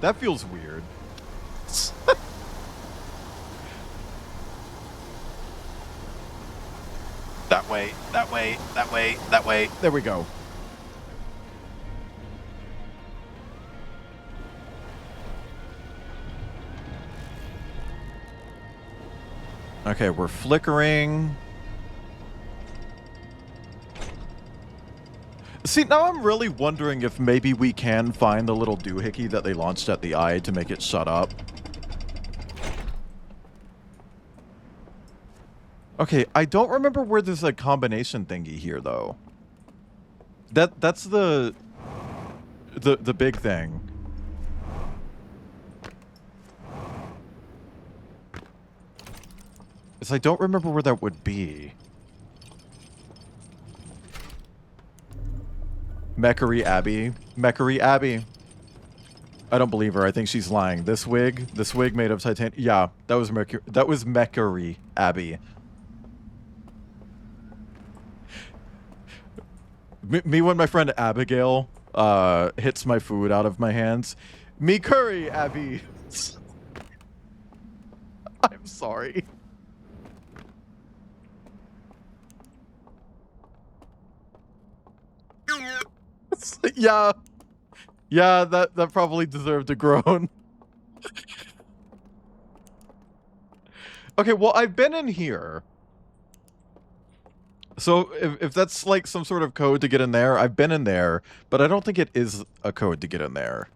That feels weird. That way, that way, that way, that way. There we go. Okay, we're flickering. See, now I'm really wondering if maybe we can find the little doohickey that they launched at the eye to make it shut up. Okay, I don't remember where there's a combination thingy here, though. That's the big thing. Is I don't remember where that would be. Meckery Abbey. Meckery Abbey. I don't believe her. I think she's lying. This wig made of titanium. Yeah, that was Meckery Abbey. Me when my friend Abigail hits my food out of my hands. Me curry, Abby. I'm sorry. Yeah. Yeah, that probably deserved a groan. Okay, well, I've been in here. So if that's like some sort of code to get in there, I've been in there, but I don't think it is a code to get in there.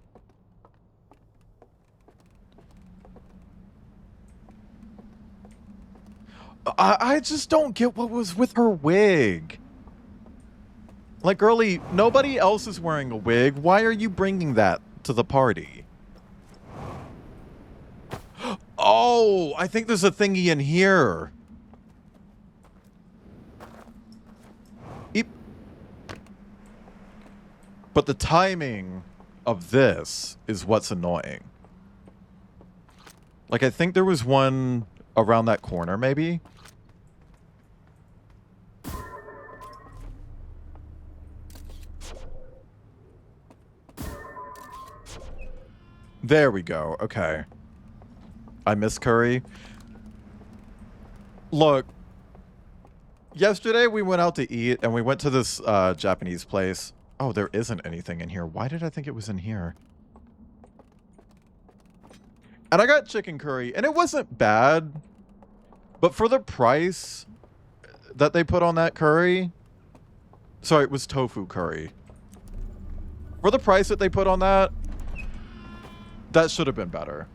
I just don't get what was with her wig. Like, girlie, nobody else is wearing a wig. Why are you bringing that to the party? Oh, I think there's a thingy in here. Eep. But the timing of this is what's annoying. Like, I think there was one around that corner, maybe? There we go. Okay. I miss curry. Look. Yesterday we went out to eat and we went to this Japanese place. Oh, there isn't anything in here. Why did I think it was in here? And I got chicken curry and it wasn't bad. But for the price that they put on that curry. Sorry, it was tofu curry. For the price that they put on that. That should have been better.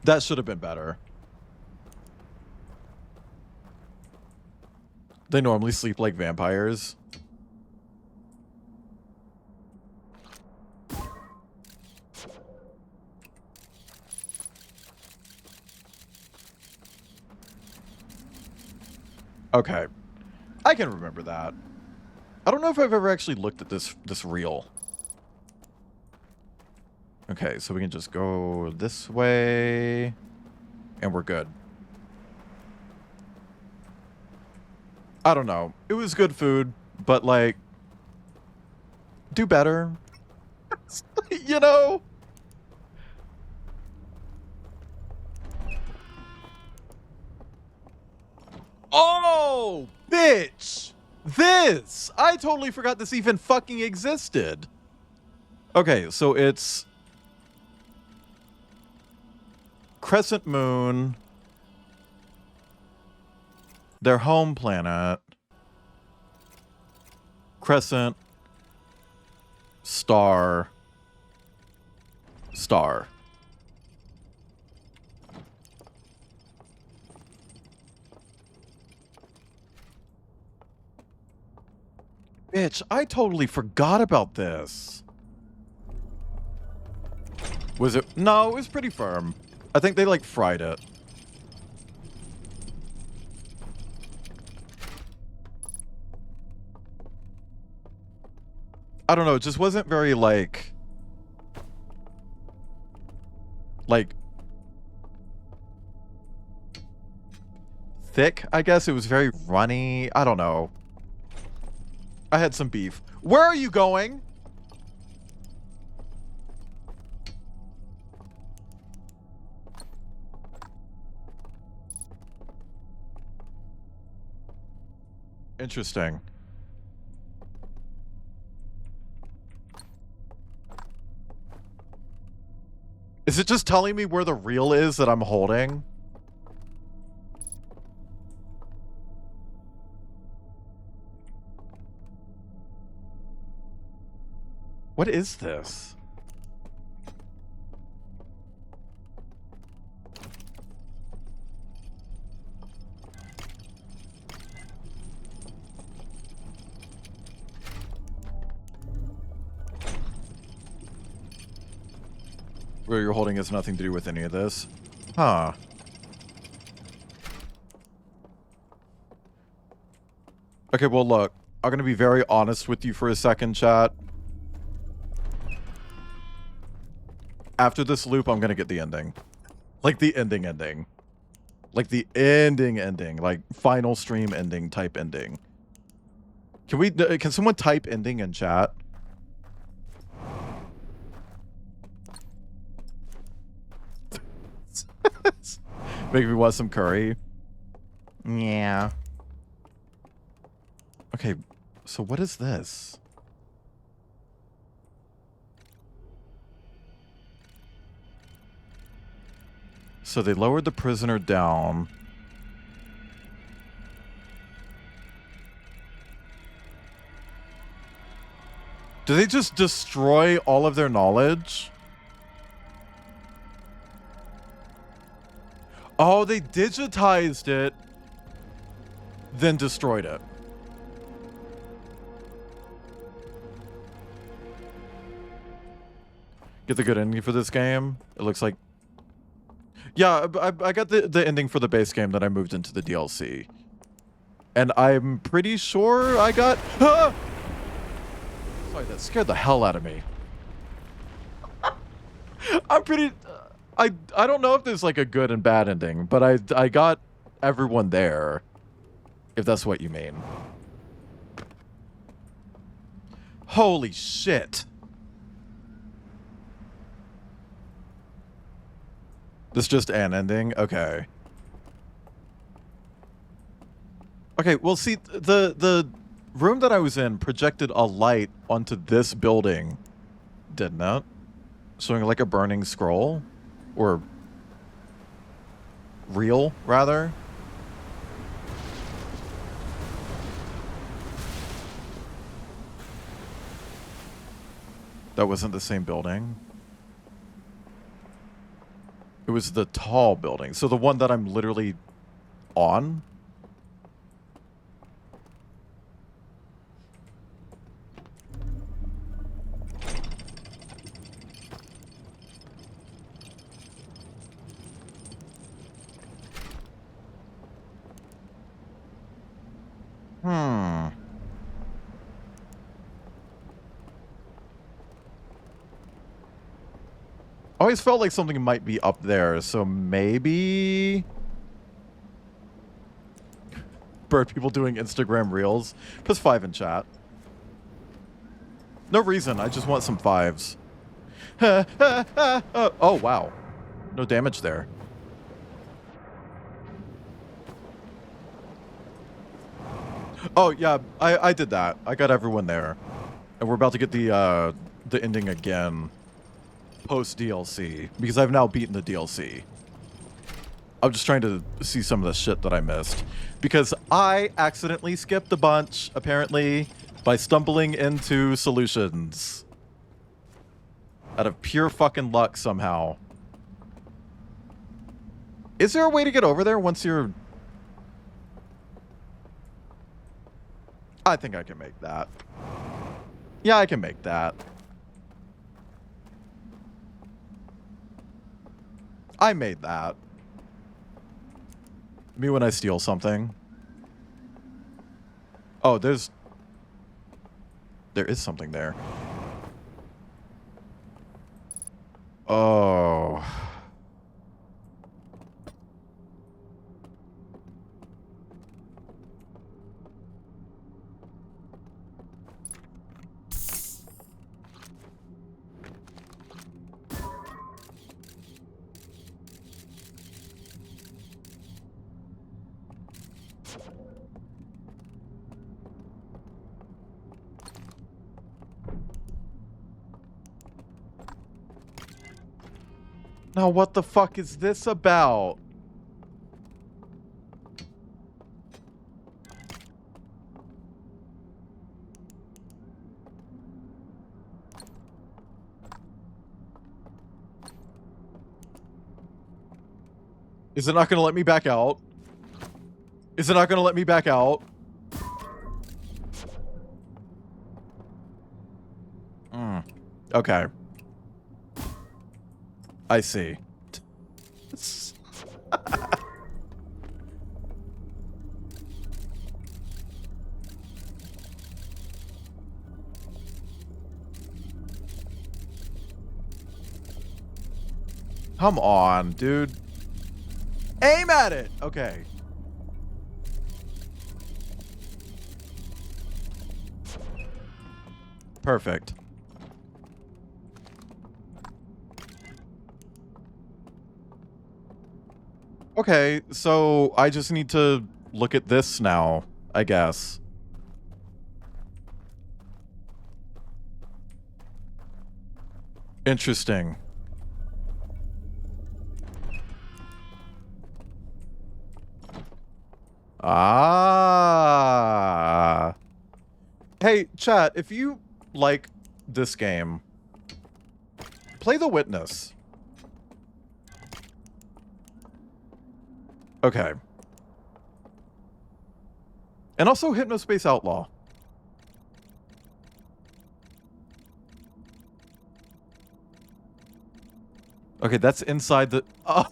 That should have been better. They normally sleep like vampires. Okay. I can remember that. I don't know if I've ever actually looked at this reel. Okay, so we can just go this way, and we're good. I don't know. It was good food, but, like, do better. You know? Oh, bitch! This! I totally forgot this even fucking existed. Okay, so it's Crescent Moon, their home planet, Crescent, Star, Star. Bitch, I totally forgot about this. Was it? No, it was pretty firm. I think they, like, fried it. I don't know, it just wasn't very, like, thick, I guess. It was very runny. I don't know. I had some beef. Where are you going? Interesting. Is it just telling me where the reel is that I'm holding? What is this? Where you're holding has nothing to do with any of this. Huh. Okay, well, look. I'm gonna be very honest with you for a second, chat. After this loop, I'm gonna get the ending. Like the ending. Like the ending. Like final stream ending type ending. Can someone type ending in chat? Make me want some curry. Yeah. Okay, so what is this? So they lowered the prisoner down. Do they just destroy all of their knowledge? Oh, they digitized it, then destroyed it. Get the good ending for this game. It looks like... Yeah, I got the ending for the base game that I moved into the DLC. And I'm pretty sure I got... Ah! Sorry, that scared the hell out of me. I'm pretty... I don't know if there's like a good and bad ending, but I got everyone there. If that's what you mean. Holy shit. This just an ending? Okay. Okay, well see, the room that I was in projected a light onto this building, didn't it? Showing like a burning scroll? Or reel, rather? That wasn't the same building. It was the tall building. So the one that I'm literally on? I always felt like something might be up there, so maybe... Bird people doing Instagram reels. Plus 5 in chat. No reason, I just want some 5s. Oh, wow. No damage there. Oh, yeah, I did that. I got everyone there. And we're about to get the ending again. Post-DLC. Because I've now beaten the DLC. I'm just trying to see some of the shit that I missed. Because I accidentally skipped a bunch, apparently, by stumbling into solutions. Out of pure fucking luck, somehow. Is there a way to get over there once you're... I think I can make that. Yeah, I can make that. I made that. Me when I steal something. Oh, there is something there. Oh. Now what the fuck is this about? Is it not gonna let me back out? Is it not gonna let me back out? Okay. I see. Come on, dude. Aim at it. Okay. Perfect. Okay, so I just need to look at this now, I guess. Interesting. Ah. Hey, chat, if you like this game, play The Witness. Okay. And also Hypnospace Outlaw. Okay, that's inside the... Oh.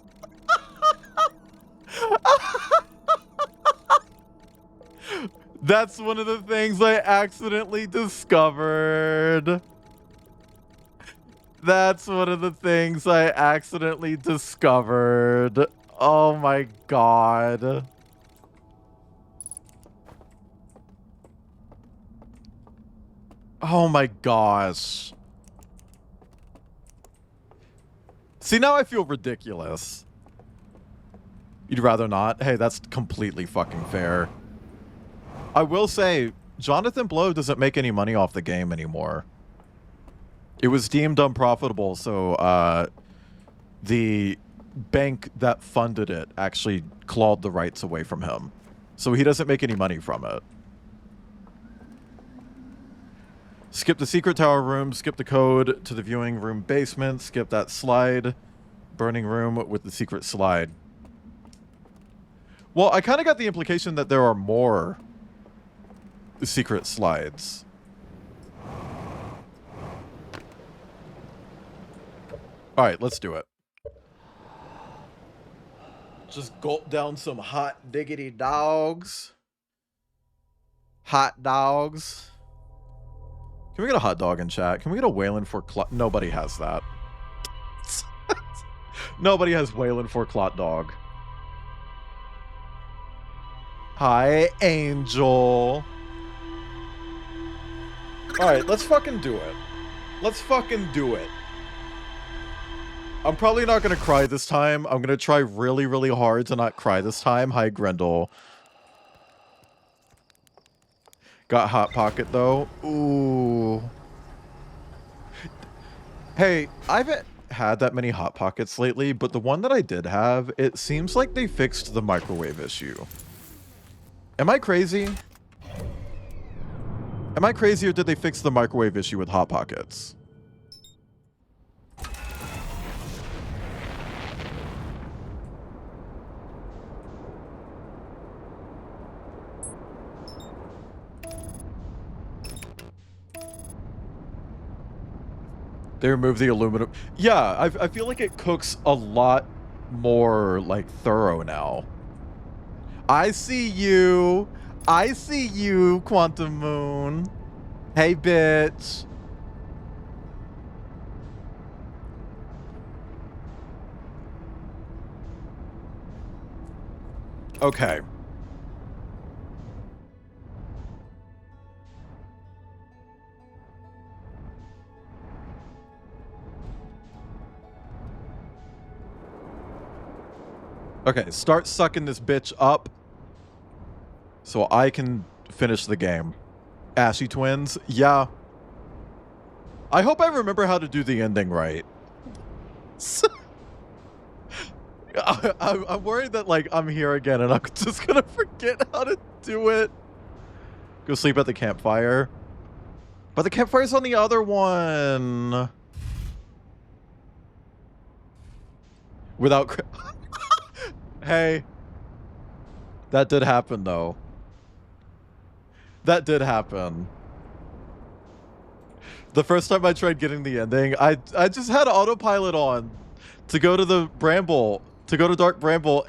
That's one of the things I accidentally discovered. That's one of the things I accidentally discovered. Oh my god. Oh my gosh. See, now I feel ridiculous. You'd rather not? Hey, that's completely fucking fair. I will say, Jonathan Blow doesn't make any money off the game anymore. It was deemed unprofitable, so the bank that funded it actually clawed the rights away from him. So he doesn't make any money from it. Skip the secret tower room, skip the code to the viewing room basement, skip that slide. Burning room with the secret slide. Well, I kind of got the implication that there are more secret slides. Alright, let's do it. Just gulp down some hot diggity dogs. Hot dogs. Can we get a hot dog in chat? Can we get a Wayland for Clot? Nobody has that. Nobody has Wayland for Clot Dog. Hi, Angel. Alright, let's fucking do it. Let's fucking do it. I'm probably not gonna cry this time. I'm gonna try really, really hard to not cry this time. Hi, Grendel. Got Hot Pocket, though. Ooh. Hey, I haven't had that many Hot Pockets lately, but the one that I did have, it seems like they fixed the microwave issue. Am I crazy? Am I crazy, or did they fix the microwave issue with Hot Pockets? They removed the aluminum. Yeah, I feel like it cooks a lot more, like, thorough now. I see you. I see you, Quantum Moon. Hey, bitch. Okay. Okay, start sucking this bitch up so I can finish the game. Ashy Twins? Yeah. I hope I remember how to do the ending right. I'm worried that, like, I'm here again and I'm just gonna forget how to do it. Go sleep at the campfire. But the campfire's on the other one. Without... Hey. That did happen, though. That did happen. The first time I tried getting the ending, I just had autopilot on to go to the Bramble, to go to Dark Bramble.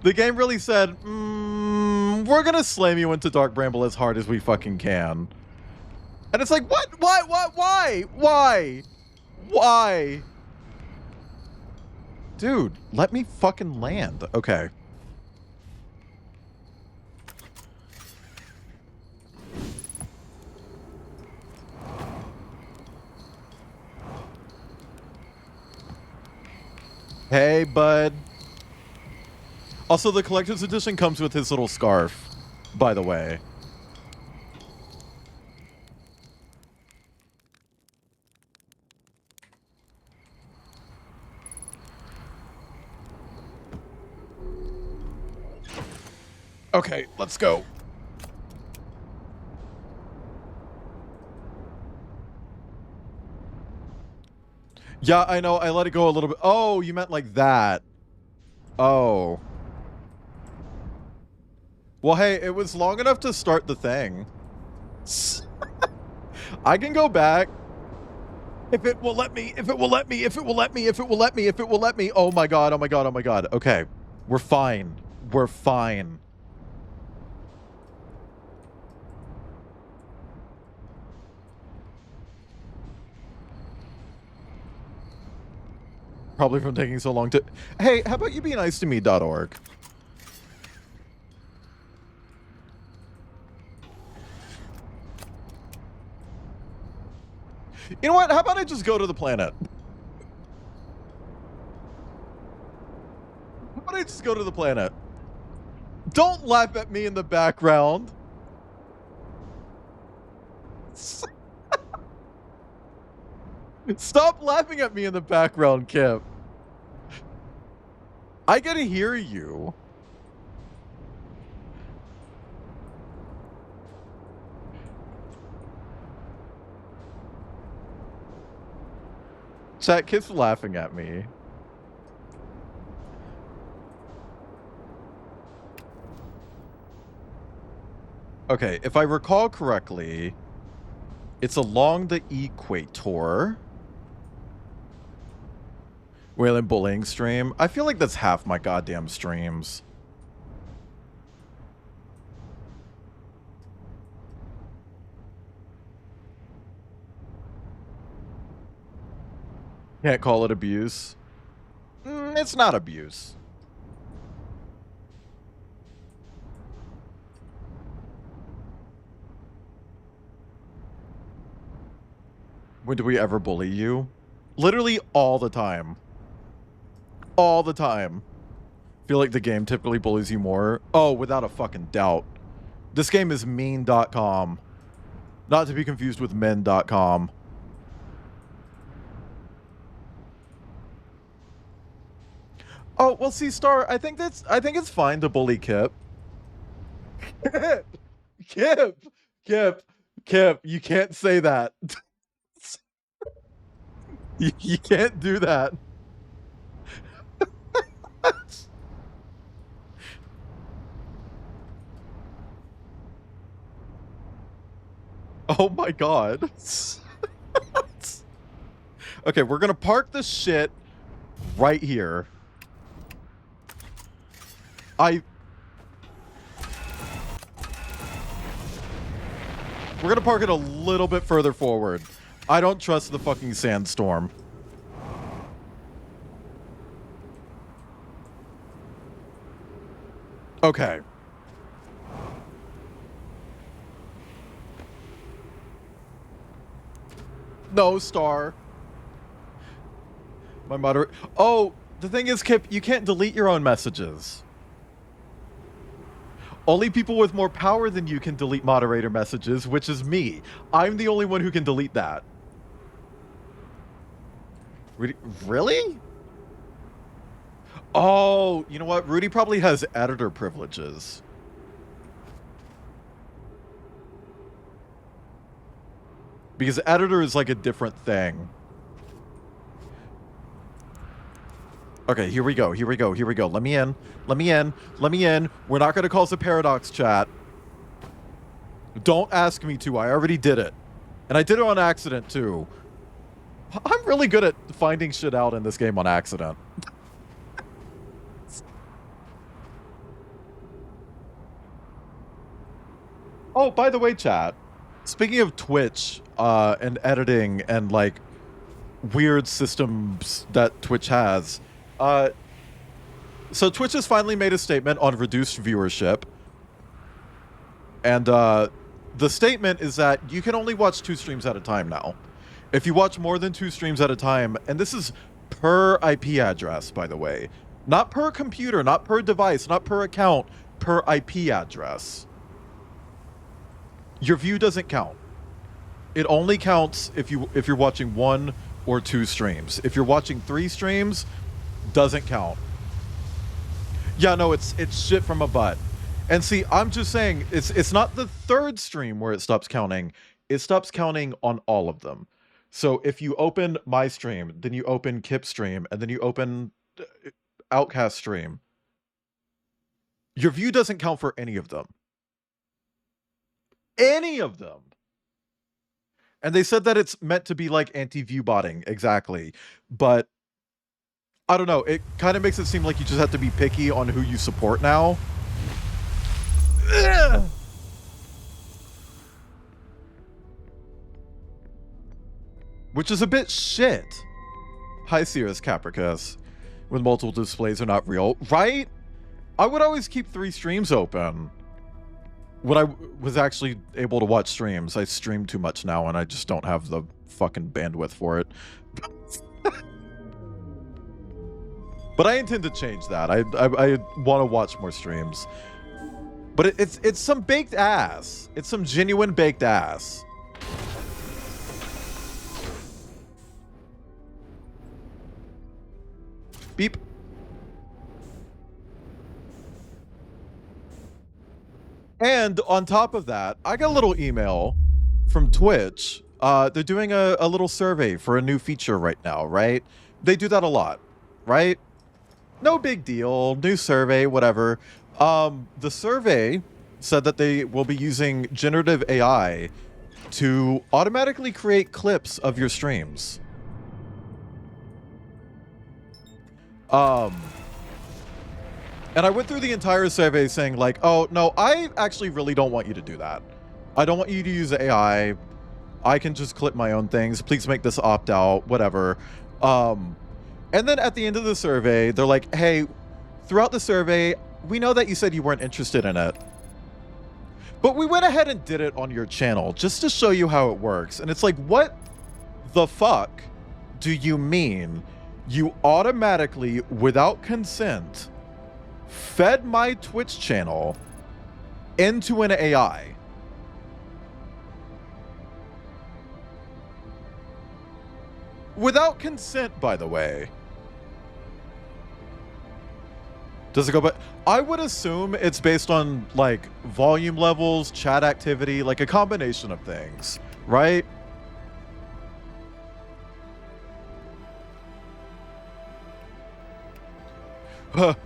The game really said, we're gonna slam you into Dark Bramble as hard as we fucking can. And it's like, what? Why? Dude, let me fucking land. Okay. Hey, bud. Also, the collector's edition comes with his little scarf, by the way. Okay, let's go. Yeah, I know. I let it go a little bit. Oh, you meant like that. Oh. Well, hey, it was long enough to start the thing. I can go back. If it will let me, if it will let me, if it will let me, if it will let me, if it will let me. Oh my god, oh my god, oh my god. Okay. We're fine. We're fine. Probably from taking so long to... Hey, how about you be nice to me.org? You know what? How about I just go to the planet? How about I just go to the planet? Don't laugh at me in the background. Stop laughing at me in the background, Kip. I gotta hear you. Chat, Kip's laughing at me. Okay, if I recall correctly, it's along the equator. Wayland bullying stream. I feel like that's half my goddamn streams. Can't call it abuse. It's not abuse. When do we ever bully you? Literally all the time. All the time. Feel like the game typically bullies you more. Oh, without a fucking doubt. This game is mean.com. Not to be confused with men.com. Oh, well, see, Star, I think it's fine to bully Kip. Kip, you can't say that. You can't do that. Oh my god. Okay, we're gonna park this shit right here. We're gonna park it a little bit further forward. I don't trust the fucking sandstorm. Okay. No, Star. My moderate... Oh, the thing is, Kip, you can't delete your own messages. Only people with more power than you can delete moderator messages, which is me. I'm the only one who can delete that. Really? Oh, you know what? Rudy probably has editor privileges. Because editor is like a different thing. Okay, here we go. Let me in. We're not going to cause a paradox, chat. Don't ask me to. I already did it. And I did it on accident, too. I'm really good at finding shit out in this game on accident. Oh, by the way, chat. Speaking of Twitch, and editing and, like, weird systems that Twitch has, So Twitch has finally made a statement on reduced viewership. And the statement is that you can only watch 2 streams at a time now. If you watch more than 2 streams at a time, and this is per IP address, by the way, not per computer, not per device, not per account, per IP address, your view doesn't count. It only counts if you're watching 1 or 2 streams. If you're watching 3 streams, doesn't count. Yeah, no, it's shit from a butt. And see, I'm just saying, it's not the 3rd stream where it stops counting. It stops counting on all of them. So if you open my stream, then you open Kip's stream, and then you open Outcast stream, your view doesn't count for any of them. Any of them. And they said that it's meant to be like anti-view botting, exactly. But I don't know, it kind of makes it seem like you just have to be picky on who you support now. Ugh. Which is a bit shit. Hi, Sirius Capricus. When multiple displays are not real. Right? I would always keep 3 streams open. When I was actually able to watch streams. I stream too much now and I just don't have the fucking bandwidth for it. But I intend to change that. I want to watch more streams. But it's some baked ass. It's some genuine baked ass. Beep. And on top of that, I got a little email from Twitch. They're doing a little survey for a new feature right now, right? They do that a lot, right? No big deal. New survey, whatever. The survey said that they will be using generative AI to automatically create clips of your streams. And I went through the entire survey saying like, oh, no, I actually really don't want you to do that. I don't want you to use AI. I can just clip my own things. Please make this opt out, whatever. And then at the end of the survey, they're like, hey, throughout the survey, we know that you said you weren't interested in it. But we went ahead and did it on your channel just to show you how it works. And it's like, what the fuck do you mean you automatically, without consent, fed my Twitch channel into an AI? Without consent, by the way. Does it go back? I would assume it's based on like volume levels, chat activity, like a combination of things, right?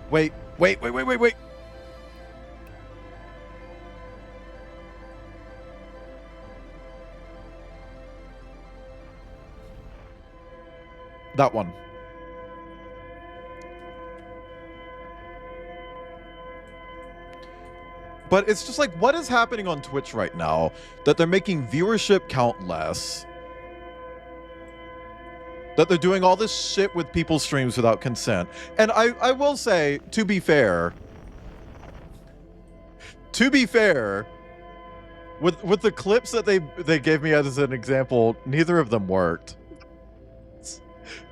Wait. That one. But it's just like, what is happening on Twitch right now that they're making viewership count less? That they're doing all this shit with people's streams without consent. And I will say, to be fair, with the clips that they gave me as an example, neither of them worked.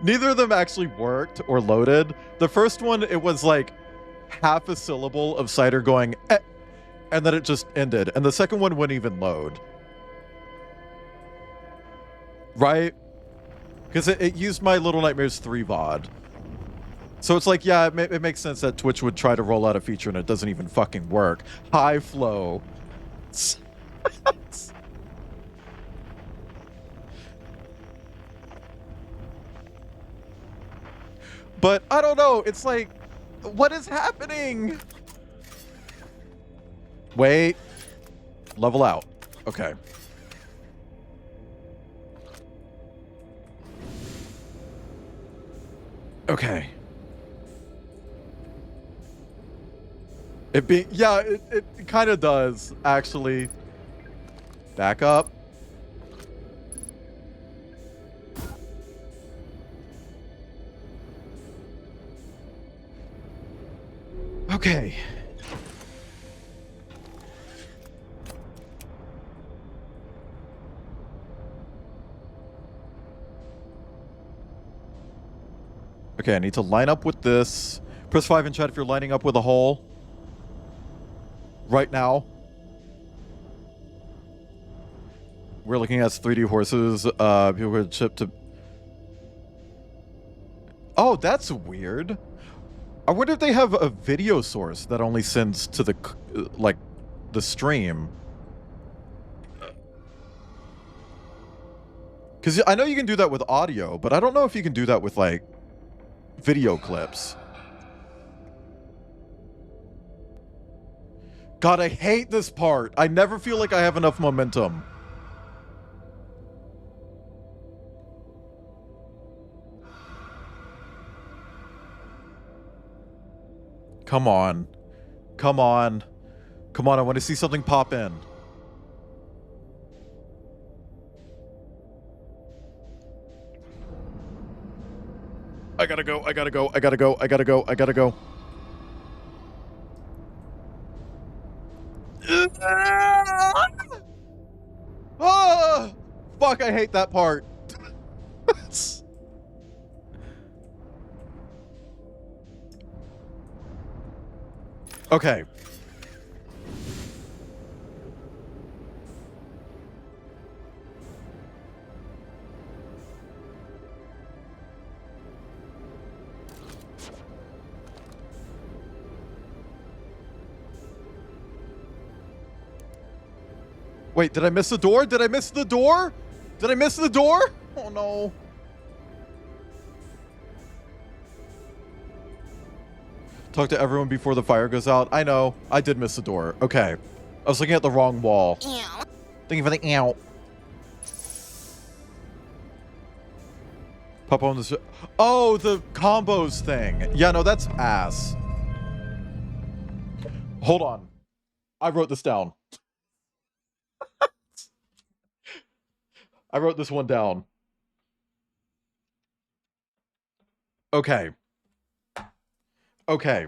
Neither of them actually worked or loaded. The first one, it was like half a syllable of Cider going, eh, and then it just ended. And the second one wouldn't even load. Right? Because it used my Little Nightmares 3 VOD. So it's like, yeah, it makes sense that Twitch would try to roll out a feature and it doesn't even fucking work. High flow. But I don't know. It's like, what is happening? Wait. Level out. Okay. Okay. It kind of does, actually. Back up. Okay. Okay, I need to line up with this. Press 5 in chat if you're lining up with a hole. Right now. We're looking at 3D horses. People were chipped to... Oh, that's weird. I wonder if they have a video source that only sends to the, like, the stream. Because I know you can do that with audio, but I don't know if you can do that with, like, video clips. God, I hate this part. I never feel like I have enough momentum. Come on. Come on. Come on, I want to see something pop in. I gotta go, I gotta go, I gotta go, I gotta go, I gotta go. Ah! Fuck, I hate that part. Okay. Wait, did I miss the door? Did I miss the door? Did I miss the door? Oh no. Talk to everyone before the fire goes out. I know. I did miss the door. Okay. I was looking at the wrong wall. Ew. Thank you for the ow. Pop on this. Oh, the combos thing. Yeah, no, that's ass. Hold on. I wrote this down. I wrote this one down. Okay. Okay.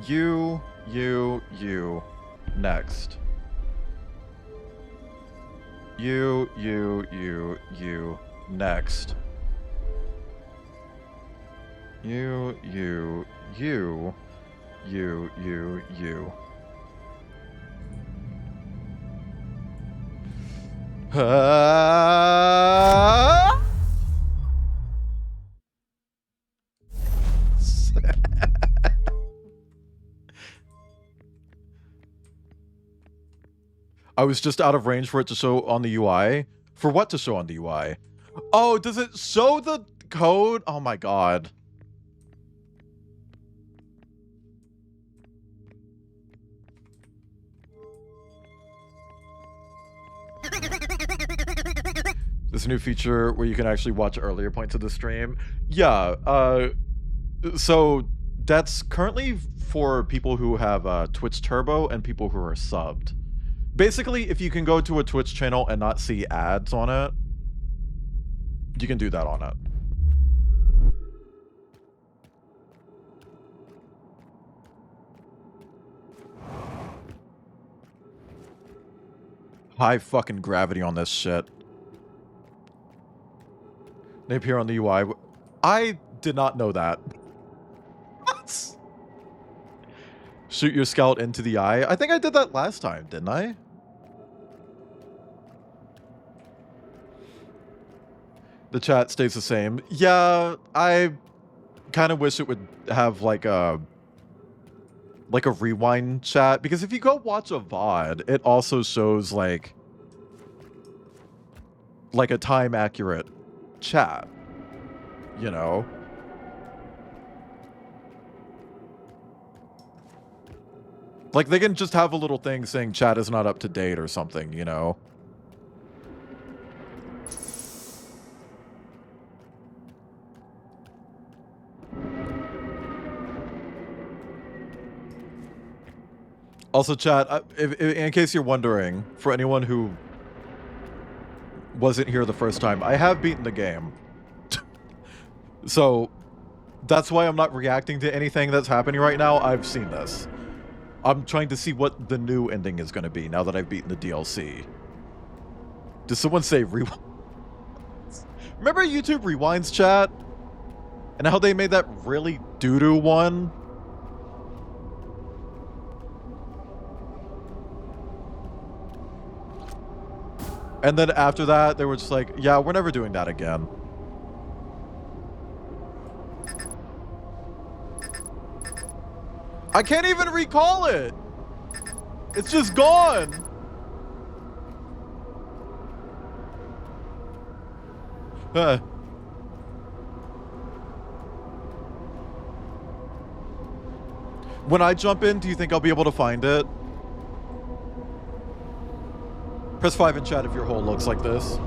You, next. You, next. You. I was just out of range for it to show on the UI. For what to show on the UI? Oh, does it show the code? Oh my god. There's a new feature where you can actually watch earlier points of the stream. Yeah, so that's currently for people who have Twitch Turbo and people who are subbed. Basically, if you can go to a Twitch channel and not see ads on it, you can do that on it. High fucking gravity on this shit. They appear on the UI. I did not know that. What? Shoot your scout into the eye? I think I did that last time, didn't I? The chat stays the same. Yeah, I kind of wish it would have like a rewind chat, because if you go watch a VOD, it also shows like a time accurate chat, you know? Like they can just have a little thing saying chat is not up to date or something, you know? Also, chat, in case you're wondering, for anyone who wasn't here the first time. I have beaten the game. So that's why I'm not reacting to anything that's happening right now. I've seen this. I'm trying to see what the new ending is going to be now that I've beaten the DLC. Did someone say rewind? Remember YouTube Rewinds chat? And how they made that really doo-doo one? And then after that, they were just like, yeah, we're never doing that again. I can't even recall it. It's just gone. When I jump in, do you think I'll be able to find it? Press 5 in chat if your hole looks like this.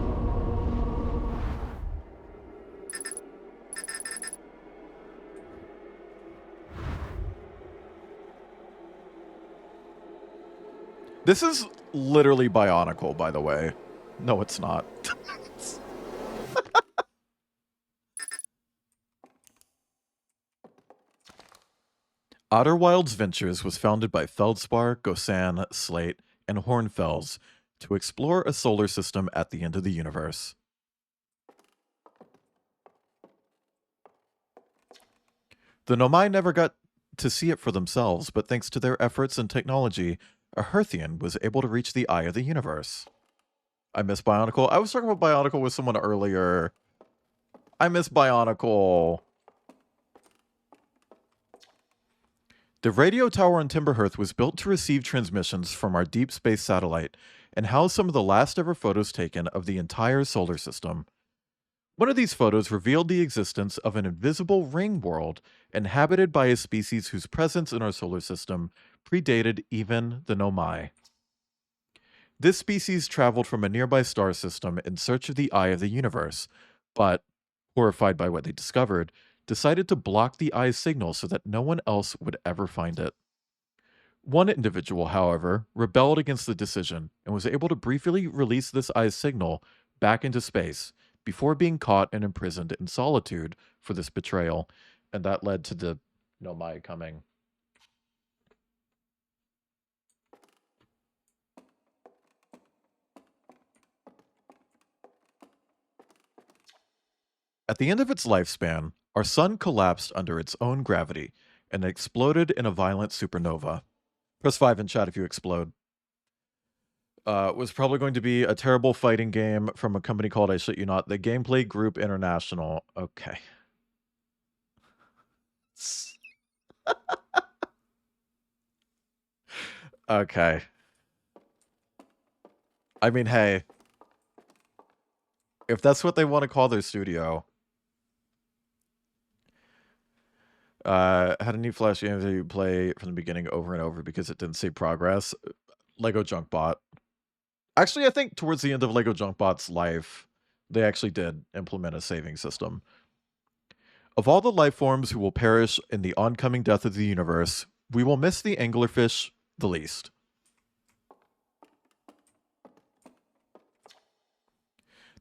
This is literally Bionicle, by the way. No, it's not. Outer Wilds Ventures was founded by Feldspar, Gosan, Slate, and Hornfels to explore a solar system at the end of the universe. The Nomai never got to see it for themselves, but thanks to their efforts and technology, a Hearthian was able to reach the eye of the universe. I miss Bionicle. I was talking about Bionicle with someone earlier. I miss Bionicle. The radio tower on Timberhearth was built to receive transmissions from our deep space satellite and house some of the last ever photos taken of the entire solar system. One of these photos revealed the existence of an invisible ring world inhabited by a species whose presence in our solar system predated even the Nomai. This species traveled from a nearby star system in search of the eye of the universe, but, horrified by what they discovered, decided to block the eye's signal so that no one else would ever find it. One individual, however, rebelled against the decision and was able to briefly release this eye's signal back into space before being caught and imprisoned in solitude for this betrayal, and that led to the Nomai coming. At the end of its lifespan, our sun collapsed under its own gravity and exploded in a violent supernova. Press 5 in chat if you explode. Was probably going to be a terrible fighting game from a company called, I shit you not, the Gameplay Group International. Okay. Okay. I mean, hey. If that's what they want to call their studio. Had a new Flash game that you play from the beginning over and over because it didn't say progress. Lego Junkbot. Actually, I think towards the end of Lego Junkbot's life, they actually did implement a saving system. Of all the life forms who will perish in the oncoming death of the universe, we will miss the anglerfish the least.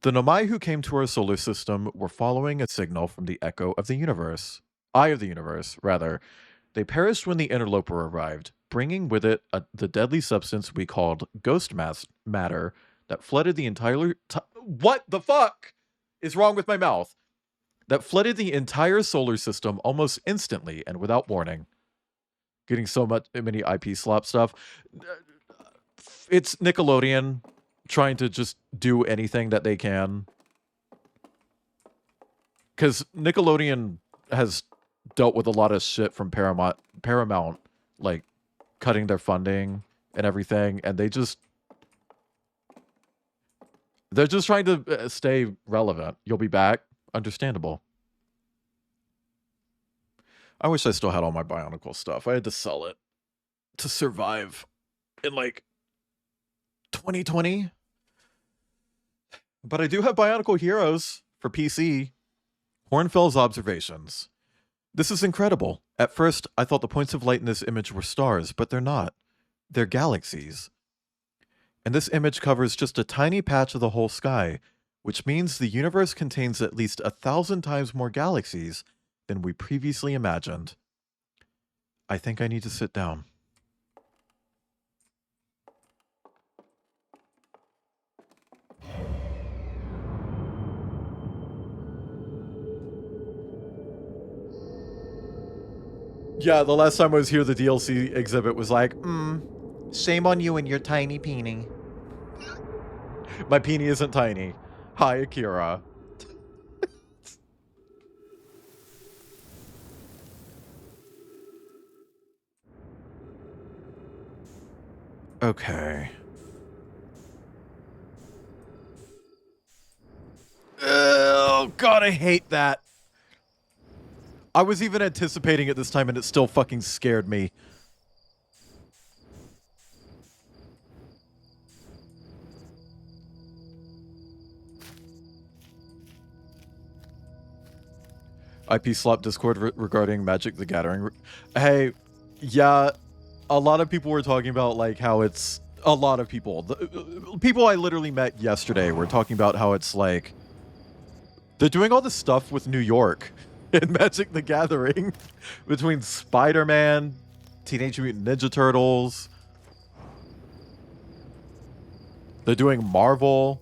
The Nomai who came to our solar system were following a signal from the echo of the universe. Eye of the universe, rather. They perished when the interloper arrived, bringing with it the deadly substance we called ghost matter that flooded the entire... What the fuck is wrong with my mouth? That flooded the entire solar system almost instantly and without warning. Getting so many IP slop stuff. It's Nickelodeon trying to just do anything that they can. Because Nickelodeon has dealt with a lot of shit from Paramount, like cutting their funding and everything, and they're just trying to stay relevant. You'll be back. Understandable. I wish I still had all my Bionicle stuff. I had to sell it to survive in like 2020. But I do have Bionicle Heroes for PC. Hornfels observations. This is incredible. At first, I thought the points of light in this image were stars, but they're not. They're galaxies. And this image covers just a tiny patch of the whole sky, which means the universe contains at least 1,000 times more galaxies than we previously imagined. I think I need to sit down. Yeah, the last time I was here, the DLC exhibit was like, shame on you and your tiny peenie. My peenie isn't tiny. Hi, Akira. Okay. Oh, God, I hate that. I was even anticipating it this time and it still fucking scared me. IP slap Discord regarding Magic the Gathering. Hey, yeah, a lot of people were talking about like how it's a lot of people. The people I literally met yesterday were talking about how it's like they're doing all this stuff with New York in Magic the Gathering between Spider-Man, Teenage Mutant Ninja Turtles. They're doing Marvel.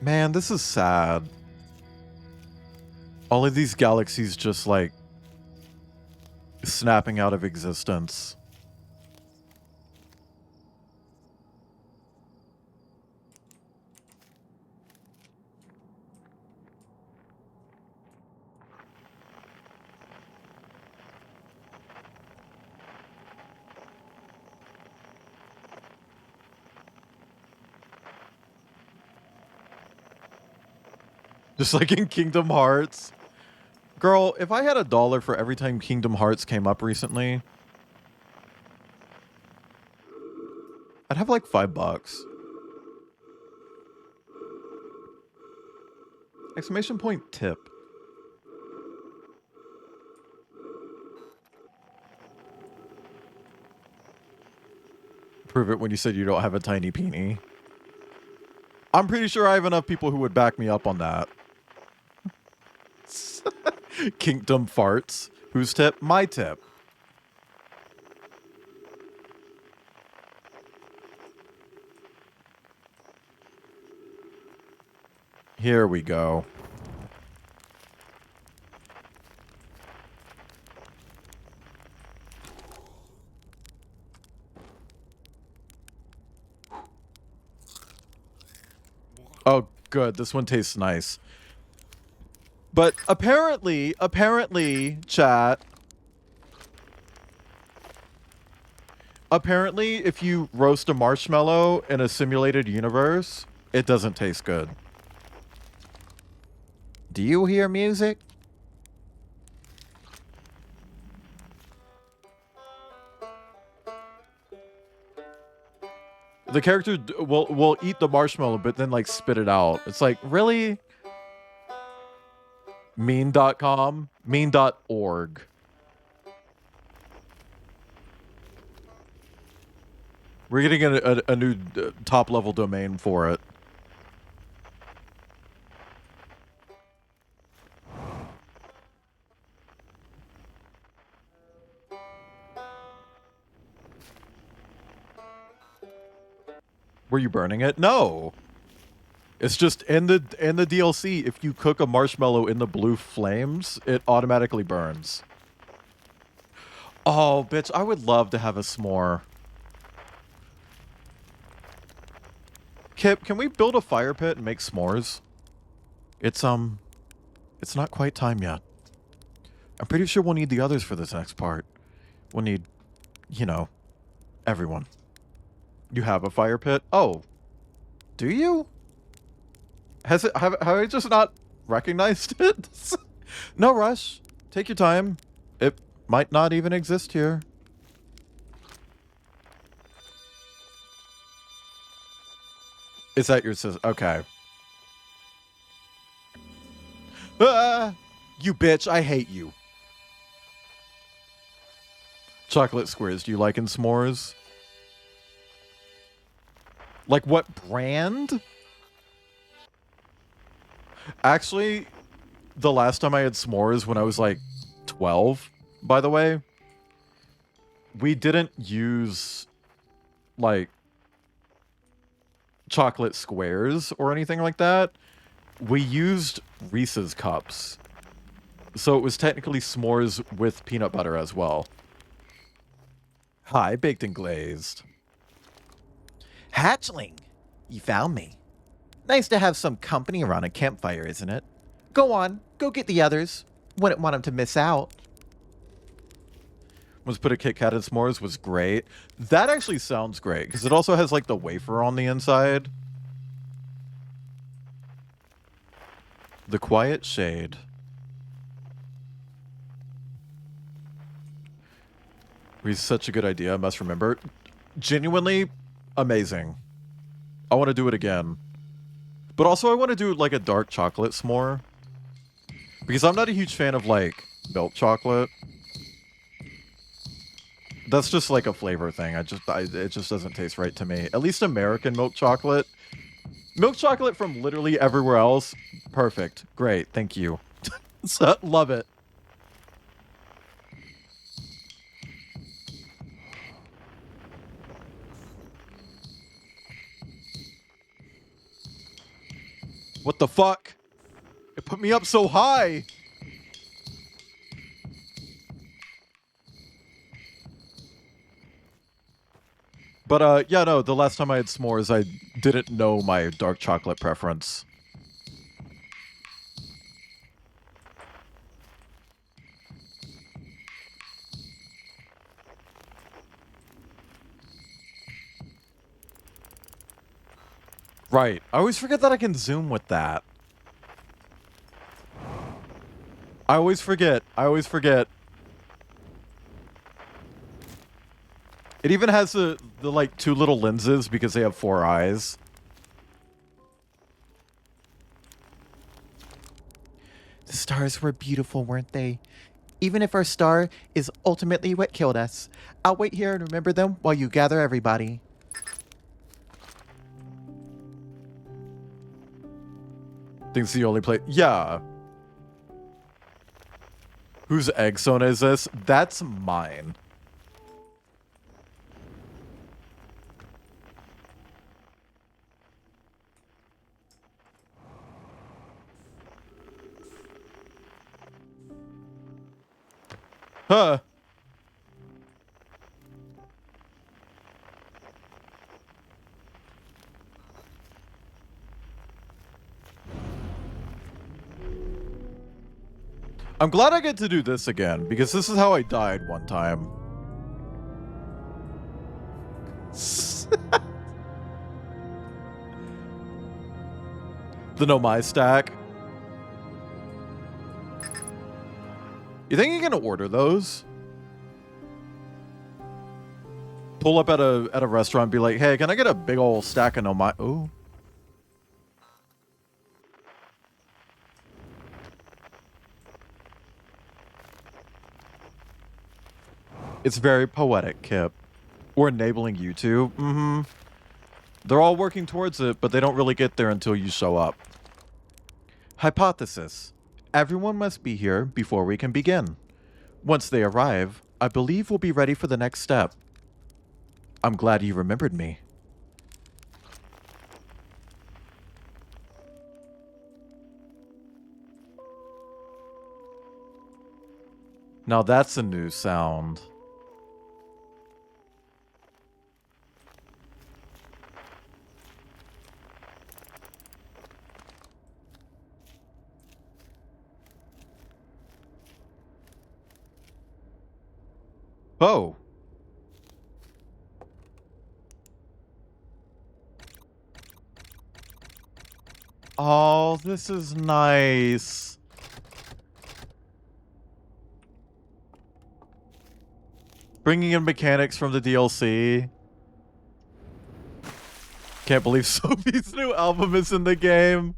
Man, this is sad. All of these galaxies just like snapping out of existence. Just like in Kingdom Hearts. Girl, if I had $1 for every time Kingdom Hearts came up recently, I'd have like $5. Exclamation point tip. Prove it when you said you don't have a tiny peenie. I'm pretty sure I have enough people who would back me up on that. Kingdom farts. Whose tip? My tip. Here we go. Oh, good. This one tastes nice. But apparently, chat, apparently if you roast a marshmallow in a simulated universe, it doesn't taste good. Do you hear music? The character will eat the marshmallow, but then like spit it out. It's like, really? Mean.com? Mean.org. We're getting a new top-level domain for it. Were you burning it? No. It's just in the DLC, if you cook a marshmallow in the blue flames, it automatically burns. Oh, bitch, I would love to have a s'more. Kip, can we build a fire pit and make s'mores? It's not quite time yet. I'm pretty sure we'll need the others for this next part. We'll need, you know, everyone. You have a fire pit? Oh. Do you? Have I just not recognized it? No rush. Take your time. It might not even exist here. Is that your sister? Okay. You bitch, I hate you. Chocolate squares, do you like in s'mores? Like what brand? Actually, the last time I had s'mores when I was like 12, by the way, we didn't use like chocolate squares or anything like that. We used Reese's cups. So it was technically s'mores with peanut butter as well. Hi, baked and glazed. Hatchling, you found me. Nice to have some company around a campfire, isn't it? Go on, go get the others. Wouldn't want them to miss out. Was put a Kit Kat in s'mores was great. That actually sounds great because it also has like the wafer on the inside. The Quiet Shade. It's such a good idea. I must remember. Genuinely amazing. I want to do it again. But also I want to do like a dark chocolate s'more. Because I'm not a huge fan of like milk chocolate. That's just like a flavor thing. It just doesn't taste right to me. At least American milk chocolate. Milk chocolate from literally everywhere else. Perfect. Great. Thank you. So, love it. What the fuck? It put me up so high. But, yeah, no, the last time I had s'mores, I didn't know my dark chocolate preference. Right. I always forget that I can zoom with that. I always forget. It even has the like two little lenses because they have 4 eyes. The stars were beautiful, weren't they? Even if our star is ultimately what killed us, I'll wait here and remember them while you gather everybody. Think's the only place. Yeah. Whose egg Sona is this? That's mine. Huh. I'm glad I get to do this again, because this is how I died one time. The Nomai stack. You think you're gonna order those? Pull up at a restaurant and be like, hey, can I get a big old stack of Nomai? Ooh. It's very poetic, Kip. We're enabling you to. Mm-hmm. They're all working towards it, but they don't really get there until you show up. Hypothesis. Everyone must be here before we can begin. Once they arrive, I believe we'll be ready for the next step. I'm glad you remembered me. Now that's a new sound. Oh. Oh, this is nice. Bringing in mechanics from the DLC. Can't believe Sophie's new album is in the game.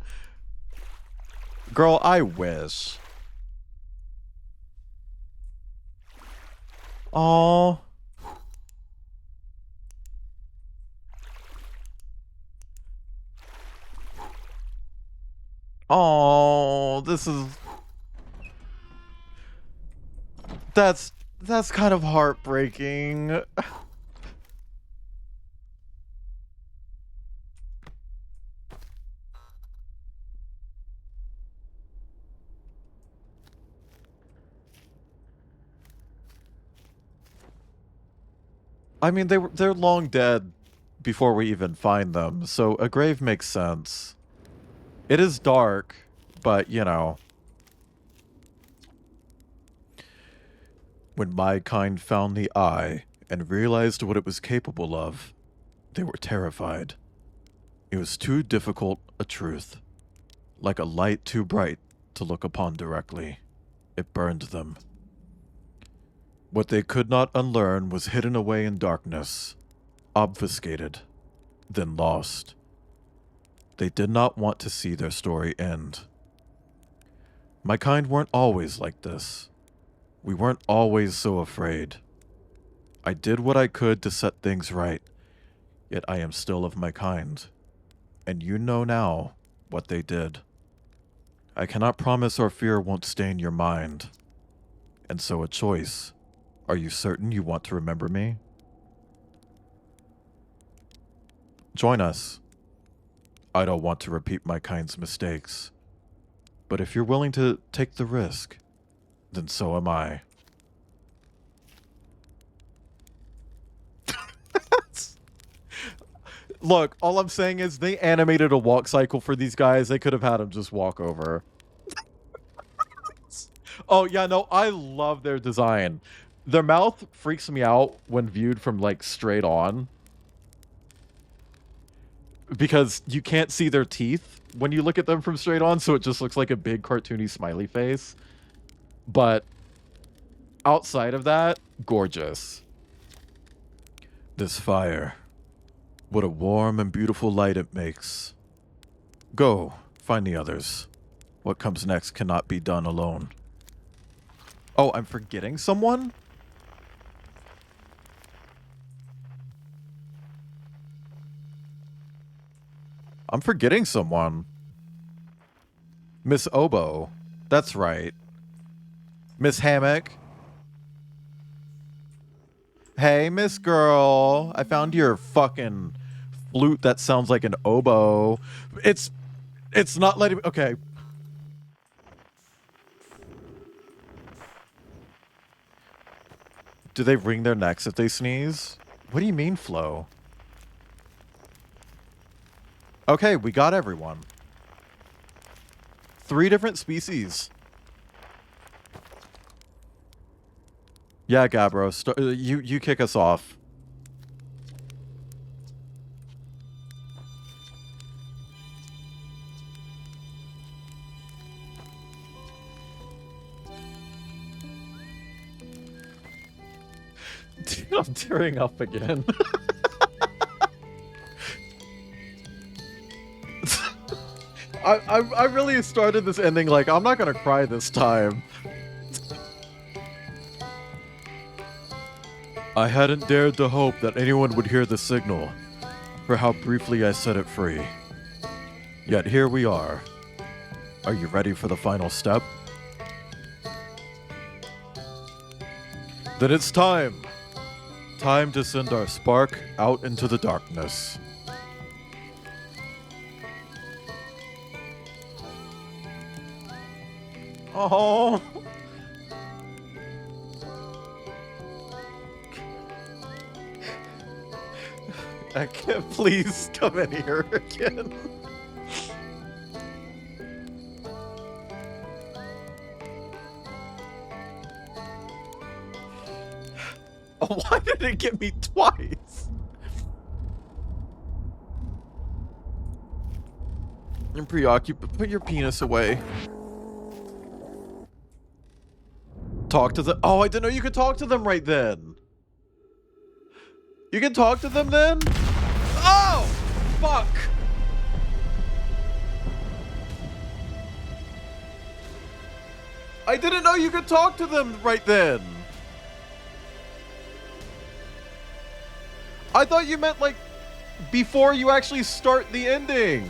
Girl, I wish. Oh. Oh, this is... That's kind of heartbreaking. I mean, they're long dead before we even find them, so a grave makes sense. It is dark, but you know. When my kind found the eye and realized what it was capable of, they were terrified. It was too difficult a truth, like a light too bright to look upon directly. It burned them. What they could not unlearn was hidden away in darkness, obfuscated, then lost. They did not want to see their story end. My kind weren't always like this. We weren't always so afraid. I did what I could to set things right, yet I am still of my kind. And you know now what they did. I cannot promise our fear won't stain your mind. And so a choice. Are you certain you want to remember me? Join us. I don't want to repeat my kind's mistakes. But if you're willing to take the risk, then so am I. Look, all I'm saying is they animated a walk cycle for these guys. They could have had them just walk over. Oh, yeah, no, I love their design. Their mouth freaks me out when viewed from, like, straight on. Because you can't see their teeth when you look at them from straight on, so it just looks like a big cartoony smiley face. But outside of that, gorgeous. This fire. What a warm and beautiful light it makes. Go, find the others. What comes next cannot be done alone. Oh, I'm forgetting someone? I'm forgetting someone. Miss Oboe. That's right. Miss Hammock. Hey, Miss Girl. I found your fucking flute that sounds like an oboe. It's not letting me... Okay. Do they wring their necks if they sneeze? What do you mean, Flo? Okay, we got everyone. 3 different species. Yeah, Gabbro, you kick us off. I'm tearing up again. I really started this ending like, I'm not gonna cry this time. I hadn't dared to hope that anyone would hear the signal, for how briefly I set it free. Yet here we are. Are you ready for the final step? Then it's time. Time to send our spark out into the darkness. Oh. I can't, please come in here again. Why did it get me twice? I'm preoccupied. Put your penis away. Talk to the... Oh, I didn't know you could talk to them right then. You can talk to them then? Oh! Fuck! I didn't know you could talk to them right then. I thought you meant like before you actually start the ending.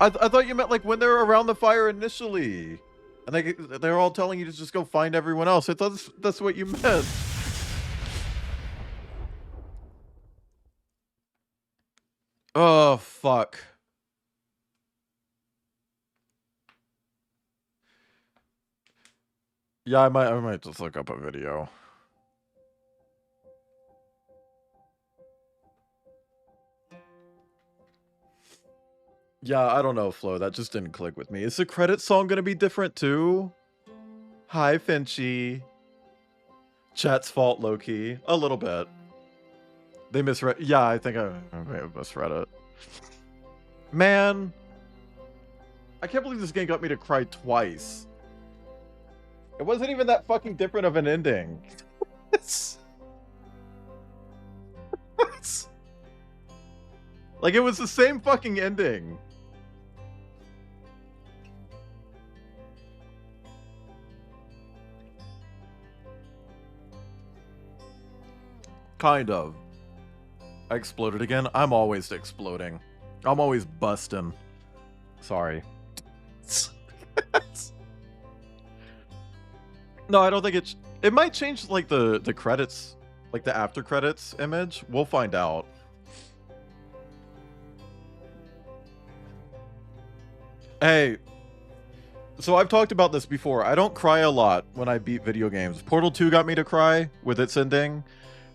I thought you meant like when they're around the fire initially. And they're all telling you to just go find everyone else. I thought that's what you meant. Oh, fuck. Yeah, I might just look up a video. Yeah, I don't know, Flo. That just didn't click with me. Is the credit song gonna be different too? Hi, Finchy. Chat's fault, low-key. A little bit. They misread. Yeah, I think I may have misread it. Man. I can't believe this game got me to cry twice. It wasn't even that fucking different of an ending. Like, it was the same fucking ending. Kind of. I exploded again. I'm always exploding. I'm always busting. Sorry. No, I don't think it might change like the credits, like the after credits image. We'll find out. Hey, so I've talked about this before. I don't cry a lot when I beat video games. Portal 2 got me to cry with its ending.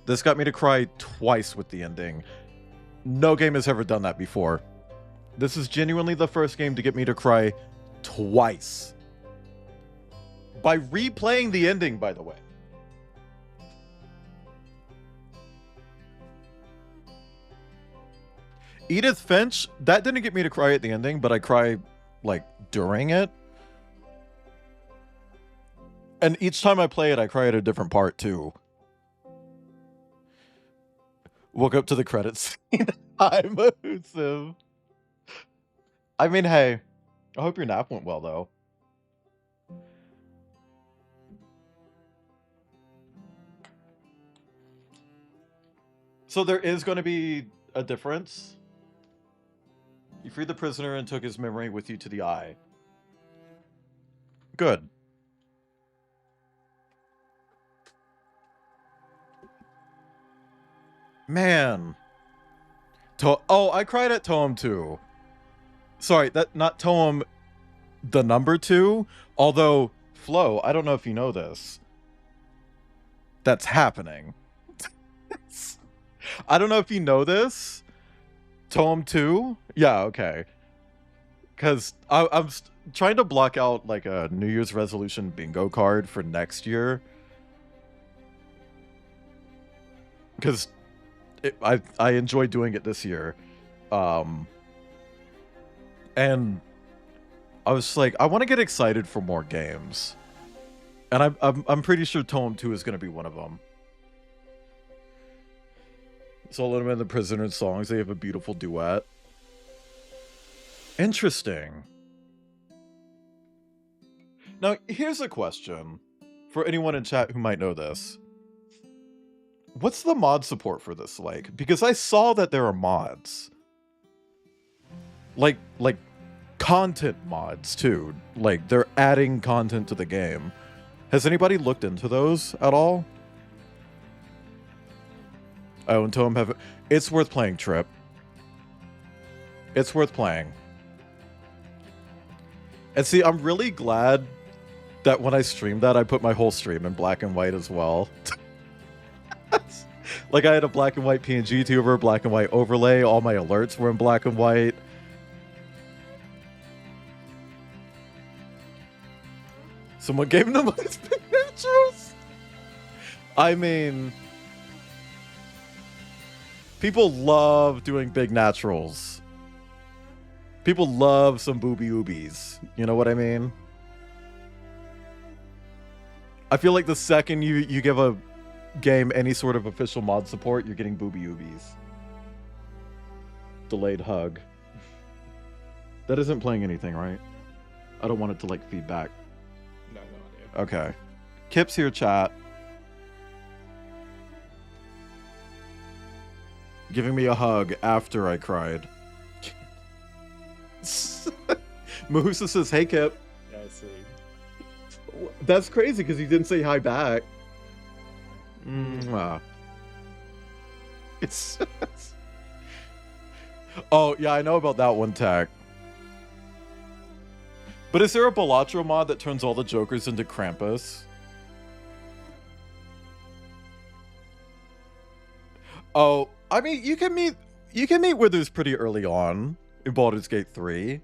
This got me to cry twice with the ending. No game has ever done that before. This is genuinely the first game to get me to cry twice. By replaying the ending, by the way. Edith Finch, that didn't get me to cry at the ending, but I cry, like, during it. And each time I play it, I cry at a different part, too. Woke up to the credits scene. I'm elusive. I mean, hey, I hope your nap went well, though. So there is going to be a difference. You freed the prisoner and took his memory with you to the eye. Good. Man. Oh, I cried at Toem 2. Sorry, that not Toem the number 2. Although, Flo, I don't know if you know this. That's happening. I don't know if you know this. Toem 2? Yeah, okay. Because I'm trying to block out like a New Year's resolution bingo card for next year. Because I enjoyed doing it this year. And I was like, I want to get excited for more games. And I'm pretty sure Toem 2 is going to be one of them. Solomon and the Prisoner's songs, they have a beautiful duet. Interesting. Now, here's a question for anyone in chat who might know this. What's the mod support for this like? Because I saw that there are mods. Like content mods too. Like they're adding content to the game. Has anybody looked into those at all? Oh, and Toem have... It's worth playing, Trip. It's worth playing. And see, I'm really glad that when I streamed that, I put my whole stream in black and white as well. Like, I had a black and white PNG tuber, black and white overlay, all my alerts were in black and white. Someone gave them my pictures? I mean... People love doing big naturals. People love some booby oobies. You know what I mean? I feel like the second you give a game any sort of official mod support, you're getting booby oobies. Delayed hug. That isn't playing anything, right? I don't want it to like feedback. No, no idea. Okay. Kip's here, chat. Giving me a hug after I cried. Mahusa says, hey, Kip. Yeah, I see. That's crazy because he didn't say hi back. Mwah. It's... Oh, yeah, I know about that one, Tack. But is there a Balatro mod that turns all the Jokers into Krampus? Oh, I mean, you can meet Withers pretty early on in Baldur's Gate 3.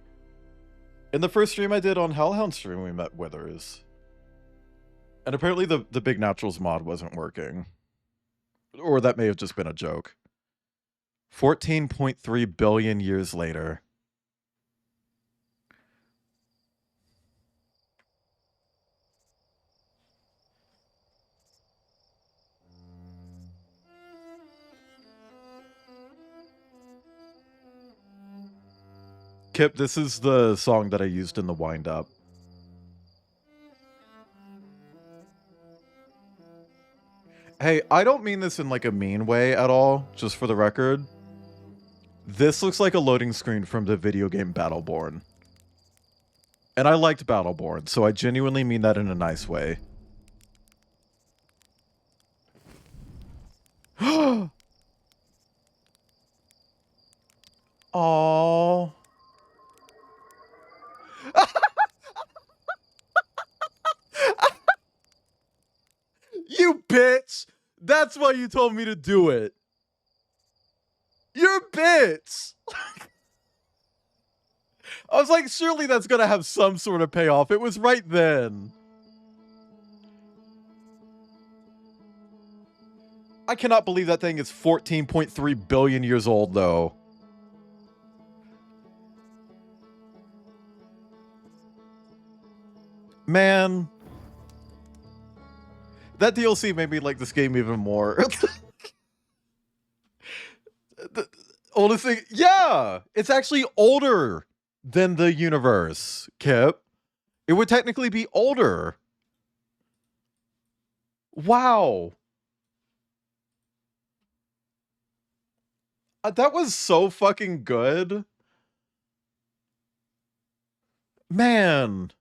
In the first stream I did on Hellhound stream, we met Withers. And apparently the Big Naturals mod wasn't working. Or that may have just been a joke. 14.3 billion years later. Kip, this is the song that I used in the wind-up. Hey, I don't mean this in like a mean way at all, just for the record. This looks like a loading screen from the video game Battleborn. And I liked Battleborn, so I genuinely mean that in a nice way. Aww. You bitch! That's why you told me to do it. You're a bitch! I was like, surely that's gonna have some sort of payoff. It was right then. I cannot believe that thing is 14.3 billion years old, though. Man. That DLC made me like this game even more. The oldest thing, yeah, it's actually older than the universe, Kip. It would technically be older. Wow. That was so fucking good. Man.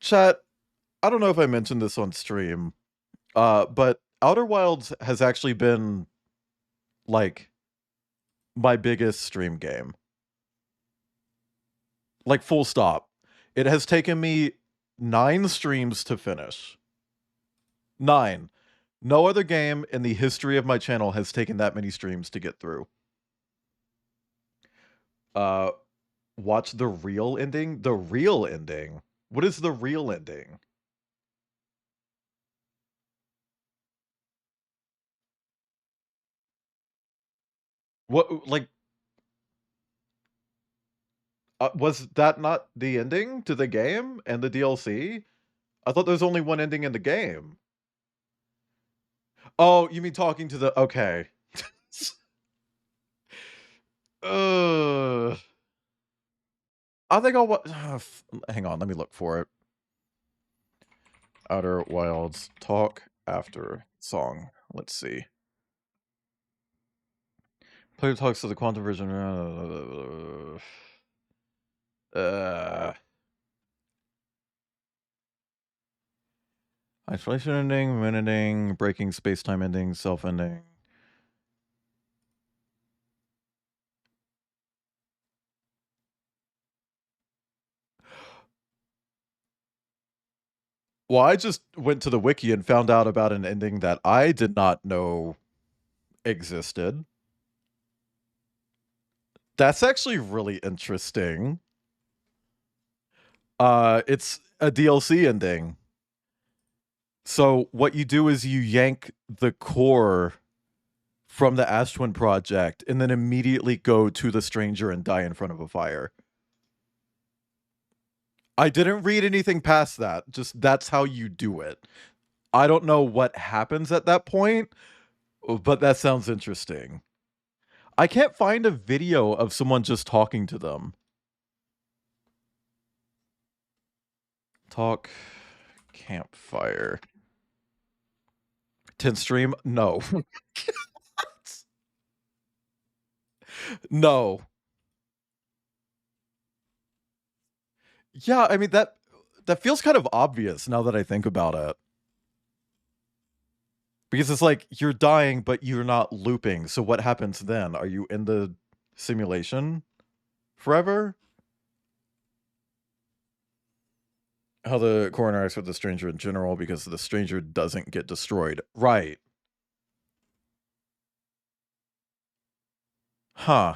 Chat, I don't know if I mentioned this on stream, but Outer Wilds has actually been, like, my biggest stream game. Like, full stop. It has taken me 9 streams to finish. 9. No other game in the history of my channel has taken that many streams to get through. Watch the real ending? The real ending? What is the real ending? What, like... was that not the ending to the game and the DLC? I thought there was only one ending in the game. Oh, you mean talking to the... Okay. I think I'll... hang on, let me look for it. Outer Wilds talk after song. Let's see. Player talks to the quantum version. Isolation ending, moon ending, breaking space-time ending, self-ending. Well, I just went to the wiki and found out about an ending that I did not know existed. That's actually really interesting. It's a DLC ending. So what you do is you yank the core from the Ash Twin project and then immediately go to the stranger and die in front of a fire. I didn't read anything past that. Just that's how you do it. I don't know what happens at that point, but that sounds interesting. I can't find a video of someone just talking to them. Talk campfire. 10 stream? No. No. Yeah, I mean that feels kind of obvious now that I think about it. Because it's like you're dying, but you're not looping. So what happens then? Are you in the simulation forever? How the coroner acts with the stranger in general, because the stranger doesn't get destroyed. Right. Huh.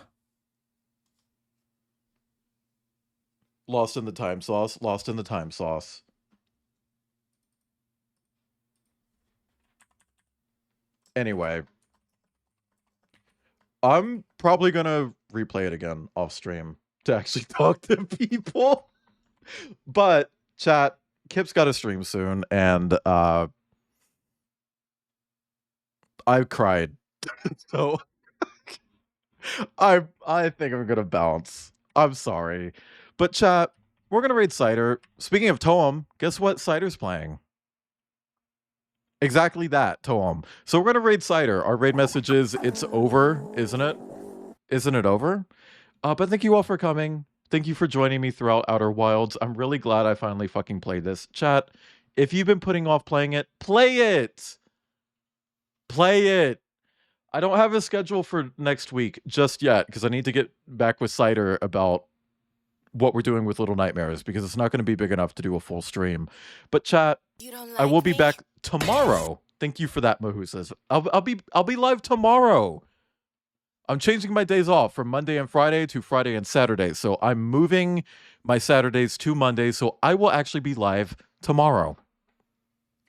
Lost in the time sauce. Lost in the time sauce. Anyway. I'm probably gonna replay it again off stream to actually talk to people. But chat, Kip's got a stream soon, and I cried. So I think I'm gonna bounce. I'm sorry. But chat, we're gonna raid Cider. Speaking of Toem, guess what Cider's playing? Exactly that, Toem. So we're gonna raid Cider. Our raid message is it's over, isn't it? Isn't it over? But thank you all for coming. Thank you for joining me throughout Outer Wilds. I'm really glad I finally fucking played this. Chat, if you've been putting off playing it, play it! Play it! I don't have a schedule for next week just yet, because I need to get back with Cider about what we're doing with Little Nightmares, because it's not going to be big enough to do a full stream. But chat, I will be back tomorrow. Thank you for that, Mahusas. I'll be live tomorrow. I'm changing my days off from Monday and Friday to Friday and Saturday. So I'm moving my Saturdays to Monday. So I will actually be live tomorrow.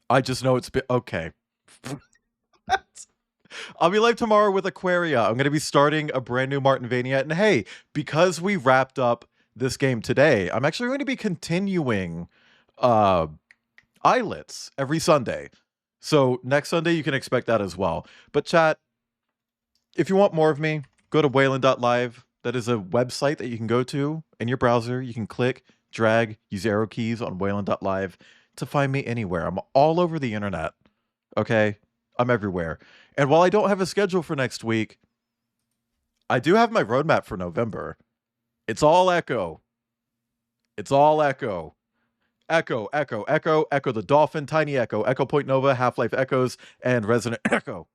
I just know it's been okay. I'll be live tomorrow with Aquaria. I'm going to be starting a brand new Martin Vania. And hey, because we wrapped up this game today, I'm actually going to be continuing Islets every Sunday. So next Sunday, you can expect that as well. But chat, if you want more of me, go to Wayland.live. That is a website that you can go to in your browser. You can click, drag, use arrow keys on Wayland.live to find me anywhere. I'm all over the internet. Okay? I'm everywhere. And while I don't have a schedule for next week, I do have my roadmap for November. It's all Echo. It's all Echo. Echo, Echo, Echo, Echo the Dolphin, Tiny Echo, Echo Point Nova, Half-Life Echoes, and Resident Echo.